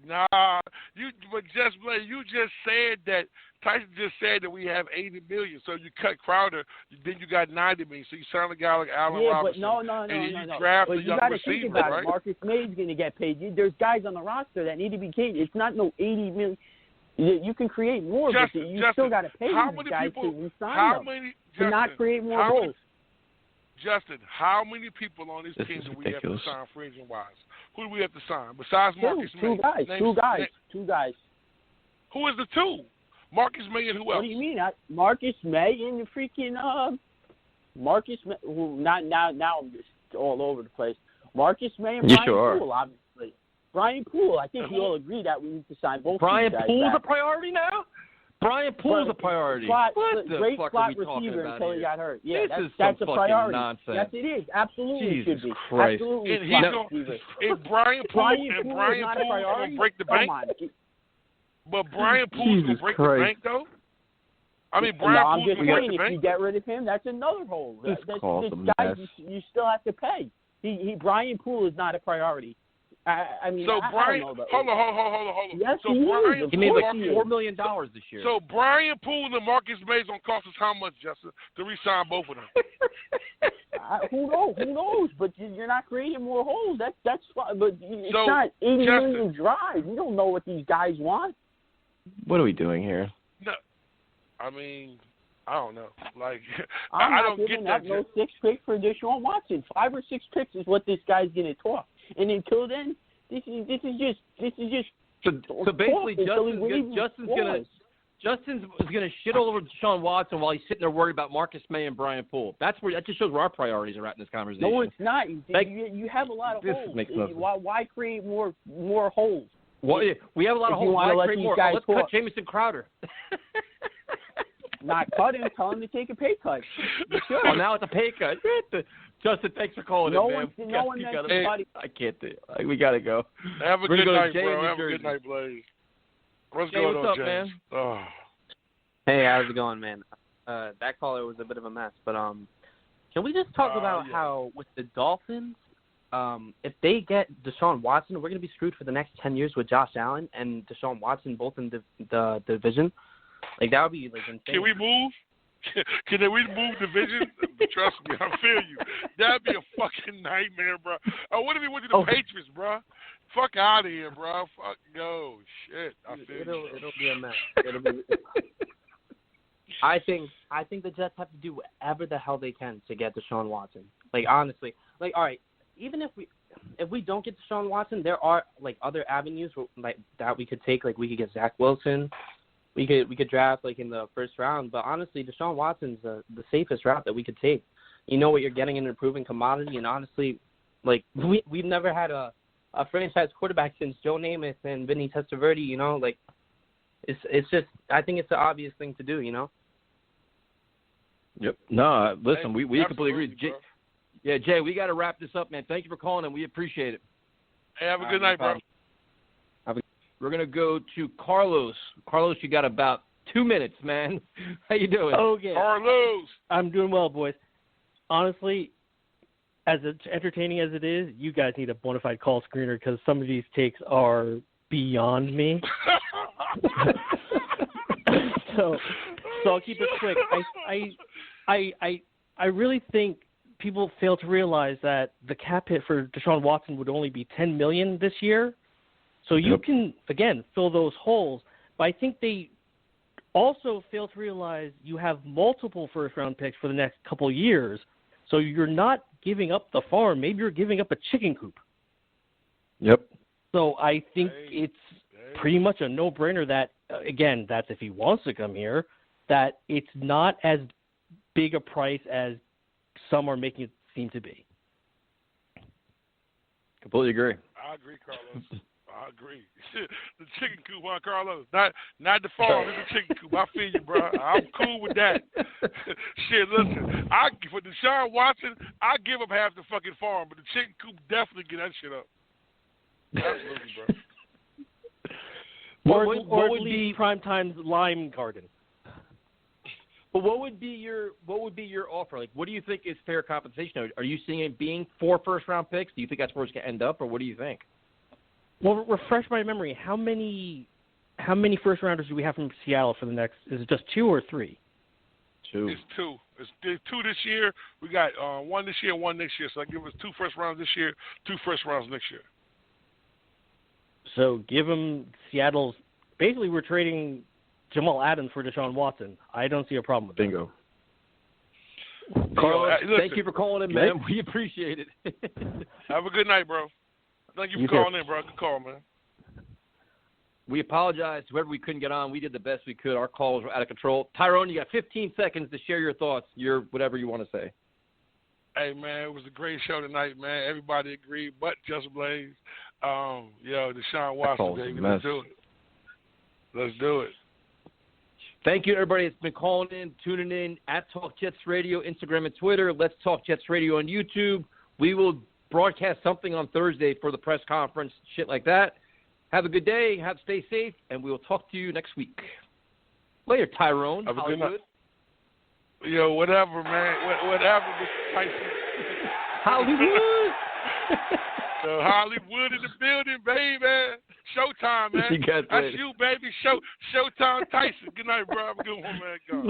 Nah, you just said that. Tyson just said that we have $80 million, so you cut Crowder, then you got $90 million. So you sign a guy like Allen Robinson. No. You draft a young receiver, right? Marcus May's going to get paid. There's guys on the roster that need to be paid. It's not no $80 million. You can create more, but you still got to pay these guys to re-sign them. To not create more roles. Justin, how many people on this team do we have to sign free agent-wise? Who do we have to sign besides Marcus May? Two guys. Who is the 2? Marcus May and who else? What do you mean? Marcus May and the freaking Marcus May. Well, now I'm just all over the place. Marcus May and Brian Poole, obviously. Brian Poole. I think we all agree that we need to sign both. Brian guys Poole's back. a priority now. Brian Poole's a priority. What the great fuck slot are we talking receiver about until here? he got hurt. Yeah, This is that's some a fucking priority. nonsense. Yes, it is. Absolutely Jesus should be. Christ. Absolutely. And he's if Brian Poole gonna break the bank, but Brian Poole's gonna break the bank though. I mean, Brian I'm Poole's just gonna break saying, the if bank. you get rid of him, that's another hole. This This guy, you still have to pay. Brian Poole is not a priority. I mean, so Brian, I don't know. hold on. Yes, so he Brian is. He made like $4 million this year. So Brian Poole and Marcus May's gonna cost us how much, Justin, to re-sign both of them? Who knows? But you're not creating more holes. That's fine. But it's so, not 80 Justin, million drive. You don't know what these guys want. What are we doing here? No, I mean, I don't know. Like, I'm I not don't giving get up that. no 6 pick for Deshaun Watson. 5 or 6 picks is what this guy's gonna talk. And until then, this is just. So basically, Justin's gonna shit all over Deshaun Watson while he's sitting there worried about Marcus May and Brian Poole. That just shows where our priorities are at in this conversation. No, it's not. You have a lot of holes. Why create more holes? Well, we have a lot of holes. Why create more? Let's cut Jamison Crowder. Not cut him. Tell him to take a pay cut. Oh, now it's a pay cut. Justin, thanks for calling in, man. I can't do it. We got to go. Have a good night, bro. Have Jersey. a good night, Blaze. What's Jay, going what's on, up, James? man? Oh. Hey, how's it going, man? That caller was a bit of a mess, but can we just talk about how with the Dolphins, if they get Deshaun Watson, we're going to be screwed for the next 10 years with Josh Allen and Deshaun Watson both in the division. Like, that would be, like, insane. Can we move? Can we move division? Trust me, I feel you. That'd be a fucking nightmare, bro. What if we went to the Patriots, bro? Fuck out of here, bro. Fuck no. Shit. I feel you. It'll be a mess. I think the Jets have to do whatever the hell they can to get Deshaun Watson. Like, honestly. Like, all right, even if we don't get Deshaun Watson, there are, like, other avenues like that we could take. Like, we could get Zach Wilson. We could draft, like, in the first round. But honestly, Deshaun Watson's the safest route that we could take. You know what you're getting in an improving commodity. And honestly, like, we've never had a franchise quarterback since Joe Namath and Vinny Testaverde, you know? Like, it's just, I think it's the obvious thing to do, you know? Yep. No, listen, we completely agree. Bro. Jay, we got to wrap this up, man. Thank you for calling, and we appreciate it. Hey, have a good night, bro. We're going to go to Carlos. Carlos, you got about 2 minutes, man. How you doing? Okay. Carlos. I'm doing well, boys. Honestly, as entertaining as it is, you guys need a bona fide call screener because some of these takes are beyond me. so I'll keep it quick. I really think people fail to realize that the cap hit for Deshaun Watson would only be $10 million this year. So you can, again, fill those holes. But I think they also fail to realize you have multiple first-round picks for the next couple years. So you're not giving up the farm. Maybe you're giving up a chicken coop. Yep. So I think it's pretty much a no-brainer that, again, that's if he wants to come here, that it's not as big a price as some are making it seem to be. Completely agree. I agree, Carlos. I agree. The chicken coop, huh, Carlos? Not the farm. It's a chicken coop. I feel you, bro. I'm cool with that. Shit, listen. For Deshaun Watson, I give up half the fucking farm, but the chicken coop definitely get that shit up. Absolutely, bro. What would be Primetime's Lime Garden? But what would be your offer? Like, what do you think is fair compensation? Are you seeing it being 4 first-round picks? Do you think that's where it's going to end up, or what do you think? Well, refresh my memory. How many first rounders do we have from Seattle for the next? Is it just 2 or 3? 2. It's 2. It's 2 this year. We got 1 this year, 1 next year. So I give us 2 first rounds this year, 2 first rounds next year. So give them Seattle's. Basically, we're trading Jamal Adams for Deshaun Watson. I don't see a problem with that. Bingo. Carlos, thank you for calling in, man. We appreciate it. Have a good night, bro. Thank you for calling in, bro. Good call, man. We apologize to whoever we couldn't get on. We did the best we could. Our calls were out of control. Tyrone, you got 15 seconds to share your thoughts, whatever you want to say. Hey, man, it was a great show tonight, man. Everybody agreed, but Just Blaze. Deshaun Watson, baby. Let's do it. Let's do it. Thank you, everybody that's been calling in, tuning in at Talk Jets Radio, Instagram and Twitter. Let's Talk Jets Radio on YouTube. We will broadcast something on Thursday for the press conference, shit like that. Have a good day. Stay safe, and we will talk to you next week. Later, Tyrone. Have a Hollywood. good night. Yo, whatever, man. Whatever, Mr. Tyson. Hollywood. So Hollywood in the building, baby. Showtime, man. You guys That's later. you, baby. Showtime Tyson. Good night, bro. Have a good one, man. Go.